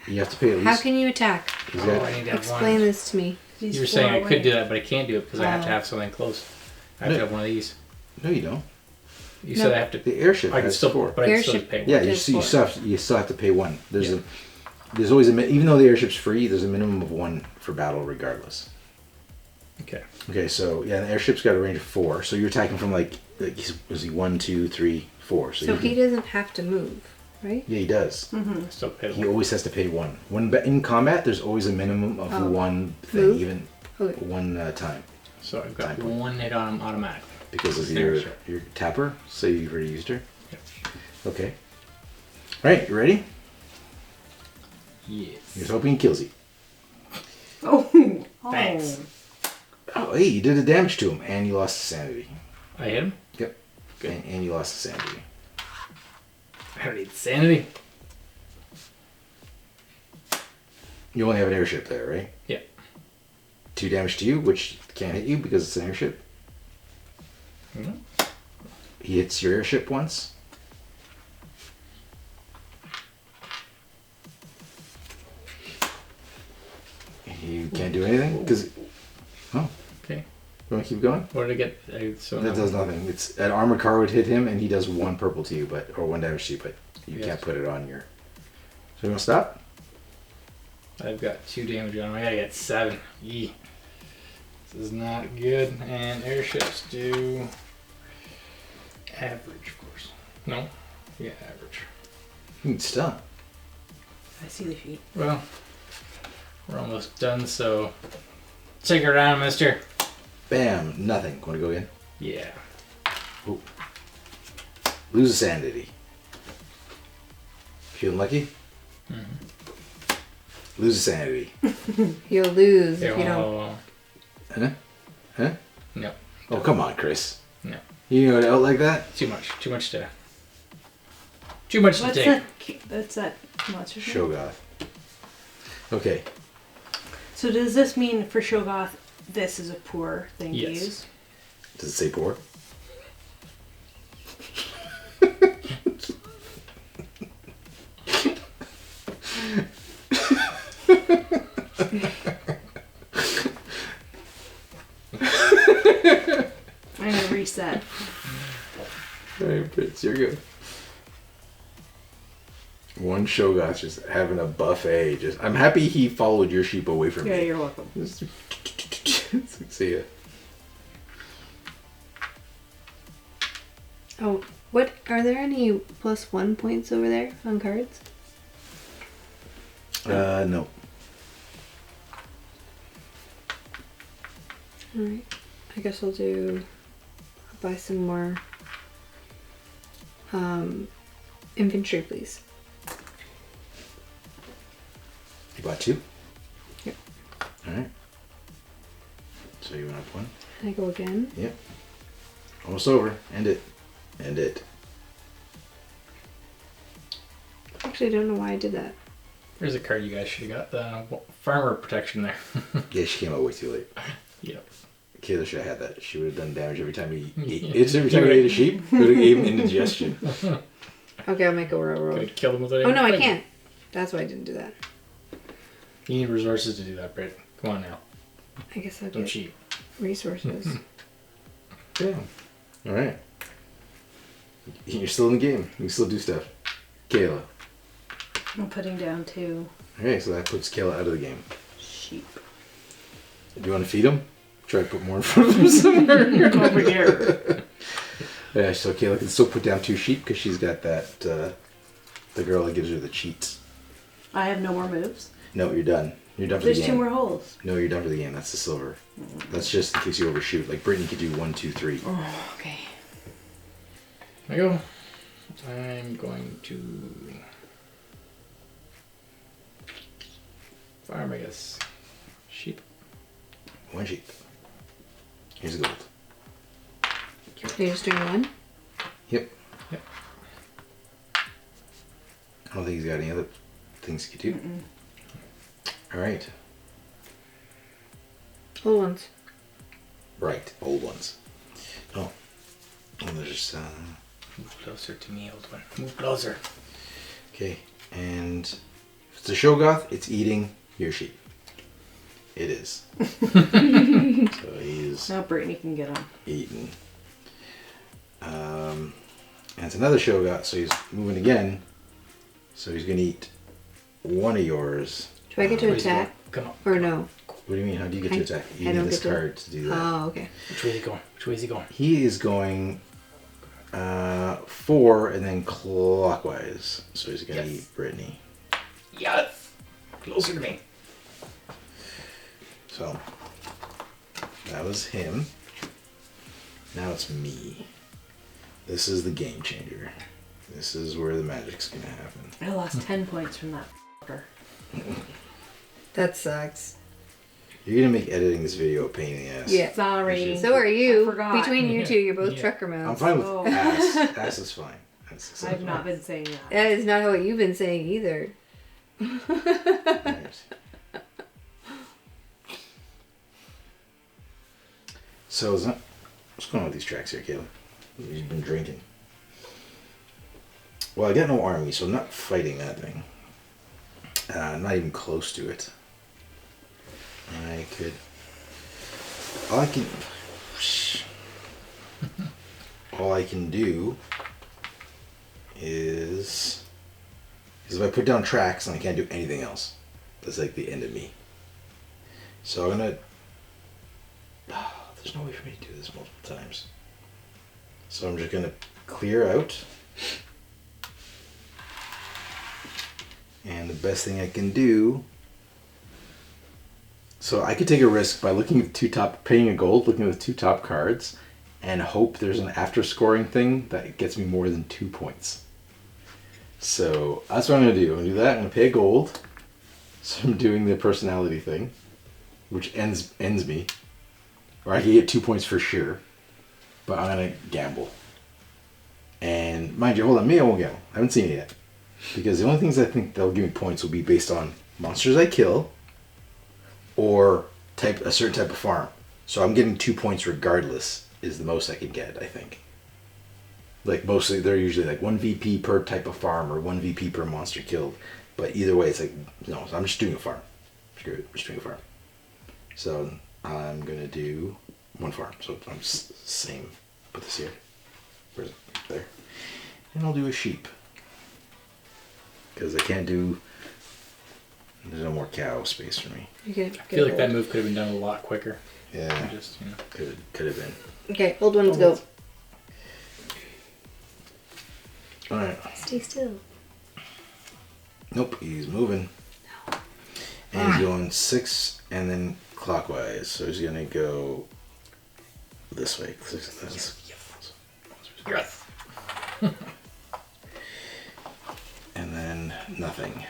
You have to pay at least. How can you attack? He's Oh, got- I need to have Explain one. this to me. He's You were 4 saying I away. could do that, but I can't do it because I have to Oh. have something close. I have to have one of these. No, you don't. You No. said I have to. The airship I can has still, 4. but I can still Airship. pay one. Yeah, It you, is see, you, 4. still have to pay 1. There's Yeah. there's always even though the airship's free, there's a minimum of 1 for battle regardless. Okay. Okay, so yeah, the airship's got a range of 4. So you're attacking from like was he 1, 2, 3, 4? So you he can- doesn't have to move, right? Yeah, he does. I still pay He one. always has to pay 1. In combat, there's always a minimum of Oh. 1 thing, Move? even Okay. 1 time. So I've got Time point. 1 hit on him automatically. Because of There, your sure. your tapper. So you've already used her. Yep. Okay. All right, you ready? Yes. Here's hoping he kills you. Oh. Thanks. Oh, hey, you did a damage to him, and you lost the sanity. I hit him. Yep. And you lost the sanity. I don't need sanity. You only have an airship there, right? Yeah. 2 damage to you, which can't hit you because it's an airship. Mhm. He hits your airship once. You can't do anything because. Oh, Okay. you want to keep going? What did I get? That does nothing. It's an armored car would hit him, and he does 1 purple to you, or 1 damage to you, but you Yes. can't put it on your. So you want to stop? I've got 2 damage on him. I gotta get 7. Yee. This is not good. And airships do average, of course. No? Yeah, average. You can stop. I see the sheet. Well, we're almost done, so take her down, mister. Bam! Nothing. Want to go again? Yeah. Lose a sanity. Feeling lucky? Lose a sanity. You'll lose if you don't. Oh, Huh? Huh? no. Oh, come on, Chris. No. You know it out like that? Too much. Too much to What's take. that? That's that monster thing? Shogoth. Okay. So does this mean for Shogoth, this is a poor thing Yes. to use? Does it say poor? I'm gonna reset. Alright, Fritz, you're good. One Shogoth just having a buffet. I'm happy he followed your sheep away from Yeah, me. you're welcome. See ya. Oh, what? Are there any +1 points over there on cards? No. Alright. I guess I'll do buy some more infantry, please. You bought 2? Yep. Alright. So you went up 1? Can I go again? Yep. Almost over. End it. End it. Actually, I don't know why I did that. There's a card you guys should have got. The farmer protection there. Yeah, she came out way too late. Yep. Kayla should have had that. She would have done damage every time he ate. It's every time he ate a sheep. It would have gave him indigestion. Okay, I'll make a railroad. Could kill them with it. Oh no, I can't. That's why I didn't do that. You need resources to do that, Britt. Come on now. I guess I'll Don't get cheat. resources. Yeah. Alright. You're still in the game. You can still do stuff. Kayla. I'm putting down 2 Okay, so that puts Kayla out of the game. sheep. Do you want to feed him? Try to put more in front of him somewhere. Over here. Yeah, so Kayla can still put down 2 sheep because she's got that, the girl that gives her the cheats. I have no more moves. No, you're done. You're done for There's the game. 2 more holes. No, you're done for the game. That's the silver. That's just in case you overshoot. Like Brittany could do 1, 2, 3. Oh, okay. There you go. I'm going to farm, I guess. Sheep. 1 sheep. Here's the gold. You're just doing 1? Yep. Yep. I don't think he's got any other things he could do. Alright. Old ones. Right. Old ones. Oh. Oh, there's, Move closer to me, old one. Move closer. okay. And if it's a Shogoth, it's eating your sheep. It is. So he's Now Brittany can get on. eaten. And it's another Shogoth, so he's moving again. So he's gonna eat 1 of yours. Do I get to Where's he attack? going? Come on. Or no? What do you mean? How do you get to attack? You I need don't this get to- card to do that. Oh, okay. Which way is he going? Which way is he going? He is going 4 and then clockwise. So he's gonna Yes. eat Brittany. Yes! Closer to me. So that was him. Now it's me. This is the game changer. This is where the magic's gonna happen. I lost 10 points from that fucker. That sucks. You're gonna make editing this video a pain in the ass. Yeah. Sorry. So are you. I forgot. Between you two, you're both Yeah. trucker I'm mouths. fine with Oh. ass. Ass is fine. That's acceptable. I've not been saying that. That is not what you've been saying either. Right. So what's going on with these tracks here, Caleb? You've been drinking. Well, I got no army, so I'm not fighting that thing. I'm not even close to it. I could. All I can do is if I put down tracks and I can't do anything else, that's like the end of me. So I'm gonna. There's no way for me to do this multiple times. So I'm just gonna clear out. And the best thing I can do. So I could take a risk by looking at paying a gold, looking at the 2 top cards, and hope there's an after scoring thing that gets me more than 2 points. So that's what I'm gonna do. I'm gonna do that. I'm gonna pay a gold. So I'm doing the personality thing, which ends me. Or I can get 2 points for sure. But I'm gonna gamble. And mind you, hold on, maybe I won't gamble. I haven't seen it yet. Because the only things I think that'll give me points will be based on monsters I kill or a certain type of farm. So I'm getting 2 points regardless is the most I can get, I think. Like mostly they're usually like 1 VP per type of farm or 1 VP per monster killed. But either way it's like, no, I'm just doing a farm. Screw it, I'm just doing a farm. So I'm gonna do 1 farm. So I'm same. Put this here. Where's it? There. And I'll do a sheep. Because I can't do. There's no more cow space for me. You can I feel like that move could have been done a lot quicker. Yeah. Just, Could have been. Okay, old ones go. Alright. Stay still. Nope, he's moving. And he's going 6 and then clockwise. So he's gonna go this way. Yes. And then nothing.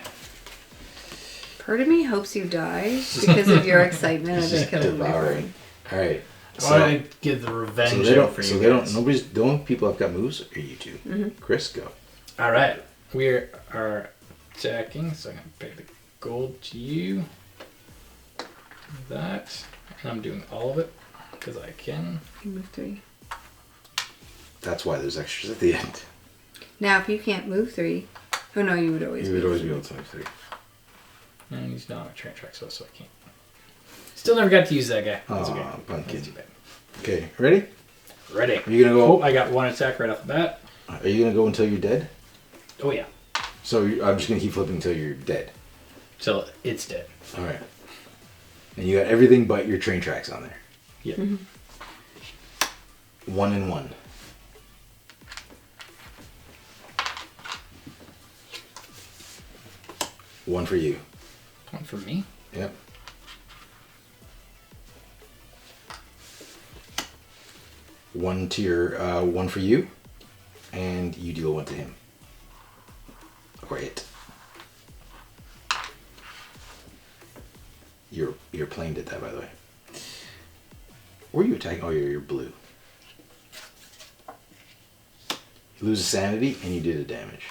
Part of me hopes you die because of your excitement of Just it killing my devouring. friend. All right. I want to give the revenge So they don't. for So you they don't. guys. Nobody's. The only people I've got moves are you 2 Chris, go. All right. We are attacking, so I'm going to pay the gold to you. That. And I'm doing all of it because I can. You move 3. That's why there's extras at the end. Now, if you can't move 3, oh no, you would always. You would always be able to move 3. And he's not on a train track, so I can't. Still never got to use that guy. That's Aw, okay. pumpkin. That's too bad. Okay, ready? Ready. Are you gonna go? Oh, I got one attack right off the bat. Are you gonna go until you're dead? Oh, yeah. So I'm just gonna keep flipping until you're dead. Till it's dead. All right. And you got everything but your train tracks on there. Yep. 1 and 1. One for you. One for me. Yep. One to your, one for you, and you deal 1 to him. Or it. Your plane did that, by the way. Or you attacking? Oh, you're blue. You lose a sanity, and you did a damage.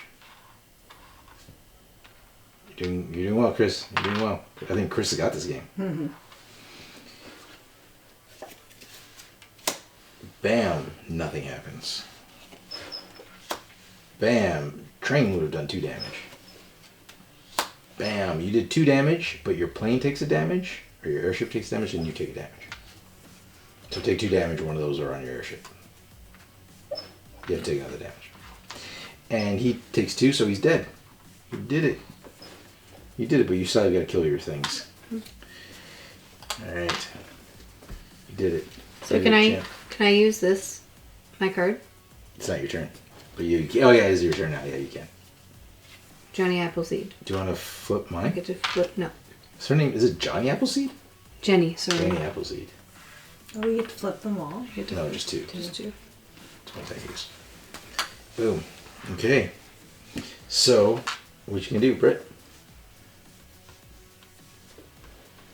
You're doing well, Chris. You're doing well. I think Chris has got this game. Bam, nothing happens. Bam, train would have done 2 damage. Bam, you did 2 damage, but your plane takes a damage, or your airship takes damage, and you take a damage. So take 2 damage, one of those are on your airship. You have to take another damage. And he takes 2, so he's dead. You did it. You did it, but you still got to kill your things. Alright. You did it. So You're can the I champ. use this, my card? It's not your turn. But you, oh yeah, it is your turn now. Yeah, you can. Johnny Appleseed. Do you want to flip I mine? get to flip. No, Is her name, is it Johnny Appleseed? Jenny. Sorry. Johnny Appleseed. Oh, we get to flip them all. I get to No, flip just 2. Just 2. That's what I use. Boom. Okay. So, what you can do, Britt?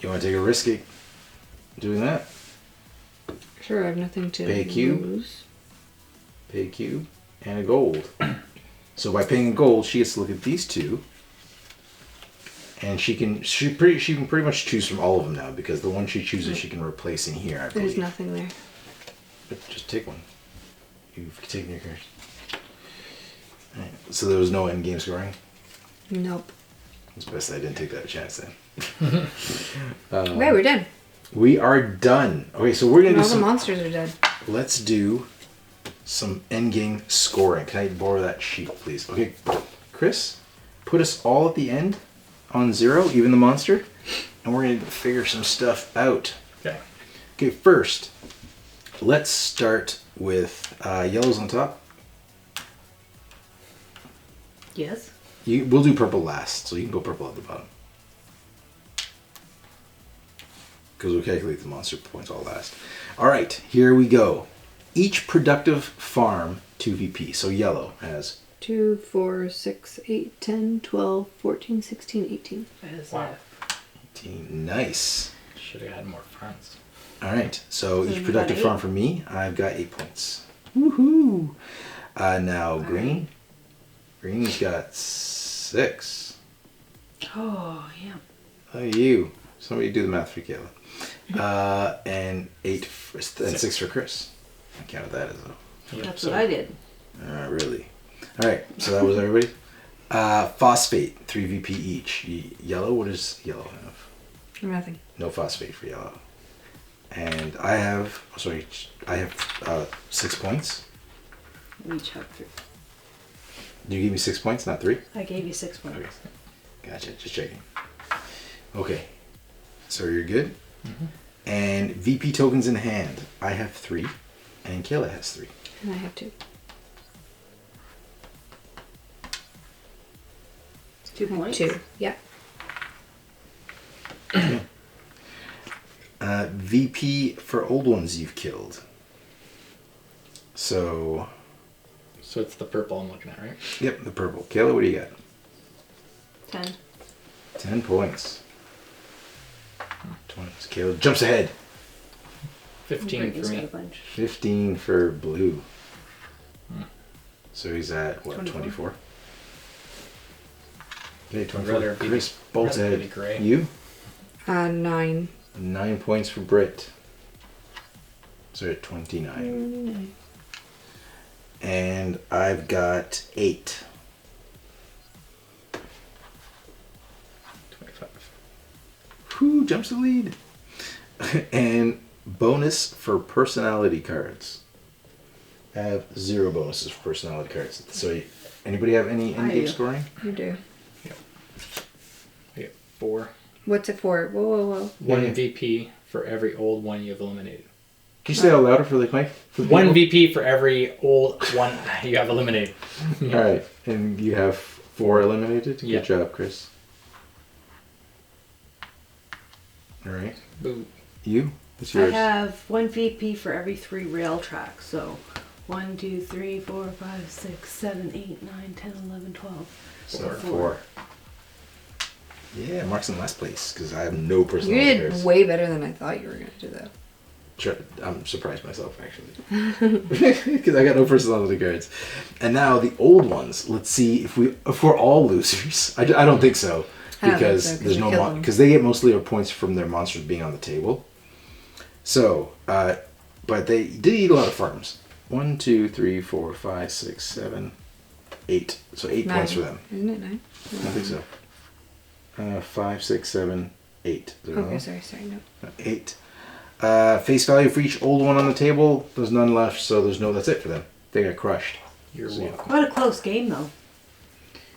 You want to take a risk at doing that? Sure, I have nothing to Pay a cube. lose. Pay a cube and a gold. So by paying a gold, she gets to look at these 2, and she can pretty much choose from all of them now, because the one she chooses she can replace in here, I believe. There's nothing there. But just take one. You've taken your cards. Alright, so there was no end game scoring. Nope. It's best I didn't take that chance then. Okay, we're done. We are done. Okay, so we're gonna And do all the some. monsters are dead. Let's do some end game scoring. Can I borrow that sheet, please? Okay, Chris, put us all at the end on 0, even the monster, and we're gonna figure some stuff out. Okay. Okay, first, let's start with yellows on top. Yes. We'll do purple last, so you can go purple at the bottom. Because we'll calculate the monster points all last. Alright, here we go. Each productive farm 2 VP. So yellow has 2, 4, 6, 8, 10, 12, 14, 16, 18. Wow. 18. Nice. Should have had more friends. Alright, so each you productive got 8? farm for me, I've got 8 points. Woohoo! Now green. Green's got 6. Oh, yeah. Look at you. Somebody do the math for Kayla. And 8 and 6 for Chris. I counted that as a... Yep, That's so what I did. Really? Alright, so that was everybody. Phosphate, 3 VP each. Yellow, what does yellow have? Nothing. No phosphate for yellow. And I have, 6 points. We each have 3. You gave me 6 points, not 3? I gave you 6 points. Okay. Gotcha, just checking. Okay, so you're good? Mm-hmm. And VP tokens in hand. I have 3, and Kayla has 3. And I have 2. It's 2 I have points. 2. Yeah. VP for old ones you've killed. So So it's the purple I'm looking at, right? Yep, the purple. Kayla, what do you got? 10. 10 points. 20. So Kayla jumps ahead. 15 Brittany's for got me. a bunch. 15 for blue. So he's at, what, 24? 24? Okay, I'd rather 24. be- Chris bolts rather ahead. be gray. You? 9. 9 points for Britt. So you're at 29. And I've got 8. 25. Who jumps the lead? And bonus for personality cards. I have 0 bonuses for personality cards. So anybody have any I end game do. scoring? You do. I get 4. What's it for? Whoa, whoa, whoa. One Yeah. VP for every old one you've eliminated. Can you say that louder for the mic? For the One people? VP for every old one you have eliminated. All right, and you have 4 eliminated. Yeah. Good job, Chris. All right, Boo. you. What's I yours? have 1 VP for every 3 rail tracks. So 1, 2, 3, 4, 5, 6, 7, 8, 9, 10, 11, 12. So 4. 4. Yeah, Mark's in last place because I have no You personality did cards. way better than I thought you were going to do, though. Sure, I'm surprised myself actually because I got no personality cards. And now the old ones. Let's see if we're all losers. I don't think so I don't think because so, 'cause there's we no killed them. because they get mostly their points from their monsters being on the table. So, but they did eat a lot of farms. 1, 2, 3, 4, 5, 6, 7, 8. So 8 points for them. Isn't it 9? I think so. 5, 6, 7, 8. Is there Okay, another? sorry, no. 8. Face value for each old one on the table. There's none left, so that's it for them. They got crushed. You're So, welcome. What a close game, though.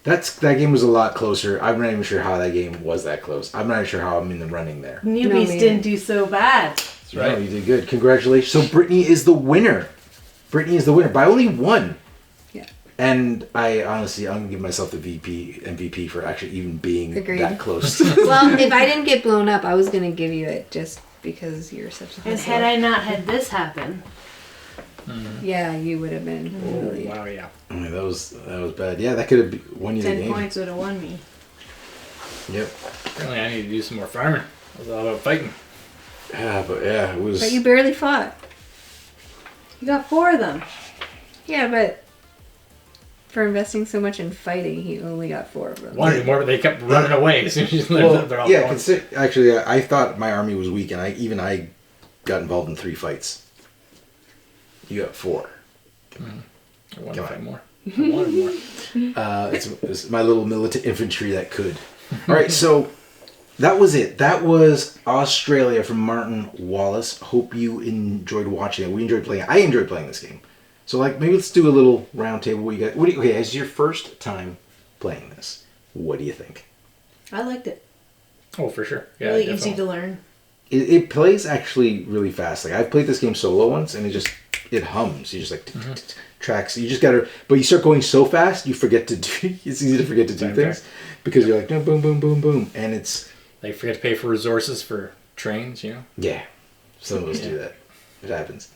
that game was a lot closer. I'm not even sure how that game was that close. I'm not even sure how I'm in the running there. Newbies me didn't do so bad. That's right. No, you did good. Congratulations. So Brittany is the winner. Brittany is the winner by only 1. Yeah. And I'm gonna give myself the MVP for actually even being Agreed. that close. Well, if I didn't get blown up, I was going to give you it just because you're such a And hustler. had I not had this happen, Yeah, you would have been. Oh, Really. wow, yeah. I mean, that was bad. Yeah, that could have won you the 10 game. points would have won me. Yep. Apparently I need to do some more farming. I was all about fighting. Yeah, it was. But you barely fought. You got 4 of them. Yeah, but for investing so much in fighting, he only got 4 of them. Wanted more, but they kept running away as soon as you they're all gone. Actually, I thought my army was weak, and I got involved in 3 fights. You got 4. I wanted to Come fight on. more. I wanted more. It's my little militant infantry that could. All right, so that was it. That was Australia from Martin Wallace. Hope you enjoyed watching it. We enjoyed playing it. I enjoyed playing this game. So, maybe let's do a little round table. Okay, as your first time playing this, what do you think? I liked it. Oh, for sure. Yeah, Really definitely. easy to learn. It plays actually really fast. I've played this game solo once, and it hums. You just tracks. You just gotta. But you start going so fast, you forget to do. It's easy to forget to do things because you're like, no, boom, boom, boom, boom, and it's. They forget to pay for resources for trains, you know? Yeah, some of us do that. It happens.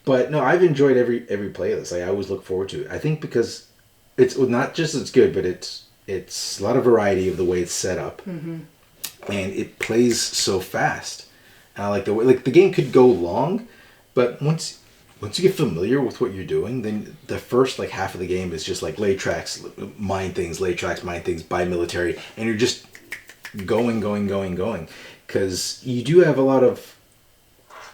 But no, I've enjoyed every play of this. I always look forward to it. I think because it's not just it's good, but it's a lot of variety of the way it's set up, and it plays so fast. And I like the way the game could go long, but once you get familiar with what you're doing, then the first half of the game is just lay tracks, mine things, lay tracks, mine things, buy military, and you're just going, because you do have a lot of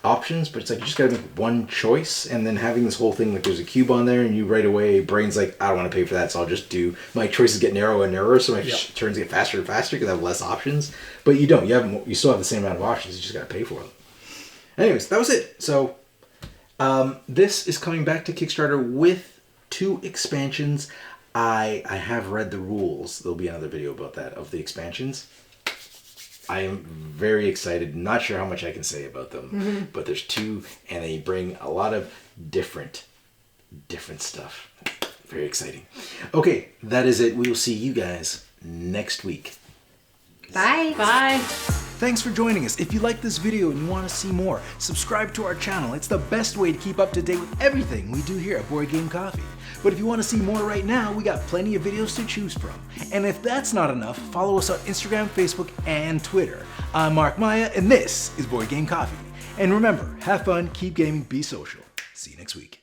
options, but it's you just gotta make one choice, and then having this whole thing there's a cube on there, and you right away brain's I don't want to pay for that, so I'll just do my choices get narrower and narrower, so my turns get faster and faster because I have less options. But you don't. You still have the same amount of options. You just gotta pay for them. Anyways, that was it. So this is coming back to Kickstarter with 2 expansions. I have read the rules. There'll be another video about that of the expansions. I am very excited. Not sure how much I can say about them, but there's 2, and they bring a lot of different stuff. Very exciting. Okay, that is it. We will see you guys next week. Bye. Bye. Thanks for joining us. If you like this video and you want to see more, subscribe to our channel. It's the best way to keep up to date with everything we do here at Board Game Coffee. But if you want to see more right now, we got plenty of videos to choose from. And if that's not enough, follow us on Instagram, Facebook, and Twitter. I'm Mark Maya, and this is Board Game Coffee. And remember, have fun, keep gaming, be social. See you next week.